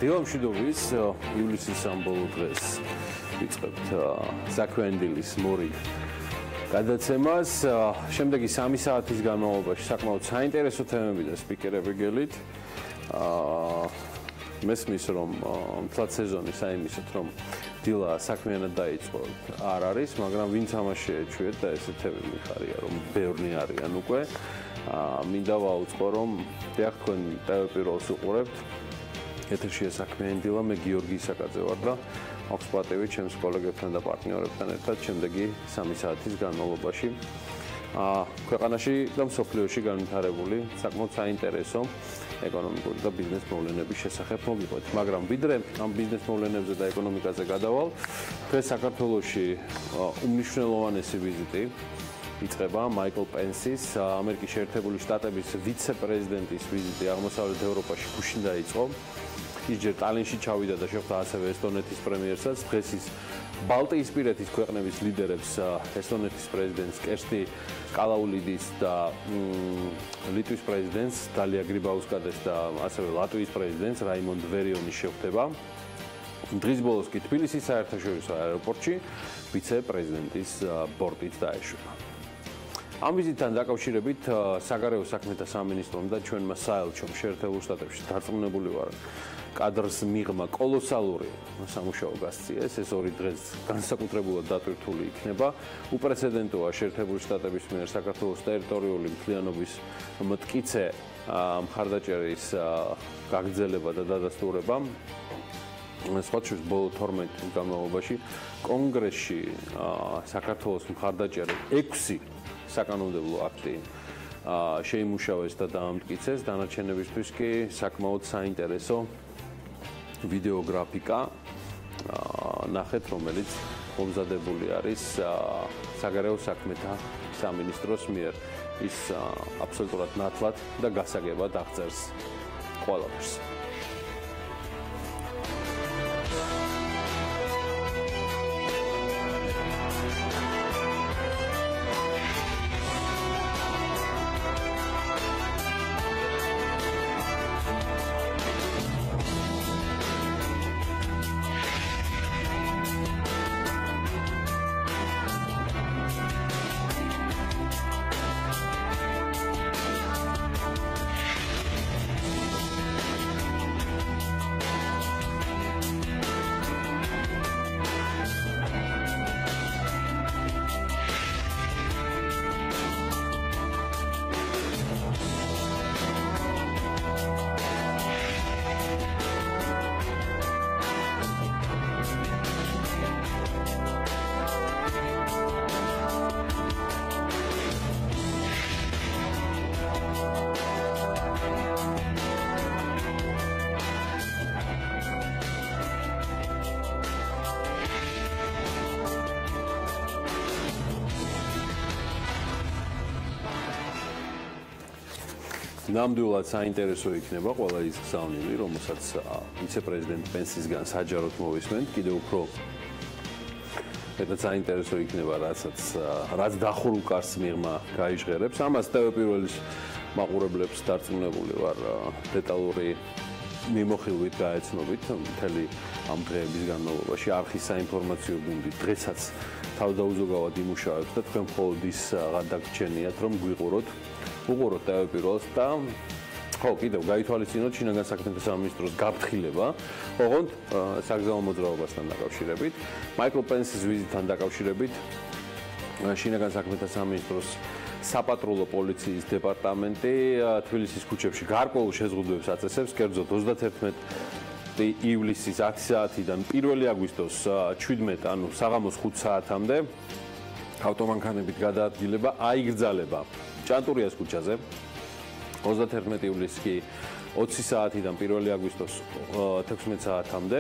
დილამშვიდობის ივლისის სამბოლო დღეს ვიწყებთ საქმიანი დილის მორი გადაცემას. შემდეგი 3 საათის განმავლობაში საკმაოდ საინტერესო თემები და სპიკერები გელით. მესმის რომ მთლად სეზონი საიმისოთ რომ დილა საქმიანად დაიწყო არ არის, მაგრამ ვინც ამას შეეჩვიეთ და ესე თემები მიხარია რომ ბევრი არიან უკვე. მინდა ვაუწყო რომ დიახ თქვენ ტელეპიროლს უყურებთ. ეთერშია საქმიანი დილა, მე გიორგი ისაკაძე ვარ და აქვს პატივი ჩემს კოლეგებთან და პარტნიორებთან ერთად შემდეგი 3 საათის განმავლობაში ქვეყანაში და მსოფლიოში განვითარებული საკმაოდ საინტერესო ეკონომიკური და ბიზნეს მოვლენების შესახებ მოგიყვეთ. მაგრამ ვიდრე ამ ბიზნეს მოვლენებზე და ეკონომიკაზე გადავალ, დღეს საქართველოში უმნიშვნელოვანესი ვიზიტი იწყება მაიკლ პენსის, ამერიკის შეერთებული შტატების ვიცე-პრეზიდენტის ვიზიტი აღმოსავლეთ ევროპაში გუშინ დაიწყო. ის ჯერ ტალინში ჩავიდა და შეხვდა ასევე ესტონეთის პრემიერსაც. დღეს ის ბალტიისპირეთის ქვეყნების ლიდერებს, ესტონეთის პრეზიდენტს კერსტი კალაულიდis და ლიტვის პრეზიდენტს დალია გრიბაუსკადეს და ასევე ლატვიის პრეზიდენტს რაიმონდ ვერიონის შეხვდება. დღის ბოლოს კი თბილისის საერთაშორისო აეროპორტში ვიცე-პრეზიდენტის ბორტით დაეშვება. ამ ვიზიტთან დაკავშირებით საგარეო საქმეთა სამინისტრომ და ჩვენმა საელჩომ შეერთებულ შტატებში დარწმუნებული ვარ კადრს მიღმა კოლოსალური სამუშაო გასწიეს. ეს 2 დღეს განსაკუთრებულად დატვირთული იქნება. უპრეცედენტოა შეერთებული შტატების მიერ საქართველოს ტერიტორიული მთლიანობის მტკიცე მხარდაჭერის გაგრძელება და დადასტურება. სხვათა ბოლო 12 წლის განმავლობაში კონგრესში საქართველოს მხარდაჭერა 6 საკანონმდებლო აქტი შეიმუშავეს და დაამტკიცეს. დანარჩენებისთვის კი საკმაოდ საინტერესო ვიდეოგრაფიკა ნახეთ, რომელიც მომზადებული არის საგარეო საქმეთა სამინისტროს მიერ. ის აბსოლუტურად ნათლად და გასაგებად აღწერს ყველაფერს. ნამდვილად საინტერესო იქნება ყველა ის გზავნილი, რომელსაც ვიცე-პრეზიდენტ პენსისგან საჯაროდ მოვისმენთ. კიდევ უფრო მეტად საინტერესო იქნება, რაც დახურულ კარს მიღმა გაიჟღერებს. ამას ტელეპირველის მაყურებლებს დარწმუნებული ვარ დეტალური მიმოხილვით გაეცნობით მთელი ამ დღეების განმავლობაში. არხის საინფორმაციო გუნდი დღესაც თავდაუზოგავად იმუშავებს და თქვენ მხოლოდ ის გადაგჩენიათ, რომ გვიყუროთ. უყუროთ ტელეპირველს და ხო, კიდევ გაითვალისწინოთ შინაგან საქმეთა სამინისტროს გაფრთხილება, ოღონდ საგზაო მოძრაობასთან დაკავშირებით, მაიკლ პენსის ვიზიტთან დაკავშირებით, შინაგან საქმეთა სამინისტროს საპატრულო პოლიციის დეპარტამენტი თბილისის ქუჩებში გარკვეულ შეზღუდვებს აწესებს, კერძოდ 31 ივლისის 10 საათიდან 1 აგვისტოს 17, ანუ საღამოს 5 საათამდე ავტომანქანებით გადაადგილება აიგრძალება ჭანტურიას ქუჩაზე 31 ივლისს კი 20 საათიდან 1 აგვისტოს 16 საათამდე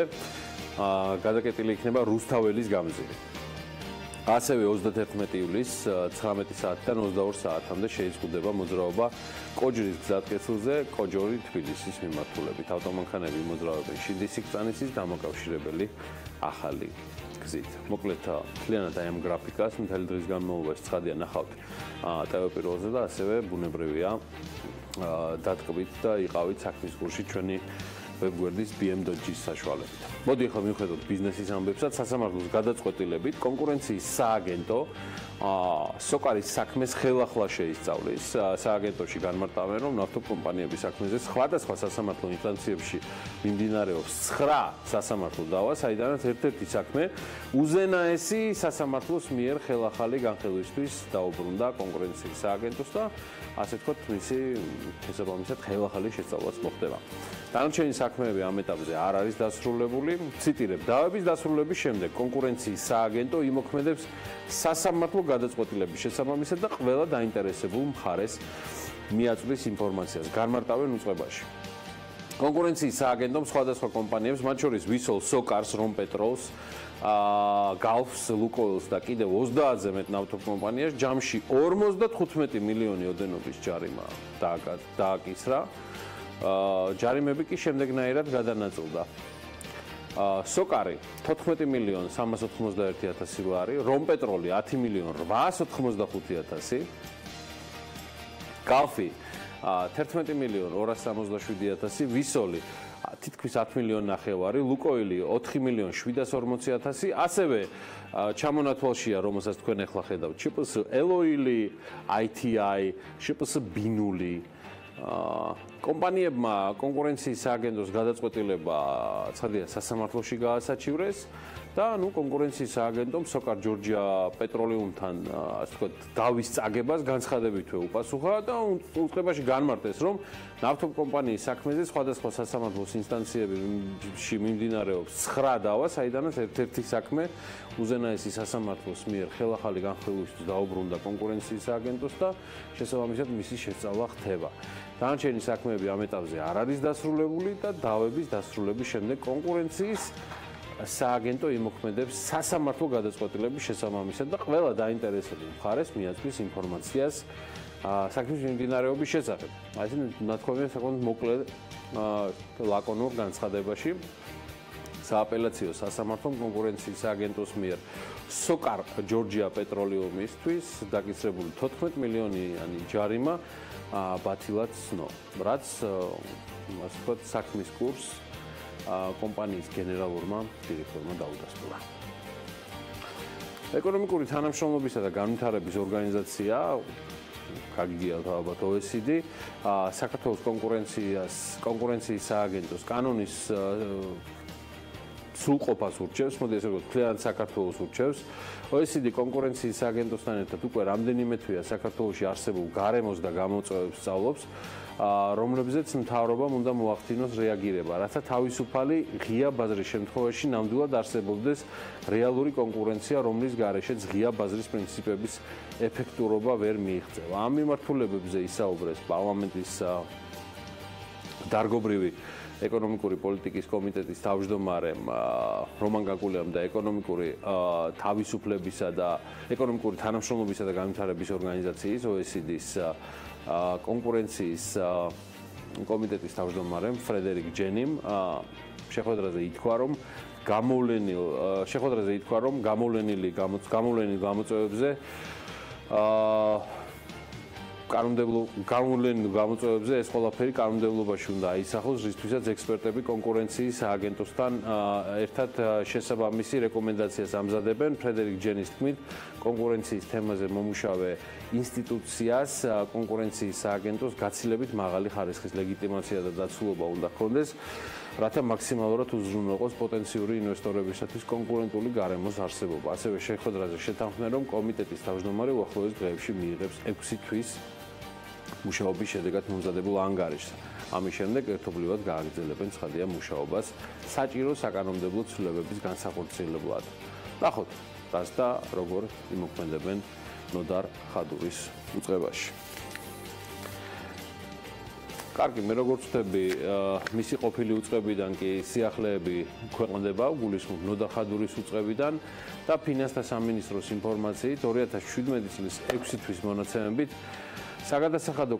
გადაკეტილი იქნება რუსთაველის გამზირი. ასევე 31 ივლისს 19 საათიდან 22 საათამდე შეიზღუდება მოძრაობა კოჯრის გზატკეცილზე კოჯორი თბილისის მიმართულებით. ავტომანქანები მოძრაობენ შიდისიქწანისის დამაკავშირებელი ახალი გზით. მოკლედ მთლიანად აი ამ გრაფიკას მთელი დღის განმავლობაში ცხადია ნახავთ ტელეპირველზე და ასევე ბუნებრივია დატკბით და იყავით საქმის გულში ჩვენი ვებგვერდის bm.gis საშუალებით. მოდი ახლა მივხედოთ ბიზნესის ამბებსაც, სასამართლოს გადაწყვეტილებით კონკურენციის სააგენტო სოკარის საქმეს ხელახლა შეისწავლის. სააგენტოში განმარტავენ, რომ ნავთობკომპანიების საქმეზე სხვადასხვა სასამართლო ინსტანციებში მიმდინარეობს 9 სასამართლო დავა, საიდანაც ერთ-ერთი საქმე უზენაესი სასამართლოს მიერ ხელახალი განხილვისთვის დაუბრუნდა კონკურენციის სააგენტოს და ასე ვთქვათ, მისი შესაბამისად ხელახალი შესწავლაც მოხდება. დანარჩენი საქმეები ამ ეტაპზე არ არის დასრულებული. ციტირებ, დავების დასრულების შემდეგ კონკურენციის სააგენტო იმოქმედებს სასამართლო გადაწყვეტილების შესაბამისად და ყველა დაინტერესებულ მხარეს მიაწვდის ინფორმაციას. განმარტავენ უწყებაში. კონკურენციის სააგენტომ სხვადასხვა კომპანიებს, მათ შორის ვისოლს, სოკარს, რომპეტროლს, გალფს, ლუკოილს და კიდევ 30-ზე მეტ ნავთობკომპანიას ჯამში 55 მილიონი ოდენობის ჯარიმა დააკისრა. ჯარიმები კი შემდეგნაირად გადანაწილდა. სოკარი 14 მილიონ 391,000 ლარი, რომპეტროლი 10 მილიონ 885,000, გალფი 11 მილიონ 267,000, ვისოლი თითქმის 10 მილიონ ნახევარი, ლუკოილი 4 მილიონ 740,000, ასევე ჩამონათვალშია, რომელსაც თქვენ ახლა ხედავთ, შპს ელოილი, ITI, შპს ბინული. კომპანიებმა კონკურენციის სააგენტოს გადაწყვეტილება ცხადია სასამართლოში გაასაჩივრეს და კონკურენციის სააგენტომ სოკარ ჯორჯია პეტროლიუმთან ასე ვთქვათ დავის წაგებას განცხადებითვე უპასუხა და უწყებაში განმარტეს, რომ ნავთობკომპანიის საქმეზე სხვადასხვა სასამართლოს ინსტანციებში მიმდინარეობს 9 დავა, საიდანაც ერთ-ერთი საქმე უზენაესი სასამართლოს მიერ ხელახალი განხილვისთვის დაუბრუნდა კონკურენციის სააგენტოს და შესაბამისად მისი შესწავლა ხდება. დანარჩენი საქმეები ამ ეტაპზე არ არის დასრულებული და დავების დასრულების შემდეგ კონკურენციის სააგენტო იმოქმედებს სასამართლო გადაწყვეტილების შესაბამისად და ყველა დაინტერესებულ მხარეს მიაწვის ინფორმაციას საქმის მიმდინარეობის შესახებ. ასე ნათქვამია საკმაოდ მოკლე ლაკონურ განცხადებაში. სააპელაციო სასამართლომ კონკურენციის სააგენტოს მიერ სოკარ ჯორჯია პეტროლიუმისთვის დაკისრებული 14 მილიონიანი ჯარიმა ბათილად ცნო, რაც ასე ვთქვათ საქმის კურსს კომპანიის გენერალურმა დირექტორმა დაუდასტურა. ეკონომიკური თანამშრომლობისა და განვითარების ორგანიზაცია გაგიგიათ ალბათ OECD საქართველოს კონკურენციის სააგენტოს კანონის სრულყოფას ურჩევს, მოდი ესე ვთქვათ, მთლიანად საქართველოს ურჩევს. OECD კონკურენციის სააგენტოსთან ერთად უკვე რამდენიმე თვეა საქართველოში არსებულ გარემოს და გამოწვევებს სწავლობს, რომლებზეც მთავრობამ უნდა მოახდინოს რეაგირება, რათა თავისუფალი ღია ბაზრის შემთხვევაში ნამდვილად არსებობდეს რეალური კონკურენცია, რომლის გარეშეც ღია ბაზრის პრინციპების ეფექტურობა ვერ მიიღწევა. ამ მიმართულებებზე ისაუბრეს პარლამენტის დარგობრივი ეკონომიკური პოლიტიკის კომიტეტის თავმჯდომარემ რომან გაგულიამ და ეკონომიკური თავისუფლებისა და ეკონომიკური თანამშრომლობისა და განვითარების ორგანიზაციის OECD-ის კონკურენციის კომიტეტის თავმჯდომარემ ფრედერიკ ჯენიმ შეხვედრაზე ითქვა, რომ გამოვლენილ გამოწვევებზე განვლენილ გამოწვევებზე ეს ყველაფერი კანონმდებლობაში უნდა აისახოს, რისთვისაც ექსპერტები კონკურენციის სააგენტოსთან ერთად შესაბამისი რეკომენდაციას ამზადებენ. ფრედერიკ ჯენის თქმით, კონკურენციის თემაზე მომუშავე ინსტიტუციას კონკურენციის სააგენტოს გაცილებით მაღალი ხარისხის ლეგიტიმაცია და დაცულობა უნდა ჰქონდეს, რათა მაქსიმალურად უზრუნველყოს პოტენციური ინვესტორებისათვის კონკურენტული გარემოს არსებობა. ასევე შეხვედრაზე შეთანხმდნენ, რომ კომიტეტის თავმჯდომარე უახლოეს დღეებში მიიღებს 6 თვის მუშაობის შედეგად მომზადებულ ანგარიშს. ამის შემდეგ ერთობლივად გააგრძელებენ ცხადია მუშაობას საჭირო საკანონმდებლო ცვლილებების განსახორციელებლად. ნახოთ, რას და როგორ იმოქმედებენ ნოდარ ხადურის უწყებაში. კარგი, მე როგორც ვთქვი, მისი ყოფილი უწყებიდან კი სიახლეები ქვეყნდება, გულისხმობ ნოდარ ხადურის უწყებიდან და ფინანსთა სამინისტროს ინფორმაციით 2017 წლის 6 თვის მონაცემებით საგადასახადო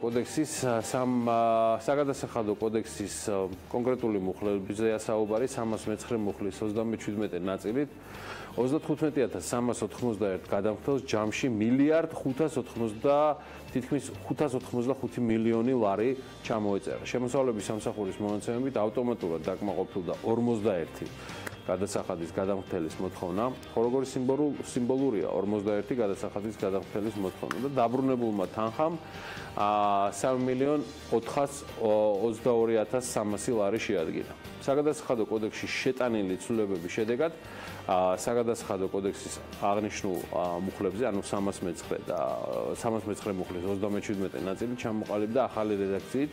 კოდექსის კონკრეტული მუხლებზეა საუბარი 309 მუხლის 37 ნაწილით 35391 გადამხდელს ჯამში მილიარდ 585 მილიონი ლარი ჩამოეწერა. შემოსავლების სამსახურის მონაცემებით ავტომატურად დაკმაყოფილდა 41 გადასახადის გადამხდელის მოთხოვნა, ხო როგორი სიმბოლურია 41 გადასახადის გადამხდელის მოთხოვნა და დაბრუნებულმა თანხამ 3.422.300 ლარი შეადგინა. საგადასახადო კოდექსში შეტანილი ცვლილებების შედეგად საგადასახადო კოდექსის აღნიშნულ მუხლებზე, ანუ 309 და 309 მუხლის 37 ნაწილი ჩამოყალიბდა ახალი რედაქციით,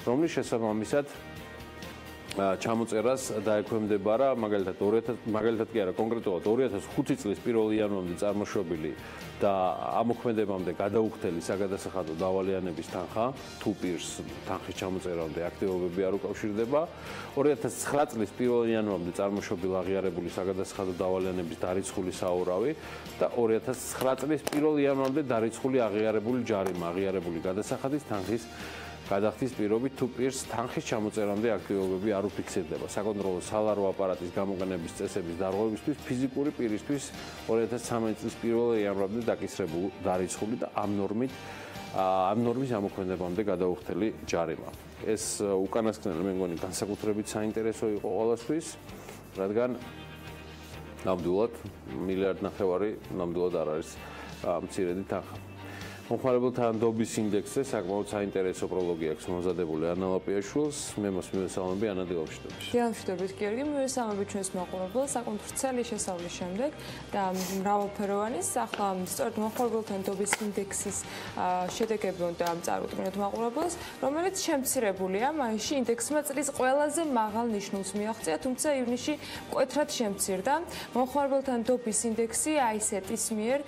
რომლის შესაბამისად ჩამოწერას დაექვემდებარა მაგალითად კი არა კონკრეტულად 2005 წლის 1 იანვრამდე წარმოშობილი და ამოქმედებამდე გადაუხდელი საგადასახადო დავალიანების თანხა თუ პირს თანხის ჩამოწერამდე აქტივობები არ უკავშირდება 2009 წლის 1 იანვრამდე წარმოშობილი აღიარებული საგადასახადო დავალიანების დარიცხული საურავი და 2009 წლის 1 იანვრამდე დარიცხული აღიარებული ჯარიმა აღიარებული გადასახადის თანხის გადახდის პირობით თუ პირს თანხის ჩამოწერამდე აქტივობები არ უფიქსირდება. საკონტროლო სალარო აპარატის გამოყენების წესების დარღვევისთვის ფიზიკური პირისთვის 2013 წლის 1 იანვრამდე დაკისრებული დარიცხული და ამ ნორმის ამოქმედებამდე გადაუხდელი ჯარიმა. ეს უკანასკნელი მე მგონი განსაკუთრებით საინტერესო იყო ყველასთვის, რადგან ნამდვილად მილიარდ ნახევარი ნამდვილად არ არის მცირედი თანხა. მომხმარებელთა ნდობის ინდექსზე საკმაოდ საინტერესო პროლოგი აქვს მომზადებული ანალაპიაშვილს. მე მივესალმები ანა დილავშიტების. დილავშიტების გიორგი, მივესალმები ჩვენს მაყურებელს საკმაოდ ვრცელი შესავლის შემდეგ და მრავალფეროვანის ახლა სწორედ მომხმარებელთა ნდობის ინდექსის შედეგები უნდა წარუდგინოთ მაყურებელს, რომელიც შემცირებულია. მაშინ ინდექსმა წლის ყველაზე მაღალ ნიშნულს მიაღწია, თუმცა ივნისში მკვეთრად შემცირდა. მომხმარებელთა ნდობის ინდექსი ICET-ის მიერ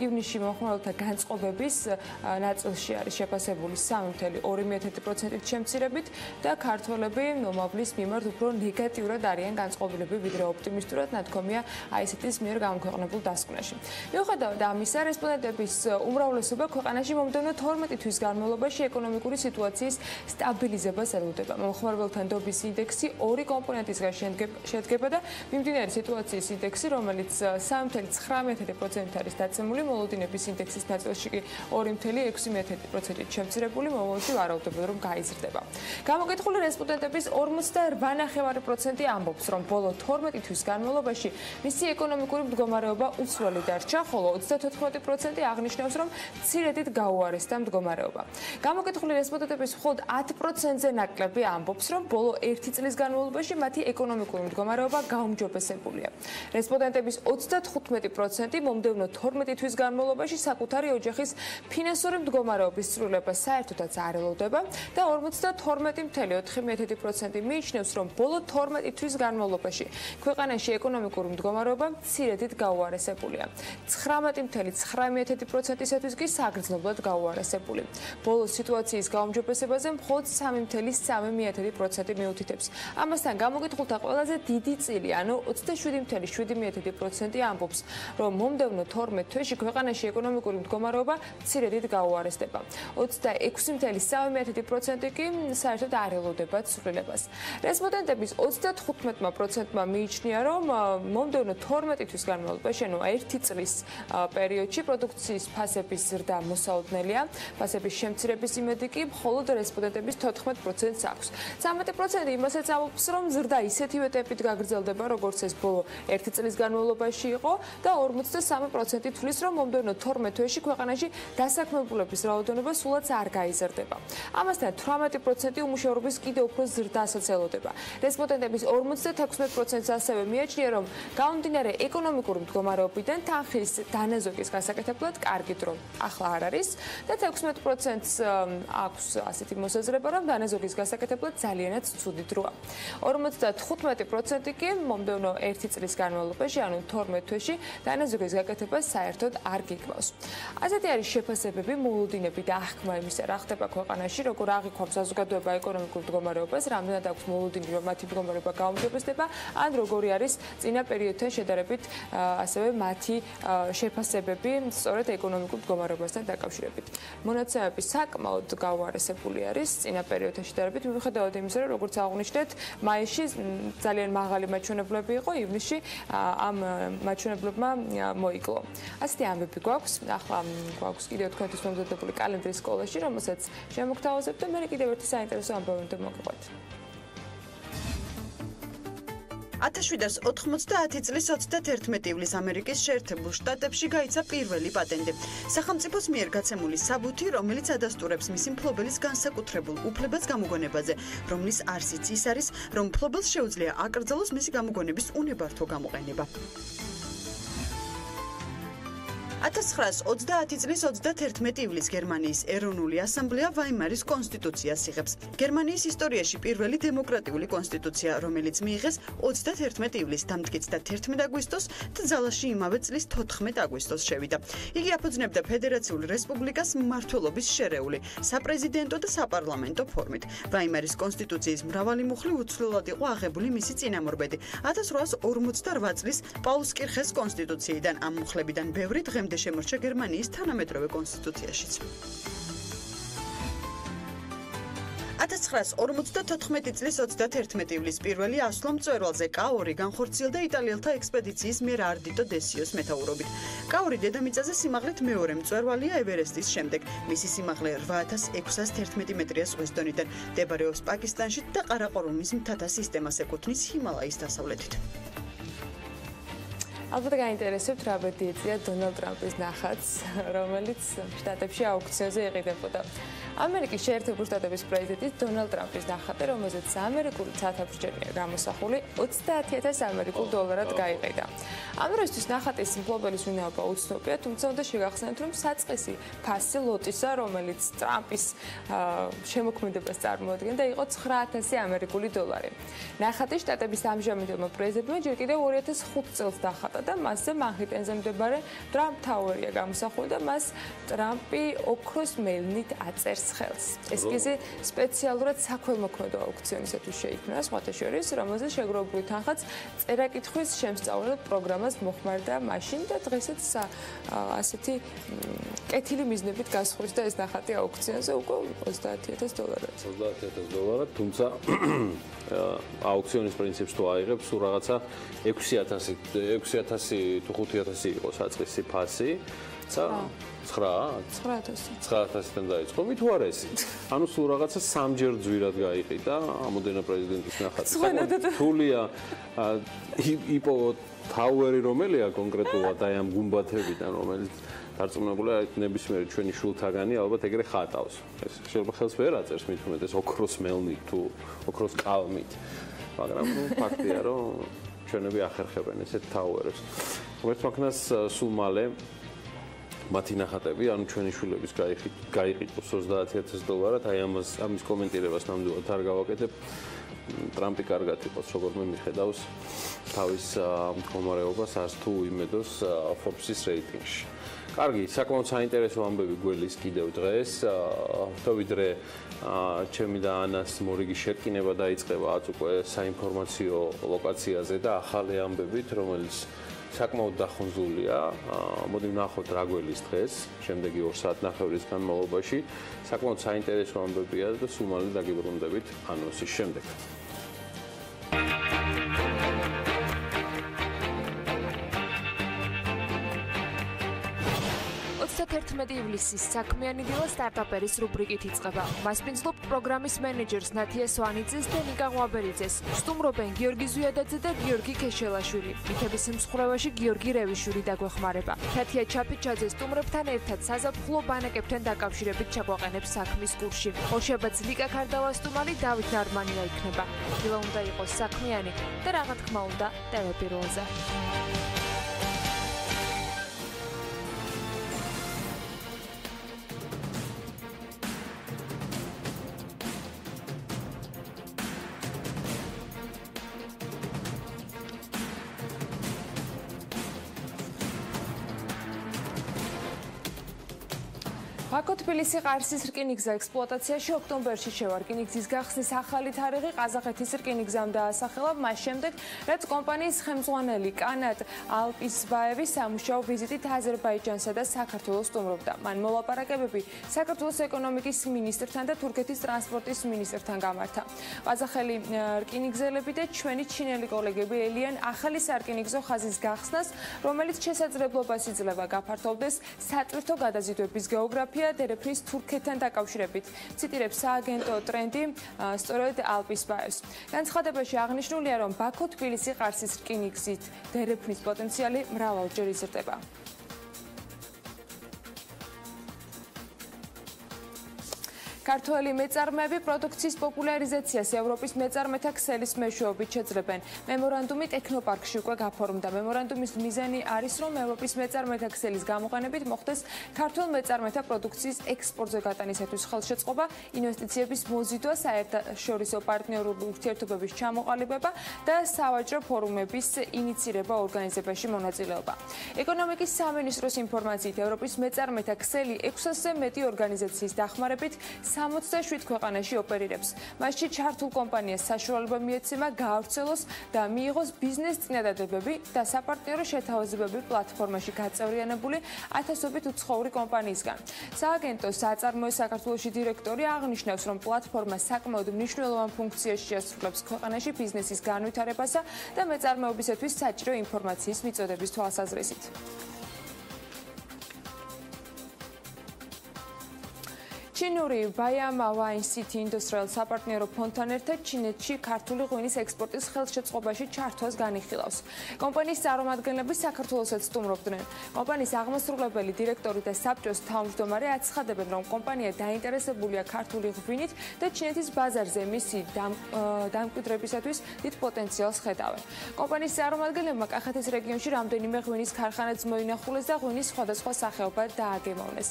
ივნისში მომხმარებელთა განწყობების ნაწილში არის შეფასებული 3.2%-ით შემცირებით და ქართველები მომავლის მიმართ უფრო ნეგატიურად არიან განწყობილები ვიდრე ოპტიმისტურად ნათქვამია ICET-ის მიერ გამოქვეყნებულ დასკვნაში. მიუხედავად ამისა, რესპონდენტების უმრავლესობა ქვეყანაში მომდევნო 12 თვის განმავლობაში ეკონომიკური სიტუაციის სტაბილიზებას ელოდება. მომხმარებელთა ნდობის ინდექსი ორი კომპონენტისგან შედგება და მიმდინარე სიტუაციის ინდექსი, რომელიც 3.9% არის დაცემული, მოლოდინების ინდექსის ნაწილში კი 2.6%-ით შემცირებული, მომავალში ვარაუდობენ, რომ გაიზრდება. გამოკითხული რესპონდენტების 48.5% ამბობს, რომ ბოლო 12 თვის განმავლობაში მისი ეკონომიკური მდგომარეობა უცვლელი დარჩა, ხოლო 34% აღნიშნავს, რომ მცირედით გაუარესდა მდგომარეობა. გამოკითხული რესპონდენტების მხოლოდ 10%-ზე ნაკლები ამბობს, რომ ბოლო 1 წლის განმავლობაში მათი ეკონომიკური მდგომარეობა გაუმჯობესებულია. რესპონდენტების 35% მომდევნო 12 თვის განმავლობაში საკუთარი ოჯახის ფინანსური მდგომარეობის ცვლილებას საერთოდაც არ ელოდება და 52.4% მიიჩნევს, რომ ბოლო 12 თვის განმავლობაში ქვეყანაში ეკონომიკური მდგომარეობა მცირედით გაუარესებულია. 19.9%-ისათვის კი საგრძნობლად გაუარესებული. ბოლო სიტუაციის გაუმჯობესებაზე მხოლოდ 3.3% მიუთითებს. ამასთან გამოკითხულთა ყველაზე დიდი წილი, ანუ 27.7% ამბობს, რომ მომდევნო 12 თვეში ქვეყანაში ეკონომიკური მდგომარეობა მცირედით გაუარესდება. 26.3% კი საერთოდ არ ელოდება ცვლილებას. რესპონდენტების 35%-მა მიიჩნია, რომ მომდევნო 12 თვის განმავლობაში, ანუ 1 წლის პერიოდში პროდუქციის ფასების ზრდა მოსაოდნელია, ფასების შემცირების იმედი კი მხოლოდ რესპონდენტების 14%-ს აქვს. 13% იმასაც ამბობს, რომ ზრდა ისეთივე ტემპით გაგრძელდება, როგორც ეს ბოლო 1 წლის განმავლობაში იყო და 43% თვლის, რომ მომდევნო 12 თვეში ქვეყანაში დასაქმებულების რაოდენობა სულაც არ გაიზრდება. ამასთან 18% უმუშევრობის კიდევ უფრო ზრდასაც ელოდება. რესპონდენტების 56%-ს ასევე მიაჩნია, რომ გამომდინარე ეკონომიკური მდგომარეობიდან თანხის დანაზოგის გასაკეთებლად კარგი დრო ახლა არ არის და 16%-ს აქვს ასეთი მოსაზრება, რომ დანაზოგის გასაკეთებლად ძალიანაც ცუდი დროა. 55% კი მომდევნო 1 წლის განმავლობაში, ანუ 12 თვეში დანაზოგის გაკეთებას საერთოდ არ გიგვავს. ასეთი არის შეფასებები, მოლოდინები და აღქმა იმისა, რა ხდება ქვეყანაში, როგორ აღიქვამს საზოგადოება ეკონომიკურ მდგომარეობას, რამდენად აქვს მოლოდინი, რომ მათი მდგომარეობა გაუმჯობესდება, ან როგორი არის წინა პერიოდთან შედარებით ასევე მათი შეფასებები სწორედ ეკონომიკურ მდგომარეობასთან დაკავშირებით. მონაცემები საკმაოდ გაუარესებული არის წინა პერიოდთან შედარებით, მიუხედავად იმისა, რომ როგორც აღნიშნეთ, მაისში ძალიან მაღალი მაჩვენებლები იყო, ივნისში ამ მაჩვენებლებმა მოიკლო. ასეთი ამბები გვაქვს, ახლა გვაქვს კიდევ თქვენთვის მომზადებული კალენდრის სკოლაში, რომელსაც შემოგთავაზებთ და მე კიდევ ერთი საინტერესო ამბავი მოგიყვეთ. 1790 წლის 31 ივლის ამერიკის შეერთებულ შტატებში გაიცა პირველი პატენტი. სახელმწიფოს მიერ გაცემული საბუთი, რომელიც ადასტურებს მისი მფლობელის განსაკუთრებულ უფლებას გამოგონებაზე, რომლის არსიც ის არის, რომ მფლობელს შეუძლია აკრძალოს მისი გამოგონების უნებართვო გამოყენება. 1930 წლის 31 ივლის გერმანიის ეროვნული ასამბლეა ვაიმარის კონსტიტუციას იღებს. გერმანიის ისტორიაში პირველი დემოკრატიული კონსტიტუცია, რომელიც მიიღეს 31 ივლის დამტკიცდა 11 აგვისტოს და ძალაში იმავე წლის 14 აგვისტოს შევიდა. იგი აფუძნებდა ფედერაციულ რესპუბლიკას მმართველობის შერეული, საპრეზიდენტო და საპარლამენტო ფორმით. ვაიმარის კონსტიტუციის მრავალი მუხლი უცვლელად იყო აღებული მისი წინამორბედი. 1848 წლის პაულს კირხეს კონსტიტუციიდან ამ მუხლებიდან ბევრი დღემდე შემორჩა გერმანიის თანამედროვე კონსტიტუციაშიც. 1954 წლის 31 ივლის პირველი ასვლა მწვერვალზე კაორი განხორციელდა იტალიელთა ექსპედიციის მიერ არტიტო დესიოს მეთაურობით. კაორი დედამიწაზე სიმაღლით მეორე მწვერვალია ევერესტის შემდეგ. მისი სიმაღლე 8611 მეტრია ზღვის დონიდან. მდებარეობს პაკისტანში და ყარაყორუმის მთათა სისტემას ეკუთვნის ჰიმალაის დასავლეთით. ალბათ გაინტერესებთ რა ბედია დონალდ ტრამპის ნახატს, რომელიც შტატებში აუქციონზე იყიდებოდა. ამერიკის შეერთებული შტატების პრეზიდენტის დონალდ ტრამპის ნახატი, რომელზეც ამერიკული ცათამბჯენია გამოსახული, 30000 ამერიკულ დოლარად გაიყიდა. ამ დროისთვის ნახატის მფლობელის ვინაობა უცნობია, თუმცა უნდა შეგახსენოთ, რომ საწყისი ფასი ლოტისა, რომელიც ტრამპის შემოქმედებას წარმოადგენდა, იყო 9000 ამერიკული დოლარი. ნახატი შტატების ამჟამინდელმა პრეზიდენტმა ჯერ კიდევ 2005 წელს დახატა და მასზე მანჰეტენზე მდებარე ტრამპ თაუერია გამოსახული და მას ტრამპი ოქროს მელნით აწერს ხელს. ეს კიდე სპეციალურად საქველმოქმედო აუქციონისათვის შეიქმნა, სხვათა შორის, რომელზეც შეგროვებული თანხაც წერა-კითხვის შემსწავლელ პროგრამას მოხმარდა მაშინ და დღესაც ასეთი კეთილი მიზნებით გასხვრისდა ეს ნახატი აუქციონზე უკვე 30000 დოლარად. 30000 დოლარად, თუმცა აუქციონის პრინციპს თუ აიღებს, სულ რაღაცა 6000 თუ 5000 იყო საწყისი ფასი. 9000-დან დაიწყო, მით უარესი. ანუ სულ რაღაცა სამჯერ ძვირად გაიყიდა ამოდენა პრეზიდენტის ნახატი. თულია იპოვო თაუერი რომელია კონკრეტულად აი ამ გუმბათებიდან, რომელიც დარწმუნებულია ნებისმიერი ჩვენი შულთაგანი ალბათ ეგრე ხატავს. ეს შეიძლება ხელს ვერ აწერს მით უმეტეს ოქროს მელნით თუ ოქროს კალმით. მაგრამ ფაქტია, რომ ჩვენები ახერხებენ ესეთ თაუერებს. ერთ მაქნას სულ მალე მათი ნახატები, ანუ ჩვენი შვილების გაიყიდოს 30000 დოლარად, აი ამის კომენტირებას ნამდვილად არ გავაკეთებ. ტრამპი კარგად იყოს, როგორ მე მიხედავს თავის მდგომარეობას, არც თუ იმედოს Forbes-ის რეიტინგში. კარგი, საკმაოდ საინტერესო ამბები გველის კიდევ დღეს. ვიდრე ჩემი და ანას მორიგი შეკინება დაიწყება აც უკვე საინფორმაციო ლოკაციაზე და ახალი ამბებით, რომელიც საკმაოდ დახუნძულია. მოდი ვნახოთ რა გველის დღეს, შემდეგი 2 საათნახევრის განმავლობაში. საკმაოდ საინტერესო ამბებია და სულ მალე დაგიბრუნდებით ანონსის შემდეგ. 11 ივლისის საქმიანი დილა სტარტაპერის რუბრიკით იწყება. მას პინძლობთ პროგრამის მენეჯერს ნათია სვანიძეს და ნიკა ღვაბერიძეს. სტუმრობენ გიორგი ზვიადაძე და გიორგი ქეშელაშვილი. მითების მსხვერპლში გიორგი რევიშვილი დაგვეხმარება. თათია ჩაფიჩაძე სტუმრებთან ერთად საზაფხულო ბანაკებთან დაკავშირებით ჩაგვაყენებს საქმის კურსში. ოშაბაც ლიკა ქარდავასტუმარი დავით ნარმანია იქნება. დილა უნდა იყოს საქმიანი და რა თქმა უნდა ტელეპიროზე. ბაქო-თბილისი ყარსის რკინიგზა ექსპლუატაციაში ოქტომბერში შევა. რკინიგზის გახსნის ახალი თარიღი ყაზახეთის რკინიგზამ დაასახელა მას შემდეგ, რაც კომპანიის ხელმძღვანელი კანატ ალპისბაევი სამუშაო ვიზიტით აზერბაიჯანსა და საქართველოს სტუმრობდა. მან მოლაპარაკებები საქართველოს ეკონომიკის მინისტრთან და თურქეთის ტრანსპორტის მინისტრთან გამართა. ყაზახელი რკინიგზელები და ჩვენი ჩინელი კოლეგები ელიან ახალი სარკინიგზო ხაზის გახსნას, რომელიც შესაძლებლობას იძლევა გაფართოვდეს სატვირთო გადაზიდვების გეოგრაფია დერეფნის თურქეთთან დაკავშირებით. ციტირებს სააგენტო ტრენდი სწორედ ალპისბაევს. განცხადებაში აღნიშნულია, რომ ბაქო-თბილისი ყარსის რკინიგზით დერეფნის პოტენციალი მრავალჯერ იზრდება. ქართველი მეწარმეები პროდუქციის პოპულარიზაციას ევროპის მეწარმეთა ქსელის მეშვეობით შეძლებენ. მემორანდუმი ტექნოპარკში უკვე გაფორმდა. მემორანდუმის მიზანი არის, რომ ევროპის მეწარმეთა ქსელის გამოყენებით მოხდეს ქართველ მეწარმეთა პროდუქციის ექსპორტზე გატანისათვის ხელშეწყობა, ინვესტიციების მოზიდვა, საერთაშორისო პარტნიორული ურთიერთობების ჩამოყალიბება და სავაჭრო ფორუმების ინიცირება ორგანიზებაში მონაწილეობა. ეკონომიკის სამინისტროს ინფორმაციით, ევროპის მეწარმეთა ქსელი 600-ზე მეტი ორგანიზაციის დახმარებით 67 ქვეყანაში ოპერირებს. მასში ჩართულ კომპანიას საშუალება მიეცემა გაავრცელოს და მიიღოს ბიზნეს წინადადებები და საპარტნიორო შეთავაზებები პლატფორმაში გაწევრიანებული ათასობით უცხოური კომპანიისგან. სააგენტოს საწარმოო საქართველოში დირექტორი აღნიშნავს, რომ პლატფორმა საკმაოდ მნიშვნელოვან ფუნქციას შეასრულებს ქვეყანაში ბიზნესის განვითარებასა და მეწარმეობისათვის საჭირო ინფორმაციის მიწოდების თვალსაზრისით. ჩინური ბაიამა ვაინ სიტი ინდუსტრიალ საპარტნიორო ფონდთან ერთად ჩინეთში ქართული ღვინის ექსპორტის ხელშეწყობაში ჩართვას განიხილავს. კომპანიის წარმომადგენლები საქართველოსაც სტუმრობდნენ. კომპანიის აღმასრულებელი დირექტორი და საბჭოს თავმჯდომარე აცხადებენ, რომ კომპანია დაინტერესებულია ქართული ღვინით და ჩინეთის ბაზარზე მისი დამკვიდრებისათვის დიდ პოტენციალს ხედავენ. კომპანიის წარმომადგენლებმა კახეთის რეგიონში რამდენიმე ღვინის ქარხანაც მოინახულეს და ღვინის სხვადასხვა სახეობა დააგემოვნეს.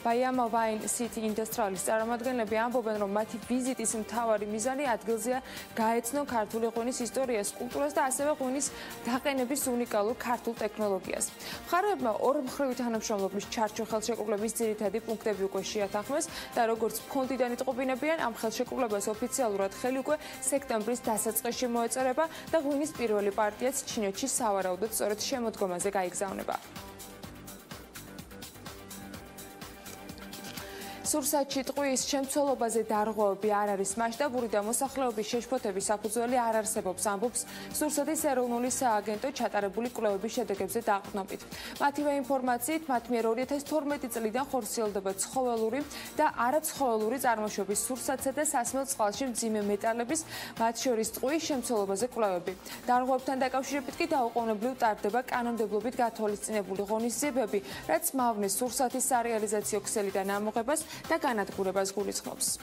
ბაიამა ვაინ სიტი ინდუსტრიალის წარმომადგენლები ამბობენ, რომ მათი ვიზიტის მთავარი მიზანი ადგილზეა გაეცნო ქართული ღვინის ისტორიას, კულტურას და ასევე ღვინის დაყენების უნიკალურ ქართულ ტექნოლოგიას. მხარეებმა ორმხრივი თანამშრომლობის ჩარჩო ხელშეკრულების ძირითადი პუნქტები უკვე შეათანხმეს და როგორც ფონდიდან იტყობინებიან, ამ ხელშეკრულებას ოფიციალურად ხელი უკვე სექტემბრის დასაწყისში მოეწერება და ღვინის პირველი პარტიაც ჩინეთში სავარაუდოდ სწორედ შემოდგომაზე გაიგზავნება. სურსათში ტყვის შემცველობაზე დარღვევები არ არის მასშტაბური და მოსახლეობის შეშფოთების საფუძველი არ არსებობს, ამბობს სურსათის ეროვნული სააგენტო ჩატარებული კვლევების შედეგებზე დაყრდნობით. მათივე ინფორმაციით, მათ მიერ 2012 წლიდან ხორციელდება ცხოველური და არაცხოველური წარმოშობის სურსათსა და სასმელ წყალში მძიმე მეტალების, მათ შორის ტყვის შემცველობაზე კვლევები. დარღვევებთან დაკავშირებით კი დაუყოვნებლივ ტარდება კანონმდებლობით გათვალისწინებული ღონისძიებები, რაც მავნეს სურსათის სარეალიზაციო ქსელიდან ამოღებას და განადგურებას გულისხმობს.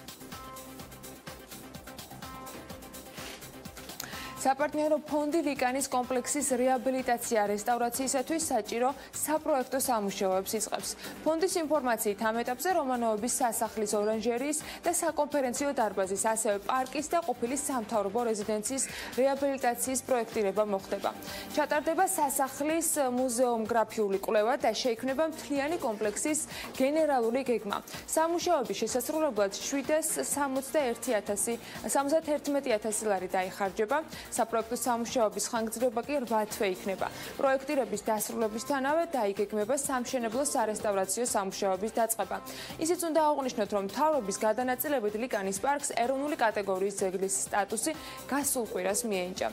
საპარტნიორო ფონდი ლიკანის კომპლექსის რეაბილიტაცია რესტავრაციისათვის საჭირო საპროექტო სამუშაოებს იწყებს. ფონდის ინფორმაციით, ამ ეტაპზე რომანოვების სასახლის ორანჟერიის და საკონფერენციო დარბაზის, ასევე პარკის და ყოფილი სამთავრობო რეზიდენციის რეაბილიტაციის პროექტირება მოხდება. ჩატარდება სასახლის მუზეუმგრაფიული კვლევა და შეიქმნება მთლიანი კომპლექსის გენერალური გეგმა. სამუშაოების შესასრულებლად 771,000 ლარი დაიხარჯება. საპროექტო სამუშაოების ხანგრძლივობა კი 8 თვე იქნება. პროექტირების დასრულებისთანავე დაიგეგმება სამშენებლო სარესტავრაციო სამუშაოების დაწყება. ისიც უნდა აღვნიშნოთ, რომ მთავრობის გადანაწილებით ლიკანის პარკს ეროვნული კატეგორიის ძეგლის სტატუსი გასულ კვირას მიენიჭა.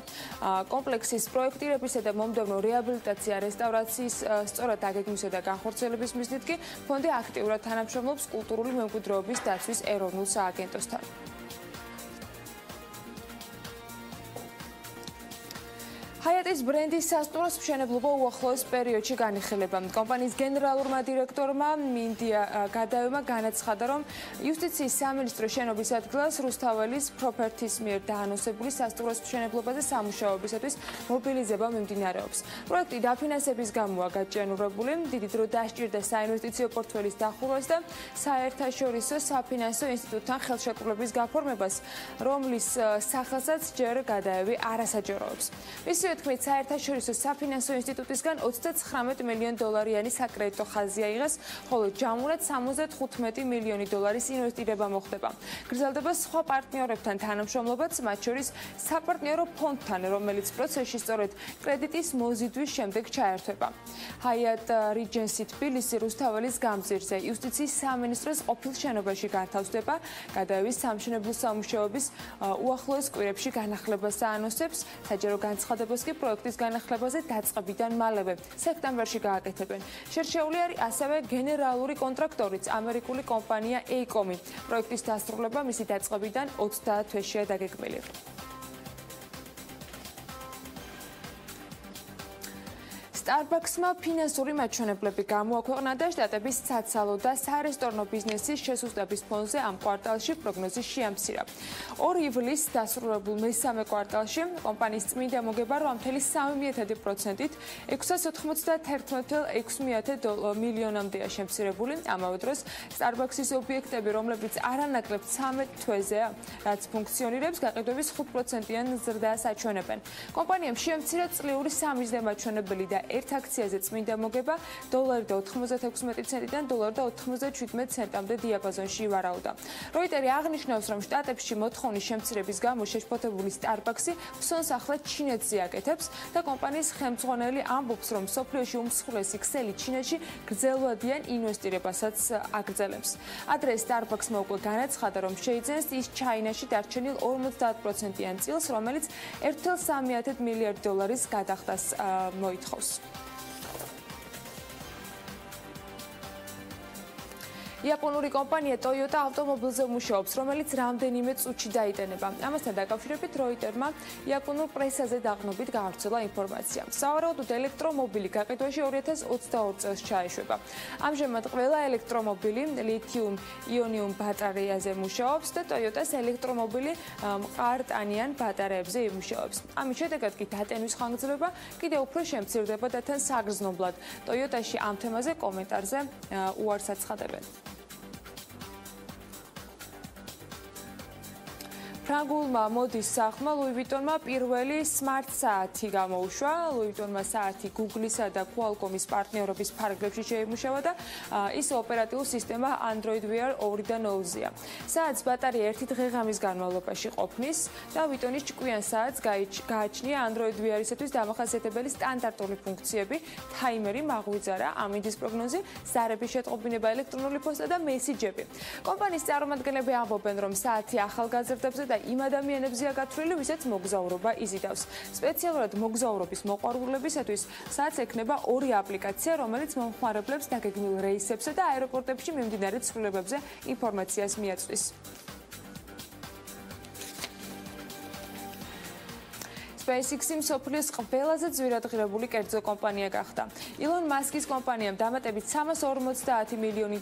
კომპლექსის პროექტირებისა და მომდევნო რეაბილიტაცია რესტავრაციის სწორად დაგეგმვისა და განხორციელების მიზნით კი ფონდი აქტიურად თანამშრომლობს კულტურული მემკვიდრეობის დაცვის ეროვნულ სააგენტოსთან. ჰაიატის ბრენდის სასტუმროს მშენებლობა უახლოეს პერიოდში განიხილება. კომპანიის გენერალურმა დირექტორმა მინდია გადაევმა განაცხადა, რომ იუსტიციის სამინისტროს შენობის ადგილას რუსთაველის პროპერტის მიერ დაანონსებული სასტუმროს მშენებლობაზე სამუშაოებისათვის მობილიზება მიმდინარეობს. პროექტი დაფინანსების გამოა გაჭიანურებული, დიდი დრო დასჭირდა საინვესტიციო პორტფელის დახურვას და საერთაშორისო საფინანსო ინსტიტუტთან ხელშეკრულების გაფორმებას, რომლის სახელსაც ჯერ გადაევი არასაჯაროებს. მისი თქმით, საერთაშორისო საფინანსო ინსტიტუტისგან 39 მილიონ დოლარიანი საკრედიტო ხაზი აიღეს, ხოლო ჯამურად 75 მილიონი დოლარის ინვესტირება მოხდება. გრძელდება სხვა პარტნიორებთან თანამშრომლობაც, მათ შორის საპარტნიორო ფონდთან, რომელიც პროცესში სწორედ კრედიტის მოზიდვის შემდეგ ჩაერთვება. ჰაიატ რიჯენსი თბილისი რუსთაველის გამზირზე იუსტიციის სამინისტროს ყოფილ შენობაში განთავსდება. გადაევის სამშენებლო სამუშაოების უახლოეს კვირებში განახლებას აანონსებს. საჯარო განცხადებას კი პროექტის განახლებაზე დაწყებიდან მალევე სექტემბერში გააკეთებენ. შერჩეული არის ასევე გენერალური კონტრაქტორიც ამერიკული კომპანია ეიკომი. პროექტის დასრულება მისი დაწყებიდან 30 თვეშია დაგეგმილი. Starbucks-მა ფინანსური მაჩვენებლები გამოაქვეყნა და შტატების საცალო და სარესტორნო ბიზნესის შესუსტების ფონზე ამ კვარტალში პროგნოზი შეამცირა. 2 ივლისს დასრულებულ მესამე კვარტალში კომპანიის წმინდა მოგება 8.3%-ით 691.6 მილიონამდეა შემცირებული. ამავე დროს Starbucks-ის ობიექტები, რომლებიც არანაკლებ 13 თვეზეა, რაც ფუნქციონირებს, გაყიდვების 5%-იან ზრდას აჩვენებენ. კომპანიამ შეამცირა წლიური სამიზნე მაჩვენებელი და ერთ აქციაზე წმინდა მოგება $1.96-დან $1.97-მდე დიაპაზონში ივარაუდა. როიტერი აღნიშნავს, რომ შტატებში მოთხოვნის შემცირების გამო შეშფოთებული Starbucks-ი ფსონს ახლა ჩინეთზე აკეთებს და კომპანიის ხელმძღვანელი ამბობს, რომ მსოფლიოში უმსხვილესი ქსელი ჩინეთში გრძელვადიან ინვესტირებასაც აგრძელებს. ადრე Starbucks-მა უკვე განაცხადა, რომ შეიძენს ის ჩაინაში დარჩენილ 50%-იან წილს, რომელიც $1.3 მილიარდი გადახდას მოითხოვს. იაპონური კომპანია Toyota ავტომობილზე მუშაობს, რომელიც რამდენიმე წუთში დაიტანება. ამასთან დაკავშირებით როიტერმა იაპონურ პრესაზე დაღნობით გაავრცელა ინფორმაცია. სავარაუდოდ ელექტრომობილი გაყიდვაში 2022 წელს ჩაეშვება. ამჟამად ყველა ელექტრომობილი ლითიუმ-იონიუმ ბატარეაზე მუშაობს და Toyota-ს ელექტრომობილი მყარ-ტანიან ბატარეებზე იმუშავებს. ამის შედეგად კი დატენვის ხანგრძლივობა კიდევ უფრო შემცირდება და თან საგრძნობლად. Toyota-ში ამ თემაზე კომენტარზე უარს აცხადებენ. ფრანგულმა მოდის სახლმა Louis Vuitton-მა პირველი smart საათი გამოუშვა. Louis Vuitton-მა საათი Google-ისა და Qualcomm-ის პარტნიორობის ფარგლებში შეიმუშავა და ის ოპერატიულ სისტემა Android Wear 2.0-ზეა. საათს ბატარეა 1 დღე-ღამის განმავლობაში ყოფნის და Vuitton-ის ჭკვიან საათს გააჩნია Android Wear-ისათვის დამახასიათებელი სტანდარტული ფუნქციები, თაიმერი, მაღვიძარა, ამინდის პროგნოზი, ზარების შეტყობინება, ელექტრონული პოსტა და მესიჯები. კომპანიის წარმომადგენლები ამბობენ, რომ საათი ახალგაზრდებზე და იმ ადამიანებზეა გათვლილი, ვისაც მოგზაურობა იზიდავს. სპეციალურად მოგზაურობის მოყვარულებისათვის საათს ექნება 2 აპლიკაცია, რომელიც მომხმარებლებს დაგეგმილ რეისებსა და აეროპორტებში მიმდინარე ცვლილებებზე ინფორმაციას მიაწვის. SpaceX-ი მსოფლიოს ყველაზე ძვირადღირებული კერძო კომპანია გახდა. ილონ მასკის კომპანიამ დამატებით $350 მილიონი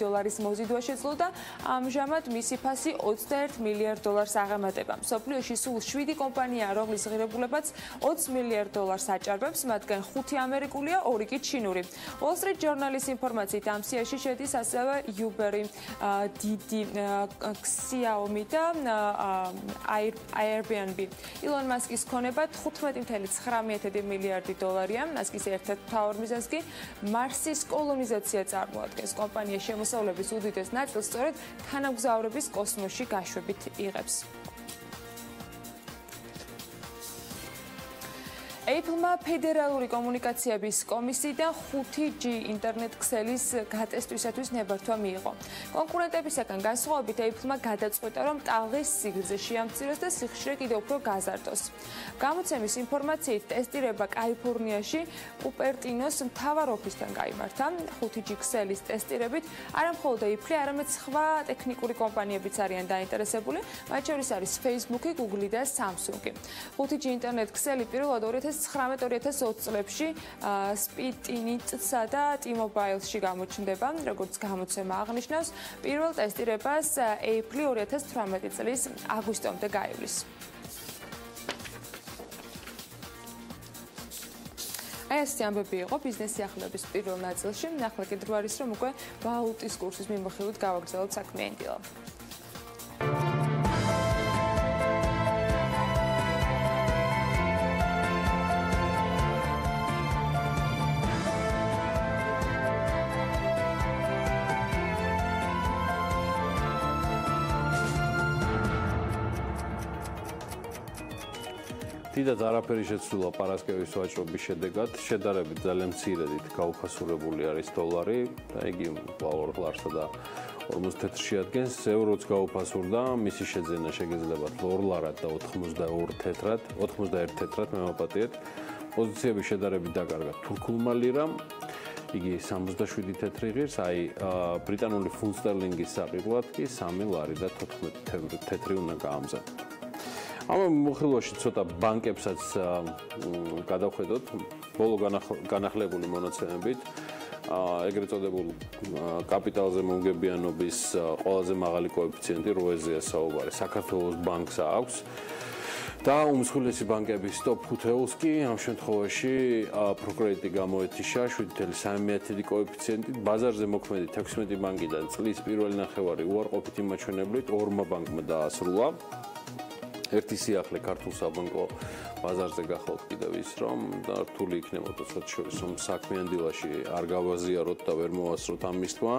მოზიდვა შეძლო და ამჟამად მისი ფასი $21 მილიარდ აღემატება. მსოფლიოში სულ 7 კომპანიაა, რომლის ღირებულებაც $20 მილიარდ აჭარბებს, მათგან 5 ამერიკულია, 2 კი ჩინური. Wall Street Journal-ის ინფორმაციით ამ სიაში შედის ასევე Uber-ი, Didi, Xiaomi და Airbnb. ილონ მასკის ქონება $15.9 მილიარდი. მასკის ერთ-ერთ მთავარ მიზანს კი მარსის კოლონიზაცია წარმოადგენს. კომპანია შემოსავლების უდიდეს ნაწილს სწორედ თანამგზავრების კოსმოსში გაშვებით იღებს. Apple-მა ფედერალური კომუნიკაციების კომისიიდან 5G ინტერნეტ ქსელის გატესტვისათვის ნებართვა მიიღო. კონკურენტებისაგან განსხვავებით Apple-მა გადაწყვიტა, რომ ტალღის სიგრძე შეამციროს და სიხშირე კიდევ უფრო გაზარდოს. გამოცემის ინფორმაციით ტესტირება კალიფორნიაში კუპერტინოს მთავარ ოფისთან გაიმართა. 5G ქსელის ტესტირებით არა მხოლოდ Apple, არამედ სხვა ტექნიკური კომპანიებიც არიან დაინტერესებული, მათ შორის არის Facebook-ი, Google-ი და Samsung-ი. 5G ინტერნეტ ქსელი პირველად 2019-2020 წლებში Sputnik-სა და T-Mobile-ში გამოჩნდება, როგორც გამოცემა აღნიშნავს, პირველ ტესტირებას Apple 2018 წლის აგვისტომდე გაივლის. აი ეს ამბები იყო ბიზნესი ახალების პირველ ნაწილში. ახლა კიდევ არის რომ უკვე ვალუტის კურსის მიმოხილვით გავაგრძელოთ საქმიანი დილა. დიდად არაფერი შეცვლილა პარასკევის ვაჭრობის შედეგად, შედარებით ძალიან მცირედით გაუფასურებული არის დოლარი და იგი 2 და 50 შეადგენს, ევროც გაუფასურდა, მისი შეძენა შეგეძლება 2 ლარად და 82 თეთრად, 81 თეთრად მემაპატიეთ. პოზიციები შედარებით დაკარგა თურქულმა ლირამ, იგი 77 თეთრი ღირს, აი ბრიტანული ფუნტ სტერლინგის საყიდლად კი 3 ლარი და 14 თეთრი უნდა გაამზადოთ. ამ მოხილვაში ცოტა ბანკებსაც გადავხედოთ, ბოლო განახლებული მონაცემებით, ეგრეთ წოდებულ კაპიტალზე მომგებიანობის ყველაზე მაღალი კოეფიციენტი 8-ზეა საუბარი. საქართველოს ბანკს აქვს და უმსხვილესი ბანკების top 5-ს კი ამ შემთხვევაში პროკრედიტი გამოეთიშა 7.3 კოეფიციენტით, ბაზარზე მოქმედი 16 ბანკიდან წლის პირველი ნახევარი უარყოფითი მაჩვენებლით 2 ბანკმა დაასრულა. ერთი სიახლე ქართულ საბანკო ბაზარზე გახავთ კიდევ ის, რომ და რთული იქნებოდა ცოტა შორის, რომ საქმიანი დილაში არ გავაზიაროთ და ვერ მოვასწროთ ამ მისთმა.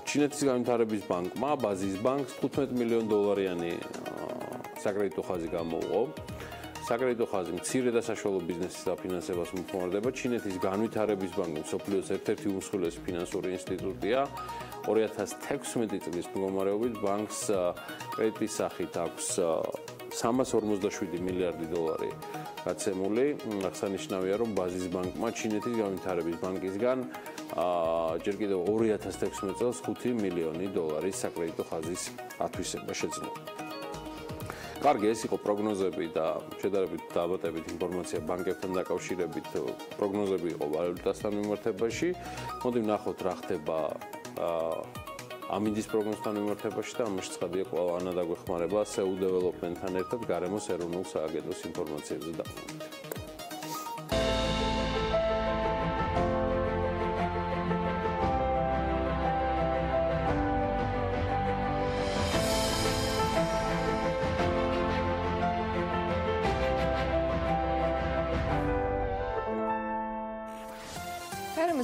ჩინეთის განვითარების ბანკმა, ბაზის ბანკს 15 მილიონ დოლარიანი საკრედიტო ხაზი გამოუყო. საკრედიტო ხაზი მცირე და საშუალო ბიზნესის დაფინანსებას მოხმარდება. ჩინეთის განვითარების ბანკი მსოფლიოს ერთ-ერთი უმსხვილესი ფინანსური ინსტიტუტია. 2016 წლის მდგომარეობით ბანკს კრედიტის სახით აქვს 347 მილიარდი დოლარი გაცემული. აღსანიშნავია, რომ ბაზის ბანკმა ჩინეთის განვითარების ბანკისგან ჯერ კიდევ 2016 წელს 5 მილიონი დოლარის საკრედიტო ხაზის ათვისება შეძლო. კარგი, ეს იყო პროგნოზები და შედარებით დაბატებით ინფორმაცია ბანკებთან დაკავშირებით. პროგნოზები იყო ვალუტასთან მიმართებაში. მოდი ვნახოთ რა ხდება ამინდის პროგნოზთან მიმართებაში და ამაში ცხადია კვლავ ანა დაგვეხმარება SEO დეველოპმენტთან ერთად გარემოს ეროვნულ სააგენტოს ინფორმაციებზე დაყრდნობით.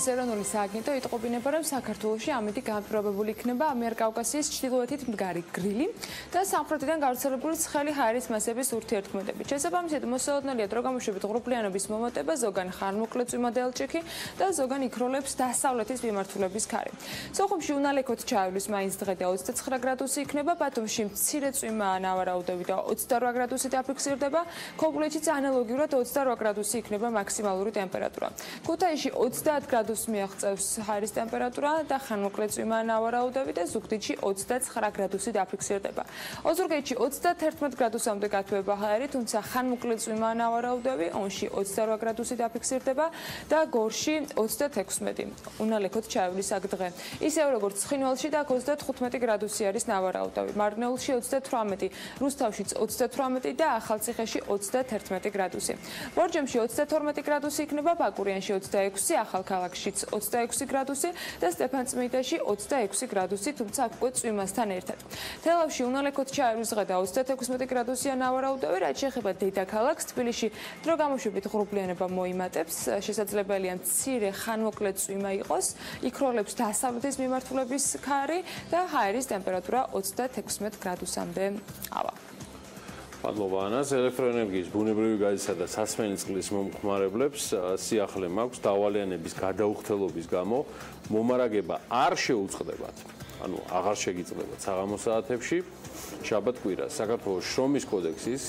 ეროვნული სააგენტო იტყობინება, რომ საქართველოში ამით განპირობებული იქნება ამიერკავკასიის ჩრდილოეთით მდგარი გრილი და სამხრეთიდან გავრცელებული ცხელი ჰაერის მასების ურთიერთქმედებით. შესაბამისად, მოსალოდნელია დრო გამოშვებით ღრუბლიანობის მომატება, ზოგან ხანმოკლე წვიმა და ელჭიქი და ზოგან იქროლებს დასავლეთის მიმართულების ქარი. სოხუმში უნალექოთ ჩაივლის მაინც დღე და 29 გრადუსი იქნება, ბათუმში მცირე წვიმა ანავარაუდები და 28 გრადუსი დაფიქსირდება, ქობულეთშიც ანალოგიურად 28 გრადუსი იქნება მაქსიმალური ტემპერატურა. ქუთაისში 30 გრადუსი მიაღწევს ჰაერის ტემპერატურა და ხანმოკლე წვიმა ანავარაუდები და ზუგდიდში 29 გრადუსი დაფიქსირდება. ოზურგეთში 31 გრადუსამდე გათბება ჰაერი, თუმცა ხანმოკლე წვიმა ანავარაუდები, ონში 28 გრადუსი დაფიქსირდება და გორში 36. უნალექოთ ჩაივლის აქ დღე. ისევ როგორც ცხინვალში და 35 გრადუსი არის ნავარაუდები. მარნეულში 38, რუსთავშიც 38 და ახალციხეში 31 გრადუსი. ბორჯომში 32 გრადუსი იქნება, ბაკურიანში 26, ახალქალაქში 26 გრადუსი და სტეფანწმინდაში 26 გრადუსი, თუმცა უკვე წვიმასთან ერთად. თელავში უნალექოთ ჩაივლის დღე და 36 გრადუსია ნავარაუდები, რაც შეეხება დედაქალაქს, თბილისში დრო გამოშვებით ღრუბლიანობა მოიმატებს, შესაძლებელია მცირე ხანმოკლე წვიმა იყოს, იქროლებს დასავლეთის მიმართულების ქარი და ჰაერის ტემპერატურა 36 გრადუსამდე ავა. მადლობა ანას. ელექტროენერგიის ბუნებრივი გაზისა და სასმელი წყლის მომხმარებლებს სიახლე მაქვს დავალიანების გადაუხდელობის გამო მომარაგება არ შეუწყდებათ. ანუ აღარ შეგიძლებათ საღამოს საათებში, შაბათ-კვირას. საქართველოს შრომის კოდექსის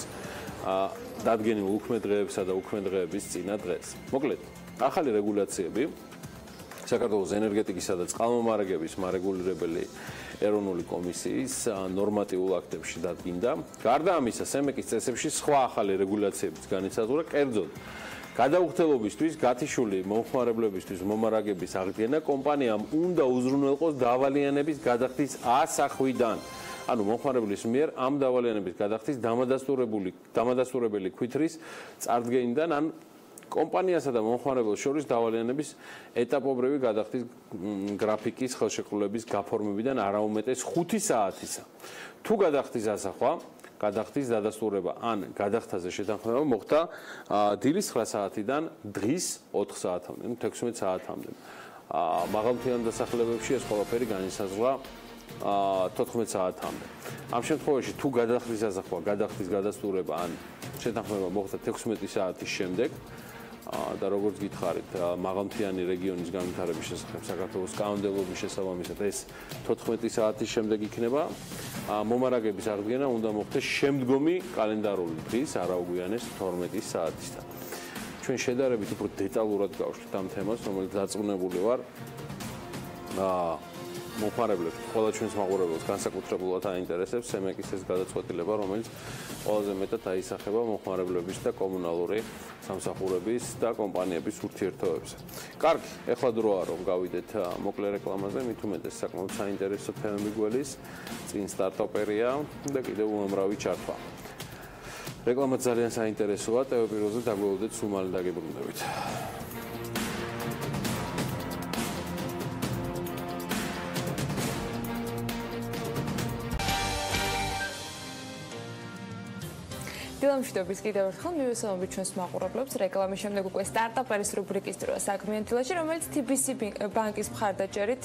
დადგენილ უქმედღეებსა და უქმედღეების წინა დღეს. მოკლედ, ახალი რეგულაციები საქართველოს ენერგეტიკისა და წყალმომარაგების მარეგულირებელი ეროვნული კომისიის ნორმატიულ აქტებში დადგინდა. გარდა ამისა, სემეკის წესებში სხვა ახალი რეგულაციებიც განიცადურა, კერძოდ გადაუხდელობისთვის გათიშული მომხმარებლებისთვის მომარაგების აღდგენა კომპანიამ უნდა უზრუნველყოს დავალიანების გადახდის ასახვიდან. ანუ მომხმარებლის მიერ ამ დავალიანების გადახდის დამადასტურებელი ქვითრის წარდგენიდან ან კომპანიასა და მომხმარებელს შორის დავალიანების ეტაპობრივი გადახდის გრაფიკის ხელშეკრულების გაფორმებიდან არაუმეტეს 5 საათისა. თუ გადახდის ასახვა, გადახდის დადასტურება ან გადახდაზე შეთანხმება მოხდა დილის 9 საათიდან დღის 4 საათამდე, 16 საათამდე. მაღალმთიან დასახლებებში ეს ყველაფერი განისაზღვრა 14 საათამდე. ამ შემთხვევაში თუ გადახდის ასახვა, გადახდის გადასტურება ან შეთანხმება მოხდა 16 საათის შემდეგ და როგორც გითხარით, მაღალმთიანი რეგიონის განვითარების შესახებ საქართველოს კანონმდებლობის შესაბამისად ეს 14 საათის შემდეგ იქნება. მომარაგების აღდგენა უნდა მოხდეს შემდგომი კალენდარული დღის, არაუგვიანეს 12 საათისთან. ჩვენ შედარებით უფრო დეტალურად გავშვით ამ თემას, რომელიც დაწუნებული ვარ. მომხმარებლებს, ყველა ჩვენს მაყურებელს განსაკუთრებულად აინტერესებს სემეკის ეს გადაწყვეტილება, რომელიც ყველაზე მეტად აისახება მომხმარებლების და კომუნალური სამსახურების და კომპანიების ურთიერთობებზე. კარგი, ეხლა დროა რომ გავიდეთ მოკლე რეკლამაზე, მით უმეტეს საკმაოდ საინტერესო თემები გველის, წინ სტარტაპერია და კიდევ უამრავი ჩართვა. რეკლამა ძალიან საინტერესოა, ტელევიზორზე დაგველოდეთ სულ მალე დაგებრუნდებით. დილამშვიდობის კიდევ ერთხელ მივესალმებით ჩვენს მაყურებლებს. რეკლამის შემდეგ უკვე სტარტაპერის რუბრიკის დროა საქმიანი დილაში, რომელიც თბილისი ბანკის მხარდაჭერით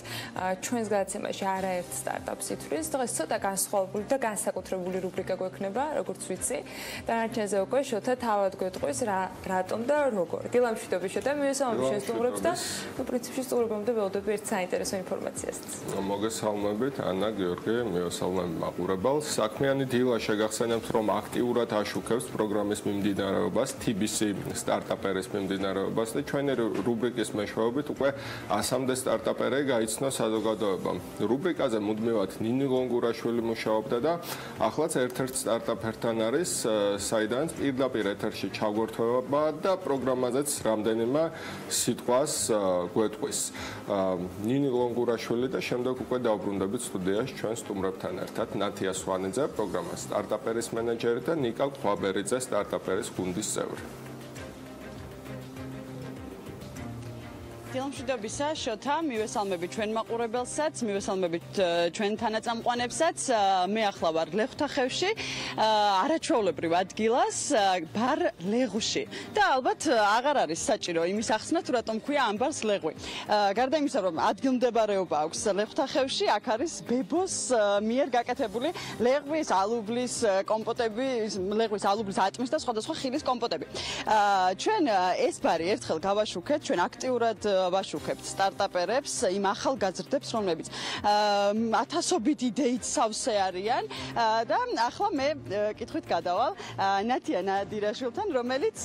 ჩვენს გადაცემაში არაერთ სტარტაპს ითვლის. დღეს ცოტა განსხვავებული და განსაკუთრებული რუბრიკა გვექნება, როგორც ვიცი. დანარჩენზე უკვე შოთა თავად გვეტყვის რატომ და როგორ. დილამშვიდობის შოთა, მივესალმებით ჩვენს სტუმრებს და პრინციპში სტუმრობამდე ველოდები ერთ საინტერესო ინფორმაციას. მოგესალმებით, ანა, გიორგი, მივესალმებით მაყურებელს. საქმიანი დილა შეგახსენებთ, რომ აქტიურად აშუქებს პროგრამის მიმდინარეობას, თბილისი სტარტაპერის მიმდინარეობას და ჩვენი რუბრიკის მეშვეობით უკვე 100-მდე სტარტაპერი გაიცნო საზოგადოებამ. რუბრიკაზე მუდმივად ნინი ლონგურაშვილი მუშაობდა და ახლაც ერთ-ერთ სტარტაპერთან არის, საიდანაც პირდაპირ ეთერში ჩაგვერთვება და პროგრამაზეც რამდენიმე სიტყვას გვეტყვის. ნინი ლონგურაშვილი და შემდეგ უკვე დავბრუნდებით სტუდიაში ჩვენ სტუმრებთან ერთად. ნათია სვანიძე, პროგრამის სტარტაპერის მენეჯერი და ნიკა ხვაბერიძე, სტარტაპერის გუნდის წევრი. დილამშვიდობისა, შოთა, მივესალმებით ჩვენ მაყურებელსაც, მივესალმებით ჩვენ თანაწამყვანებსაც. მე ახლა ვარ ლეღვთახევში, არაჩვეულებრივ ადგილას, ბარ ლეღვში. და ალბათ აღარ არის საჭირო იმის ახსნა, თუ რატომ ქვია ამ ბარს ლეღვი. გარდა იმისა, რომ ადგილმდებარეობა აქვს ლეღვთახევში, აქ არის ბებოს მიერ გაკეთებული ლეღვის, ალუბლის კომპოტები, ლეღვის, ალუბლის, ატმის და სხვადასხვა ხილის კომპოტები. ჩვენ ეს ბარი ერთხელ გავაშუქეთ, ჩვენ აქტიურად ვაშუქებთ სტარტაპერებს, იმ ახალგაზრდებს, რომლებიც ათასობით იდეით სავსე არიან და ახლა მე კითხვით გადავალ ნათია ნადირაშვილთან, რომელიც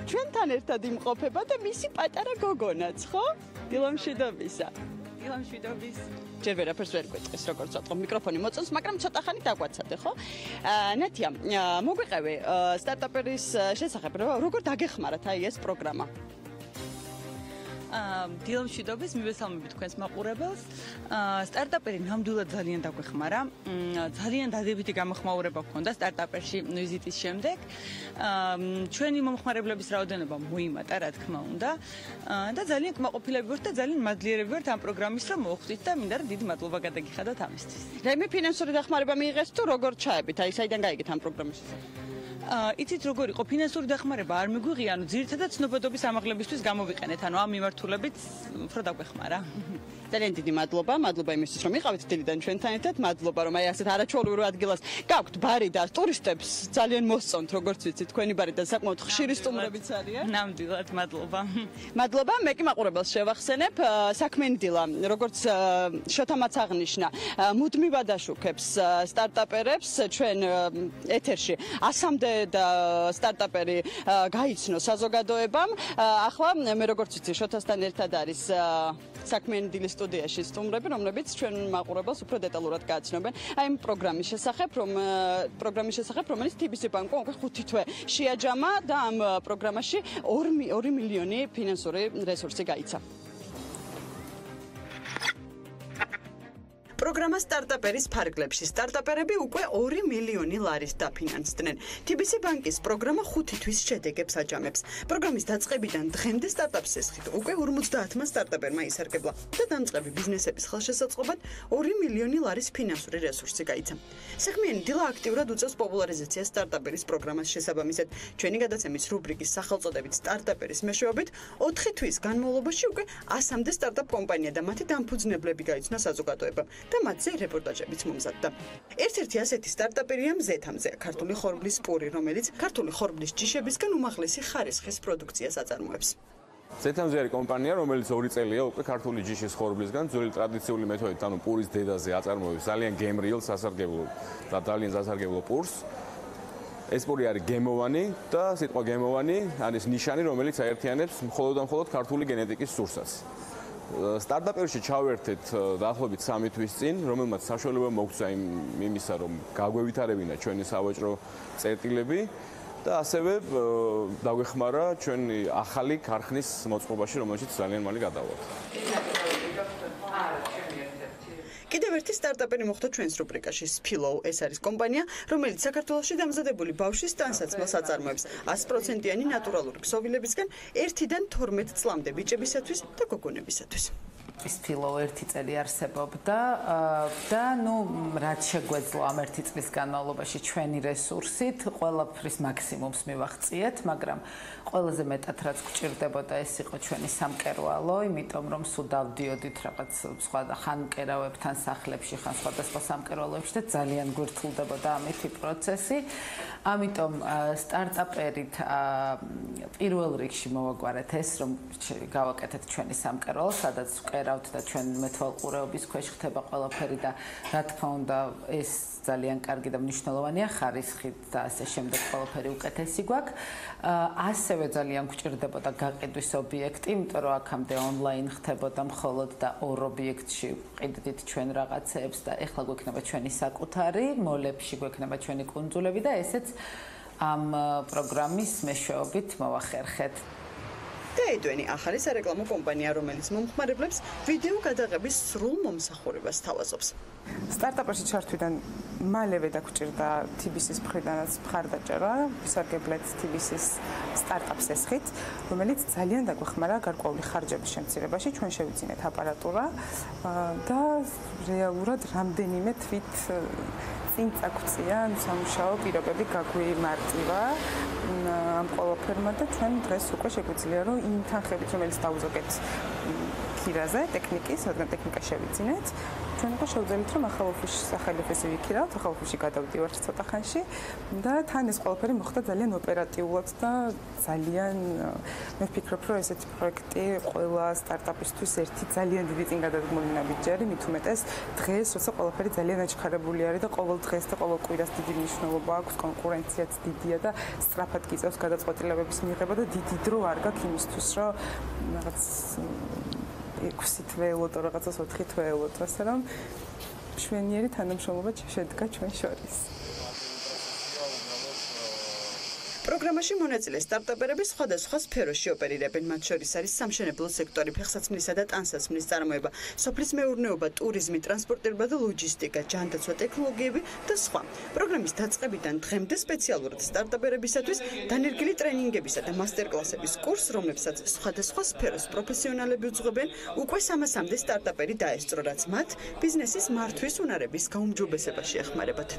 ჩვენთან ერთად იმყოფება და მისი პატარა გოგონაც, ხო? დილამშვიდობისა. დილამშვიდობის. ჯერ ვერაფერს ვერ გვეტყვის, როგორც ვატყობ, მიკროფონი მოწონს, მაგრამ ცოტა ხანი დაგვაცადე, ხო? ნათია, მოგვიყევი სტარტაპერის შესახებ, როგორ დაგეხმარათ აი ეს პროგრამა? დილამშვიდობის, მივესალმებით თქვენს მაყურებელს. სტარტაპერი ნამდვილად ძალიან დაგვეხმარა. ძალიან დადებითი გამოხმაურება ჰქონდა სტარტაპერში ვიზიტის შემდეგ. ჩვენი მომხმარებლების რაოდენობა მოიმატა, რა თქმა უნდა. და ძალიან კმაყოფილები ვართ და ძალიან მადლიერები ვართ ამ პროგრამის რომ მოხვდით და მინდა რომ დიდი მადლობა გადაგიხადოთ ამისთვის. რაიმე ფინანსური დახმარება მიიღეს თუ როგორ ჩაებით? აი, საიდან გაიგეთ ამ პროგრამის შესახებ? იცით როგორ იყო ფინანსური დახმარება არ მიგვიღია, ანუ ძირითადად ცნობადობის ამაღლებისთვის გამოვიყენეთ, ანუ ამ მიმართულებით უფრო დაგვეხმარა. ძალიან დიდი მადლობა, მადლობა იმისთვის რომ იყავით დილიდან ჩვენთან ერთად, მადლობა რომ აი ასეთ არაჩვეულებრივ ადგილას გაქვთ ბარი და ტურისტებს ძალიან მოსწონთ, როგორც ვიცით, თქვენი ბარი და საკმაოდ ხშირი სტუმრებიც არიან. ნამდვილად, მადლობა. მადლობა, მე კი მაყურებელს შევახსენებ, საქმიანი დილა, როგორც შოთამაც აღნიშნა, მუდმივად აშუქებს სტარტაპერებს, ჩვენ ეთერში 100-მდე და სტარტაპერი გაიცნო საზოგადოებამ. ახლა მე როგორც ვიცი, შოთასთან ერთად არის საქმიანი დილის სტუდიაში სტუმრები, რომლებიც ჩვენ მაყურებელს უფრო დეტალურად გააცნობენ აი ამ პროგრამის შესახებ, რომელიც თბილისის ბანკმა უკვე 5 თვე შეაჯამა და ამ პროგრამაში 2 მილიონი ფინანსური რესურსი გაიცა. პროგრამა სტარტაპერის ფარგლებში სტარტაპერები უკვე 2 მილიონი ლარის დაფინანსდნენ. თბილისის ბანკის პროგრამა 5 თვის შედეგებს აჯამებს. პროგრამის დაწყებიდან დღემდე სტარტაპის ესხით უკვე 50-მა სტარტაპერმა ისარგებლა და დამწყები ბიზნესების ხელშესაწყობად 2 მილიონი ლარის ფინანსური რესურსი გაიცა. საქმიანი დილა აქტიურად უწევს პოპულარიზაციას სტარტაპერის პროგრამას შესაბამისად. ჩვენი გადაცემის რუბრიკის სახელწოდებით სტარტაპერის მეშვეობით 4 თვის განმავლობაში უკვე 100-მდე სტარტაპ კომპანია და მათი დამფუძნებლები გაიცნო საზოგადოებამ. და მათზე რეპორტაჟებიც მომზადდა. ერთ-ერთი ასეთი სტარტაპერია მზეთამზე, ქართული ხორბლის პური, რომელიც ქართული ხორბლის ჯიშებისგან უმაღლესი ხარისხის პროდუქციას აწარმოებს. ზეთამზე არის კომპანია, რომელიც 2 წელია უკვე ქართული ჯიშის ხორბლისგან ძველი ტრადიციული მეთოდით, ანუ პურის დედაზე აწარმოებს ძალიან გემრიელ სასარგებლო და ძალიან სასარგებლო პურს. ეს პური არის გემოვანი და სიტყვა გემოვანი არის ნიშანი, რომელიც აერთიანებს მხოლოდ და მხოლოდ ქართული გენეტიკის სურსას. სტარტაპერში ჩავერთეთ დაახლოებით 3 თვის წინ, რომელმაც საშუალება მოგცა იმისა, რომ გაგვევითარებინა ჩვენი სავაჭრო წერტილები და ასევე დაგვეხმარა ჩვენი ახალი ქარხნის მოწყობაში, რომელშიც ძალიან მალე გადავალთ. კიდევ ერთი სტარტაპერი მოხდა ჩვენს რუბრიკაში Pirveli. ეს არის კომპანია, რომელიც საქართველოში დამზადებული ბავშვის ტანსაცმელს აწარმოებს 100%-იანი ნატურალური ქსოვილებისგან 1-დან 12 წლამდე ბიჭებისათვის და გოგონებისათვის. ის Pirveli 1 წელი არსებობდა და რაც შეგვეძლო ამ 1 წლის განმავლობაში ჩვენი რესურსით ყველაფრის მაქსიმუმს მივაღწიეთ, მაგრამ ყველაზე მეტად რაც გვჭირდებოდა ეს იყო ჩვენი სამკერვალო, იმიტომ რომ სულ დავდიოდით რაღაც სხვა ხან მკერავებთან სახლებში, ხან სხვადასხვა სამკერვალოებში და ძალიან გვირთულდებოდა ამითი პროცესი. ამიტომ სტარტაპერით პირველ რიგში მოვაგვარეთ ეს, რომ გავაკეთეთ ჩვენი სამკერვალო, სადაც ვკერავთ და ჩვენ მეთვალყურეობის ქვეშ ხდება ყველაფერი და რა თქმა უნდა ეს ძალიან კარგი და მნიშვნელოვანია ხარისხით და ასე შემდეგ ყველაფერი უკეთესი გვაქვს. ასევე ძალიან გვჭირდებოდა გაყიდვის ობიექტი, იმიტომ რომ აქამდე ონლაინ ხდებოდა მხოლოდ და 2 ობიექტში ყიდდით ჩვენ რაღაცეებს და ეხლა გვექნება ჩვენი საკუთარი, მოლებში გვექნება ჩვენი კუნძულები და ესეც ამ პროგრამის მეშვეობით მოვახერხეთ. დაედვენი ახალი სარეკლამო კომპანია, რომელიც მომხმარებლებს ვიდეო გადაღების სრულ მომსახურებას თავაზობს. სტარტაპერში ჩართვიდან მალევე დაგვჭირდა თბილისის მხრიდანაც მხარდაჭერა, ვისარგებლეთ თბილისის სტარტაპს ესხით, რომელიც ძალიან დაგვეხმარა გარკვეული ხარჯების შემცირებაში. ჩვენ შევიძინეთ აპარატურა და რეალურად რამდენიმე თვით წინ წაგვწია სამუშაო პირობები გაგვიმარტივა ამ ყველაფერმა და ჩვენ დღეს უკვე შეგვიძლია რომ იმ თანხებით, რომელიც დავუზოგეთ ქირაზე, ტექნიკის, რადგან ტექნიკა შევიძინეთ, ჩვენ უკვე შევძელით რომ ახალ ოფისში სახელი ოფისი ვიქირავთ, ახალ ოფისში გადავდივართ ცოტა ხანში და თან ეს ყველაფერი მოხდა ძალიან ოპერატიულად და ძალიან მე ვფიქრობ რომ ესეთი პროექტი ყველა სტარტაპისთვის ერთი ძალიან დიდი წინ გადადგმული ნაბიჯი, მით უმეტეს დღეს, როცა ყველაფერი ძალიან აჩქარებული არის და ყოველ დღეს და ყოველ კვირას დიდი მნიშვნელობა აქვს, კონკურენციაც დიდია და სწრაფად გიწევს გადაწყვეტილებების მიღება და დიდი დრო არ გაქვს იმისთვის, რომ რაღაც 6 თვეელოთ, რაღაცას 4 თვეელოთ, ასე რომ მშვენიერი თანამშრომლობა შედგა ჩვენ შორის. პროგრამაში მონაწილე სტარტაპერები სხვადასხვა სფეროში ოპერირებენ, მათ შორის არის სამშენებლო სექტორი, ფეხსაცმლისა და ტანსაცმლის წარმოება, სოფლის მეურნეობა, ტურიზმი, ტრანსპორტირება და ლოჯისტიკა, ჯანდაცვა ტექნოლოგიები და სხვა. პროგრამის დაწყებიდან დღემდე სპეციალურად სტარტაპერებისათვის დანერგილი ტრენინგებისა და მასტერკლასების კურსს, რომლებსაც სხვადასხვა სფეროს პროფესიონალები უძღვებენ, უკვე 300-მდე სტარტაპერი დაესწრო, რაც მათ ბიზნესის მართვის უნარების გაუმჯობესებაში ეხმარებათ.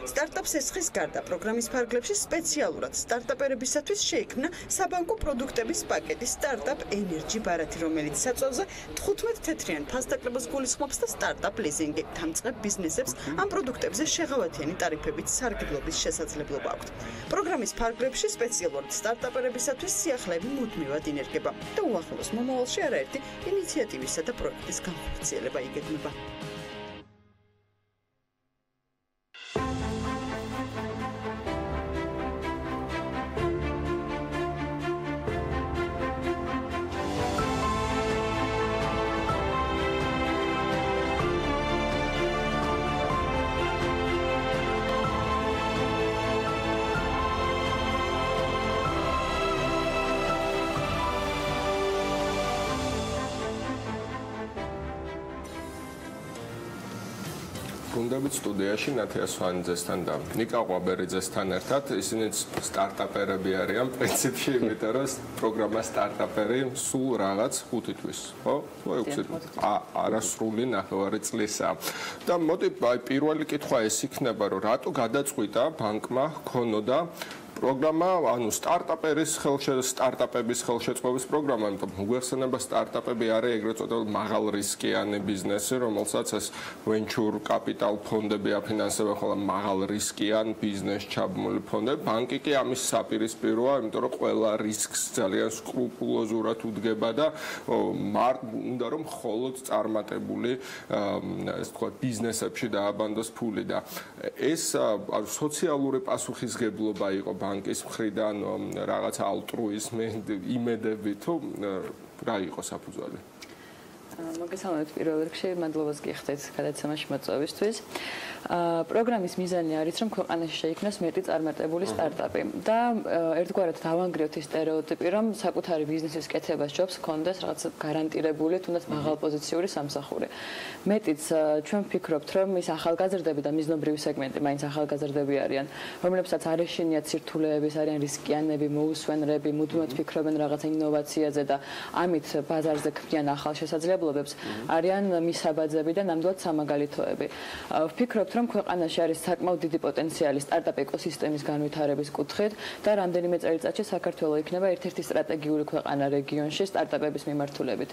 სტარტაპს ესხის გარდა პროგრამის ფარგლებში სპეციალურად სტარტაპერებისათვის შეიქმნა საბანკო პროდუქტების პაკეტი სტარტაპ ენერჯი ბარათი, რომელიც საწვავზე 15 თეთრიან ფასდაკლებას გულისხმობს და სტარტაპ ლიზინგი. დამწყებ ბიზნესებს ამ პროდუქტებზე შეღავათიანი ტარიფებით სარგებლობის შესაძლებლობა აქვთ. პროგრამის ფარგლებში სპეციალურად სტარტაპერებისათვის სიახლეები მუდმივად ინერგება და უახლოეს მომავალში არაერთი ინიციატივისა და პროექტის განხორციელება იგეგმება. გუნდებით სტუდიაში ნათია სვანიძესთან და ნიკა ყვაბერიძესთან ერთად. ისინიც სტარტაპერები არიან, პრინციპში, იმიტომ რომ პროგრამა სტარტაპერი სულ რაღაც 5 თვის, ხო? 6 არასრული ნახევარი წლისა. და მოდი, პირველი კითხვა ეს იქნება, რომ რატო გადაწყვიტა ბანკმა ჰქონოდა პროგრამა, ანუ სტარტაპების ხელშეწყობის პროგრამა, იმიტომ მოგვეხსენება სტარტაპები არის ეგრეთ წოდებული მაღალ რისკიანი ბიზნესი, რომელსაც ეს venture capital ფონდები აფინანსებენ, ხოლო მაღალ რისკიან ბიზნესს ჩაბმული ფონდები. ბანკი კი ამის საპირისპიროა, იმიტომ რომ ყველა რისკს ძალიან სკრუპულოზურად უდგება და უნდა რომ მხოლოდ წარმატებული ეს თქვა ბიზნესებში დააბანდოს ფული და ეს სოციალური პასუხისგებლობა იყო ბანკის მხრიდან რაღაცა ალტრუიზმი, იმედები თუ რა იყო საფუძველი? მოგესალმებით პირველ რიგში, მადლობას გიხდით გადაცემაში მოწვევისთვის. პროგრამის მიზანი არის, რომ ქვეყანაში შეიქმნას მეტი წარმატებული სტარტაპი და ერთგვარად დავანგრიოთ ის სტერეოტიპი, რომ საკუთარი ბიზნესის კეთებას ჯობს ჰქონდეს რაღაც გარანტირებული, თუნდაც მაღალპოზიციური სამსახური. მეტიც ჩვენ ვფიქრობთ, რომ ის ახალგაზრდები და მიზნობრივი სეგმენტი, მაინც ახალგაზრდები არიან, რომლებსაც არ ეშინიათ სირთულეების, არიან რისკიანები, მოუსვენრები, მუდმივად ფიქრობენ რაღაცა ინოვაციაზე და ამით ბაზარზე ქმნიან ახალ შესაძლებლობებს, არიან მისაბაძები და ნამდვილად სამაგალითოები. ვფიქრობთ, რომ ქვეყანაში არის საკმაოდ დიდი პოტენციალი სტარტაპ ეკოსისტემის განვითარების კუთხით და რამდენიმე წელიწადში საქართველოს იქნება ერთ-ერთი სტრატეგიული ქვეყანა რეგიონში სტარტაპების მიმართულებით.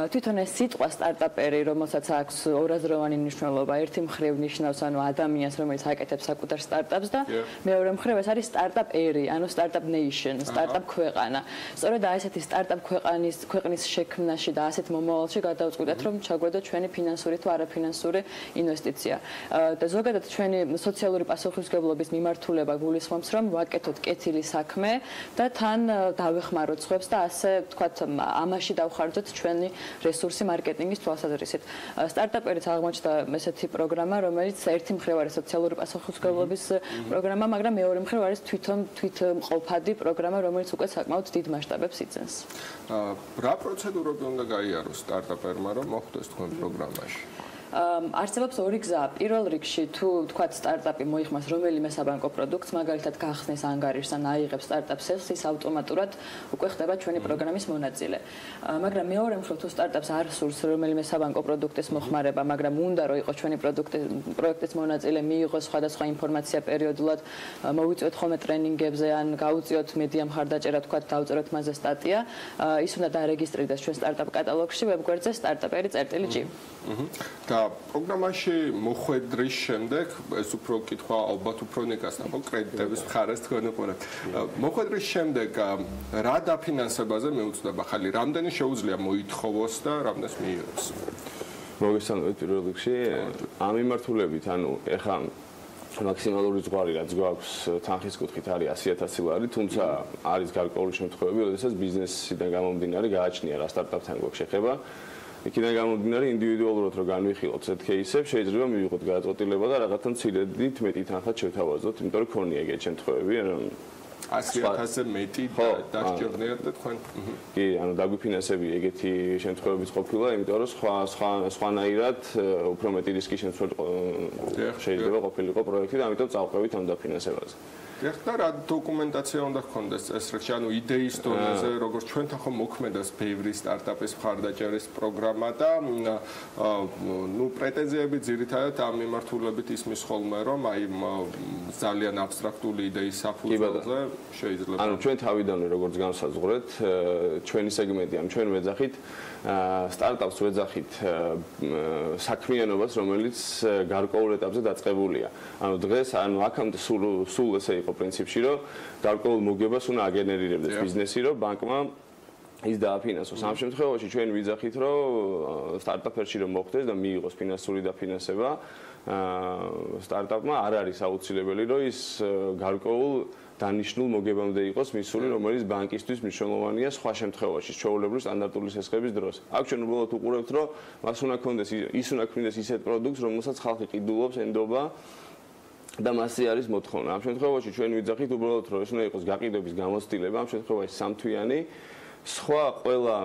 თვითონ ეს სიტყვა სტარტაპერი, რომელსაც აქვს ორაზროვანი მნიშვნელობა, ერთი მხრივ ნიშნავს ანუ ადამიანს, რომელიც აკეთებს საკუთარ სტარტაპს და მეორე მხრივ ეს არის სტარტაპერი, ანუ სტარტაპ ნეიშენ, სტარტაპ ქვეყანა. სწორედ ესეთი სტარტაპ ქვეყნის შექმნაში და ასეთ მომავალში გადავწყვიტეთ, რომ ჩაგვედო ჩვენი ფინანსური თუ არაფინანსური ინვესტიცია. და ზოგადად ჩვენი სოციალური პასუხისმგებლობის მიმართულება გულისხმობს, რომ ვაკეთოთ კეთილი საქმე და თან დავეხმაროთ სხვებს და ასე ვთქვათ, ამაში დავხარჯოთ ჩვენი რესურსი მარკეტინგის თვალსაზრისით. სტარტაპერიც აღმოჩნდა ესეთი პროგრამა, რომელიც ერთი მხრივ არის სოციალური პასუხისმგებლობის პროგრამა, მაგრამ მეორე მხრივ არის თვითმყოფადი პროგრამა, რომელიც უკვე საკმაოდ დიდ მასშტაბებს იძენს. რა პროცედურები უნდა გაიაროს სტარტაპერმა, რომ მოხვდეს თქვენ პროგრამაში? არსებობს ორი გზა. პირველ რიგში თუ თქვათ სტარტაპი მოიხმას რომელიმე საბანკო პროდუქტს, მაგალითად გახსნის ანგარიშს ან აიღებს სტარტაპ სელს, ის ავტომატურად უკვე ხდება ჩვენი პროგრამის მონაწილე. მაგრამ მეორე მხრივ თუ სტარტაპს არ სურს რომელიმე საბანკო პროდუქტის მოხმარება, მაგრამ უნდა რომ იყოს ჩვენი პროექტის მონაწილე, მიიღოს სხვადასხვა ინფორმაცია პერიოდულად, მოვიწვიოთ ხოლმე ტრენინგებზე ან გაუწიოთ მედია მხარდაჭერა, თქვათ დავწეროთ მასზე სტატია, ის უნდა დარეგისტრირდეს ჩვენ სტარტაპ კატალოგში ვებგვერდზე startaperi.g. და პროგრამაში მოხვედრის შემდეგ ეს უფრო კითხვა ალბათ უფრო ნეკასთან, ხო, კრედიტების მხარეს თქვენ უყურებთ. მოხვედრის შემდეგ რა დაფინანსებაზე მიუწვდება ხალი? რამდენი შეუძლია მოითხოვოს და რამდენს მიიღოს? მოგესალმებით პირველ რიგში. ამ მიმართულებით, ანუ ეხლა მაქსიმალური ზღვარი რაც გვაქვს თანხის კუთხით არის 100,000 ლარი, თუმცა არის გარკვეული შემთხვევები, როდესაც ბიზნესიდან გამომდინარე გააჩნია რა სტარტაპთან გვაქვს შეხება. იქიდან გამომდინარე ინდივიდუალურად რო განვიხილოთ ზეთ кейსებს, შეიძლება მივიღოთ გადაწყვეტილება და რაღაცა მცირედით მეტი თანხა შევთავაზოთ, იმიტომ რომ ქონია ეგეთი შემთხვევები, ანუ 100,000-ზე მეტი დასჯერნიათ და თქვენ. კი, ანუ დაგვიფინანსები ეგეთი შემთხვევებიც ყოფილა, იმიტომ რომ სხვანაირად უფრო მეტი რისკი შეიძლება ყოფილიყო პროექტი და ამიტომ წავყევით ამ დაფინანსებაზე. ეხლა რა დოკუმენტაცია უნდა გქონდეს წესრიგში, ანუ იდეის დონეზე, როგორც ჩვენთან ხომ მოქმედებს ბევრი სტარტაპის მხარდაჭერის პროგრამა და პრეტენზიები ძირითადად ამ მიმართულებით ისმის ხოლმე, რომ აი ძალიან აბსტრაქტული იდეის საფუძველზე შეიძლება. ანუ ჩვენ თავიდანვე როგორც განსაზღვრეთ, ჩვენი სეგმენტი ამ ჩვენ ვეძახით სტარტაპს ვეძახით საქმიანობას, რომელიც გარკვეულ ეტაპზე დაწყებულია. ანუ დღეს ანუ აქამდე სულ ესე იყო პრინციპში, რომ გარკვეულ მოგებას უნდა აგენერირებდეს ბიზნესი, რომ ბანკმა ის დააფინანსოს. ამ შემთხვევაში ჩვენ ვიძახით, რომ სტარტაპერში რომ მოხდეს და მიიღოს ფინანსური დაფინანსება, სტარტაპმა არ არის აუცილებელი, რომ ის გარკვეულ დანიშნულ მოგებამდე იყოს მისული, რომელიც ბანკისთვის მნიშვნელოვანია სხვა შემთხვევაში, ჩვეულებრივ სტანდარტული სესხების დროს. აქ ჩვენ უბრალოდ უყურებთ, რომ მას უნდა ქონდეს ის უნდა ქმნიდეს ისეთ პროდუქტს, რომელსაც ხალხი ყიდულობს, ენდობა და მასზე არის მოთხოვნა. ამ შემთხვევაში ჩვენ ვიძახით უბრალოდ, რომ ეს უნდა იყოს გაყიდვების გამოცდილება, ამ შემთხვევაში სამთვიანი სხვა ყველა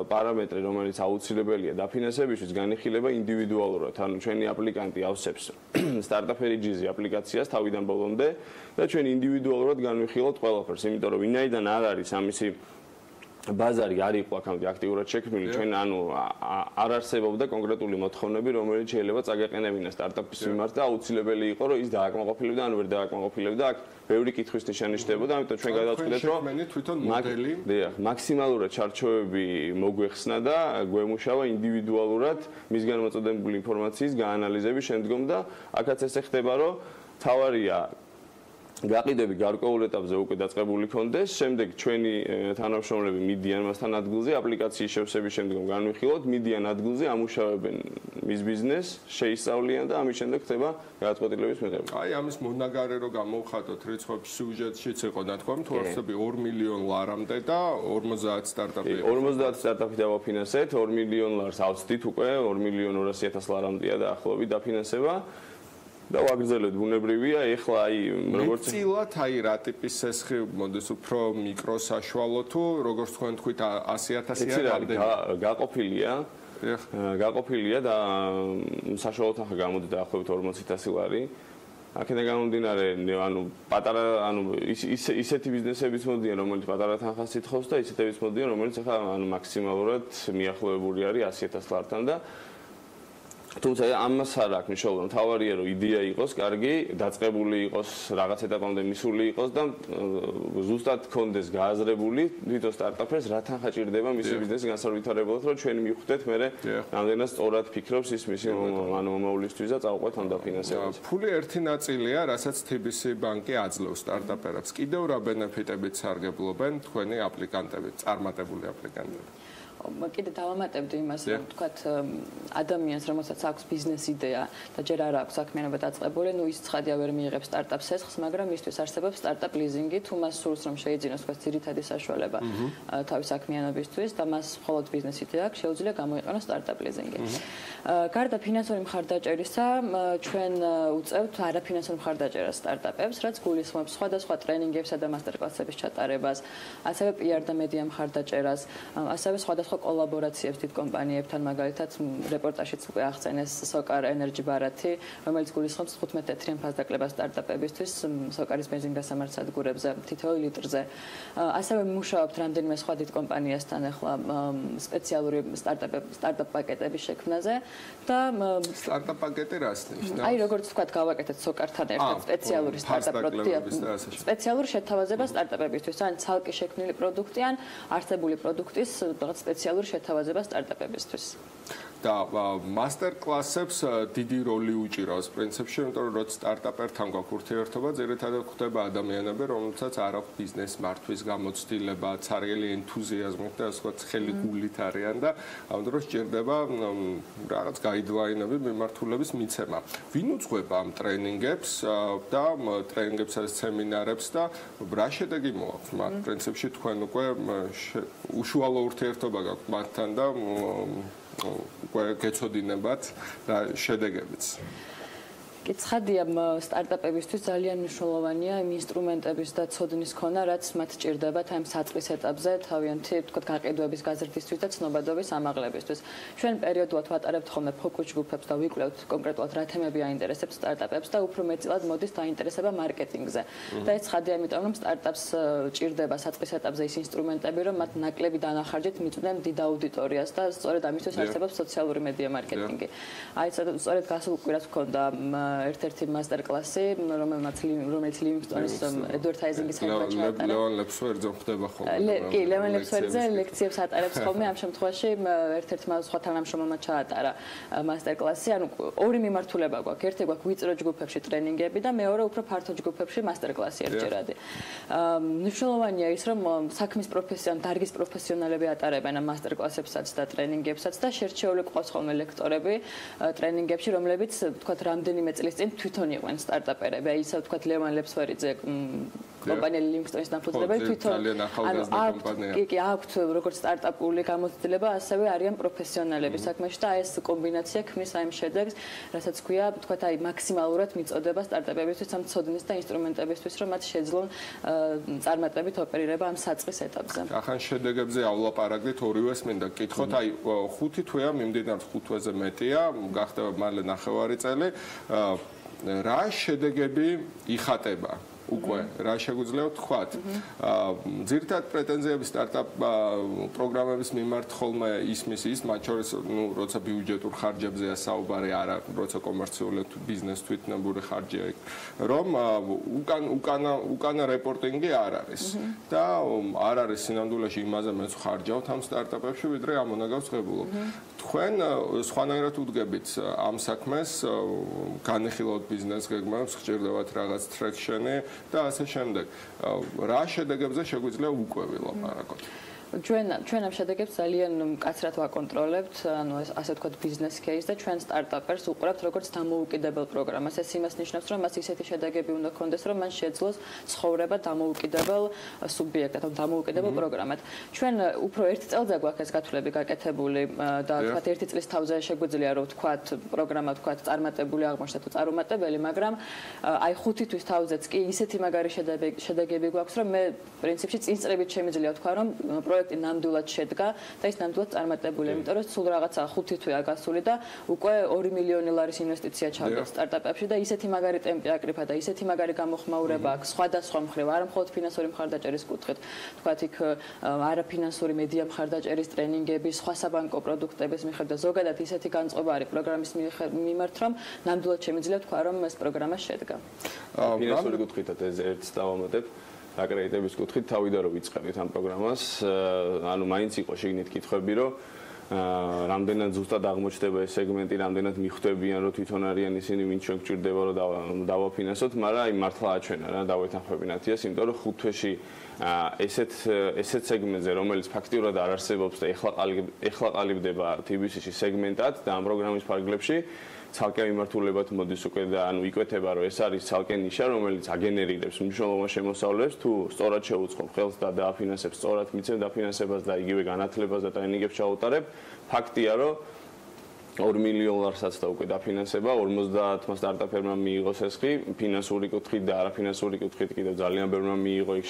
პარამეტრი, რომელიც აუცილებელია დაფინანსებისთვის, განიხილება ინდივიდუალურად. ანუ ჩვენი აპლიკანტი ავსებს სტარტაპერი.gz აპლიკაციას თავიდან ბოლომდე და ჩვენ ინდივიდუალურად განვიხილავთ ყველაფერს, იმიტომ რომ ვინაიდან არ არის ამისი ბაზარი არ იყო აქამდე აქტიურად შექმნილი, ჩვენ ანუ არ არსებობდა კონკრეტული მოთხოვნები, რომელიც შეიძლება წაგეყენებინა სტარტაპის მიმართ და აუცილებელი იყო, რომ ის დააკმაყოფილებდა, ანუ ვერ დააკმაყოფილებდა, აქ ბევრი კითხვის ნიშანი შდებოდა, ამიტომ ჩვენ გადავწყვიტეთ, რომ თვითონ მოდელი, მაქსიმალურად ჩარჩოები მოგვეხსნა და გვემუშავა ინდივიდუალურად მისგან მოწოდებული ინფორმაციის გაანალიზები შემდგომ და აქაც ესე ხდება, რომ თავარია გაყიდვები გარკვეულ ეტაპზე უკვე დაწყებული ქონდეს, შემდეგ ჩვენი თანამშრომლები მიდიან მასთან ადგილზე, აპლიკაციის შევსების შემდგომ განვიხილოთ, მიდიან ადგილზე, ამუშავებენ მის ბიზნესს, შეისწავლიან და ამის შემდეგ ხდება გადაწყვეტილების მიღება. აი ამის მონაგარე რო გამოვხატოთ რიცხვებში სიუჟეტშიც იყო ნათქვამი, თუ არსები 2 მილიონ ლარამდე და 50 სტარტაპი. 50 სტარტაპი დავაფინანსეთ, 2 მილიონ ლარს ავწდით უკვე, 2 მილიონ 200.000 ლარამდეა დაახლოებით დაფინანსება. და ვაგრძელებთ ბუნებრივია, ეხლა აი როგორც წილად აი რა ტიპის სესხი მოდის უფრო მიკრო საშუალო თუ როგორც თქვენ თქვით 100.000-იანი რამდენი გაყოფილია და საშუალო თანხა გამოდის დაახლოებით 40.000 ლარი. აქედან გამომდინარე, ანუ პატარა, ანუ ისეთი ბიზნესებიც მოდიან, რომელიც პატარა თანხას ითხოვს და ისეთებიც მოდიან, რომელიც ახლა ანუ მაქსიმალურად მიახლოებული არის 100.000 ლართან და თუმცა ამას არ აქვს მნიშვნელობა, მთავარია რომ იდეა იყოს კარგი, დაწყებული იყოს, რაღაც ეტაპამდე მისული იყოს და ზუსტად კონდეს გააზრებული თვითონ სტარტაპერს რა თანხა ჭირდება მისი ბიზნესის განსაკუთრებულად, რომ ჩვენ მივხვდეთ მერე რამდენად სწორად ფიქრობს ის მისი მომავლისთვის და წავყვეთ ამ დაფინანსებას. ფული ერთი ნაწილია, რასაც TBC ბანკი აძლევს სტარტაპერებს. კიდევ რა ბენეფიტებით სარგებლობენ თქვენი აპლიკანტები, წარმატებული აპლიკანტები? კიდე დავამატებდი იმას, რომ თქვათ ადამიანს, რომელსაც აქვს ბიზნეს იდეა და ჯერ არ აქვს საქმიანობა დაწყებული, ნუ ის ცხადია ვერ მიიღებს სტარტაპ სესხს, მაგრამ მისთვის არსებობს სტარტაპ ლიზინგი, თუ მას სურს რომ შეიძინოს თქვათ ძირითადი საშუალება თავის საქმიანობისთვის და მას მხოლოდ ბიზნეს იდეა აქვს, შეუძლია გამოიყენოს სტარტაპ ლიზინგი. გარდა ფინანსური მხარდაჭერისა, ჩვენ უწევთ არაფინანსურ მხარდაჭერას სტარტაპებს, რაც გულისხმობს სხვადასხვა ტრენინგებსა და მასტერკლასების ჩატარებას, ასევე PR და მედია მხარდაჭერას, ასევე სხვადასხვა კოლაბორაციებს დიდ კომპანიებთან, მაგალითად რეპორტაჟშიც უკვე აღწენეს სოკარ ენერჯი ბარათი, რომელიც გულისხმობს 15 თეთრიან ფასდაკლებას სტარტაპებისთვის სოკარის ბენზინგასამართ სადგურებზე თითოეულ litrზე. ასევე მუშაობთ რამდენიმე სხვა დიდ კომპანიასთან ახლა სპეციალური სტარტაპ პაკეტების შექმნაზე და სტარტაპ პაკეტი რას ნიშნავს? აი როგორც თქვა გავაკეთეთ სოკართან ერთად სპეციალური სტარტაპ პროდუქტი, სპეციალური შეთავაზება სტარტაპებისთვის, ან ცალკე შექმნილი პროდუქტი, ან არსებული პროდუქტის რაღაც სპეციალური შეთავაზება სტარტაპებისთვის. და მასტერკლასებს დიდი როლი უჭირავს პრინციპში, იმიტომ რომ როცა სტარტაპერთან გვაქვს ურთიერთობა, ძირითადად ხდება ადამიანები, რომელთაც არ აქვს ბიზნეს მართვის გამოცდილება, ცარიელი ენთუზიაზმით და ასე ვთქვათ, ხელი გულით არიან და ამ დროს სჭირდება რაღაც გაიდლაინები, მიმართულების მიცემა. ვინ უძღვება ამ ტრენინგებს და ტრენინგებსა და სემინარებს და რა შედეგი მოაქვს მათ? პრინციპში თქვენ უკვე უშუალო ურთიერთობა გაქვთ მათთან და გეცოდინებათ რა შედეგებიც. ცხადია სტარტაპებისთვის ძალიან მნიშვნელოვანია იმ ინსტრუმენტების და ცოდნის ქონა, რაც მათ ჭირდებათ ამ საწყის ეტაპზე თავიანთი თქვათ გაყიდვების გაზრდისთვის და ცნობადობის ამაღლებისთვის. ჩვენ პერიოდულად ვატარებთ ხოლმე ფოკუს ჯგუფებს და ვიკვლევთ კონკრეტულად რა თემები აინტერესებს სტარტაპებს და უფრო მეტწილად მოდის დაინტერესება მარკეტინგზე. და ეს ცხადია, იმიტომ რომ სტარტაპს ჭირდება საწყის ეტაპზე ის ინსტრუმენტები, რომ მათ ნაკლები დანახარჯით მიწვდნენ დიდ აუდიტორიას და სწორედ ამისთვის არსებობს სოციალური მედია მარკეტინგი. აი სწორედ გასულ კვირას ვქონდა ერთ-ერთი მასტერკლასი, რომელიც ლივინგსტონის ადვერტაიზინგის საქმეში ჩაატარა. ლევან ლეფსვერძე ხდება ხოლმე. კი, ლევან ლეფსვერძე ლექციებს ატარებს ხოლმე, ამ შემთხვევაში ერთ-ერთმა სხვა თანამშრომელმა ჩაატარა მასტერკლასი. ანუ ორი მიმართულება გვაქვს. ერთი გვაქვს ვიწრო ჯგუფებში ტრენინგები და მეორე უფრო ფართო ჯგუფებში მასტერკლასი ერთჯერადი. მნიშვნელოვანია ის, რომ საქმის პროფესიონალი, დარგის პროფესიონალები ატარებენ ამ მასტერკლასებსაც და ტრენინგებსაც და შერჩეული ყავს ხოლმე ლექტორები ტრენინგებში, რომლებიც თქვათ რამდენიმე წლის წინ თვითონ იყვნენ სტარტაპერები. აი ისე ვთქვათ ლევან ლეფსვერიძე კომპანია ლივინგსტონის დამფუძნებელი თვითონ კი აქვთ როგორც სტარტაპული გამოცდილება, ასევე არიან პროფესიონალები საქმეში და ეს კომბინაცია ქმნის აი შედეგს, რასაც ქვია, ვთქვათ აი მაქსიმალურად მიწოდება სტარტაპებისთვის ამ ცოდნის და ინსტრუმენტებისთვის, რომ მათ შეძლონ წარმატებით ოპერირება ამ საწყის ეტაპზე. ახან შედეგებზე ავლაპარაკდით ორივეს მინდა გკითხოთ, აი 5 თვეა მიმდინარეობს 5 თვეზე მეტია, გახდება მალე 9 წელი. რა შედეგები იხატება უკვე რა შეგვიძლია ვთქვათ. ძირითადად პრეტენზიები სტარტაპ პროგრამების მიმართ ხოლმე ისმის, მათ შორის, როცა ბიუჯეტურ ხარჯებზეა საუბარი, არა როცა კომერციული ბიზნეს თვითნებური ხარჯია, რომ უკანა რეპორტინგი არ არის. და არ არის სინამდვილეში იმაზე მეც ხარჯავთ ამ სტარტაპებში, ვიდრე ამონაგავს ღებულობ. თქვენ სხვანაირად უდგებით ამ საქმეს, განეხილავთ ბიზნეს გეგმებს, გჭირდებათ რაღაც ტრექშენი და ასე შემდეგ. რა შედეგებზე შეგვიძლია უკვე ვილაპარაკოთ? ჩვენ ამ შედეგებს ძალიან მკაცრად ვაკონტროლებთ, ანუ ასე ვთქვათ ბიზნეს кейს და ჩვენ სტარტაპერს უყურებთ როგორც დამოუკიდებელ პროგრამას. ეს იმას ნიშნავს, რომ მას ისეთი შედეგები უნდა ჰქონდეს, რომ მან შეძლოს ცხოვრება დამოუკიდებელ სუბიექტად, ან დამოუკიდებელ პროგრამად. ჩვენ უფრო ერთი წელზე გვაქვს ეს გათვლები გაკეთებული და ვთქვათ ერთი წლის თავზე შეგვიძლია რომ ვთქვათ პროგრამა ვთქვათ წარმატებული აღმოჩნდა თუ წარუმატებელი, მაგრამ აი 5 თვის თავზეც კი ისეთი მაგარი შედეგები გვაქვს, რომ მე პრინციპში წინწრებით შემიძლია ვთქვა, რომ პროექტი ნამდვილად შედგა და ის ნამდვილად წარმატებული, იმიტომ რომ სულ რაღაცა 5 თვეა გასული და უკვე 2 მილიონი ლარის ინვესტიცია ჩავდა სტარტაპებში და ისეთი მაგარი ტემპი აკრიფა და ისეთი მაგარი გამოხმაურება აქვს სხვადასხვა მხრივ, არა მხოლოდ ფინანსური მხარდაჭერის კუთხით, თქვათ იქ არაფინანსური მედია მხარდაჭერის ტრენინგები, სხვა საბანკო პროდუქტების მიხედვით და ზოგადად ისეთი განწყობა არის პროგრამის მიმართ, რომ ნამდვილად შემიძლია ვთქვა, რომ ეს პროგრამა შედგა. ფინანსური კუთხითაც ერთს დავამატებ. აკრედიტების კუთხით თავიდან რომ ვიწყებთ ამ პროგრამას, ანუ მაინც იყო შეგნით კითხვები, რომ რამდენად ზუსტად აღმოჩნდება ეს სეგმენტი, რამდენად მიხვდებიან, რომ თვითონ არიან ისინი, ვინც ჩვენ გვჭირდება, რომ დავაფინანსოთ, მაგრამ აი მართლა აჩვენა რა, დავეთანხმებინათ ის, იმიტომ რომ 5 თვეში ესეთ სეგმენტზე, რომელიც ფაქტიურად არ არსებობს და ეხლა ყალიბდება TBC-ში სეგმენტად და ამ პროგრამის ფარგლებში ცალკე მიმართულებად მოდის უკვე და ანუ იკვეთება რომ ეს არის ცალკე ნიშა რომელიც აგენერირებს მნიშვნელოვან შემოსავლებს თუ სწორად შეუწყობ ხელს და დააფინანსებს სწორად მიცემ დაფინანსებას და იგივე განათლებას და ტრენინგებს ჩაუტარებ ფაქტია რომ 2 მილიონ ლარსაც და უკვე დაფინანსება 50-მა სტარტაპერმა მიიღოს ეს ხი ფინანსური კუთხით და არაფინანსური კუთხით კიდევ ძალიან ბევრმა მიიღო იქ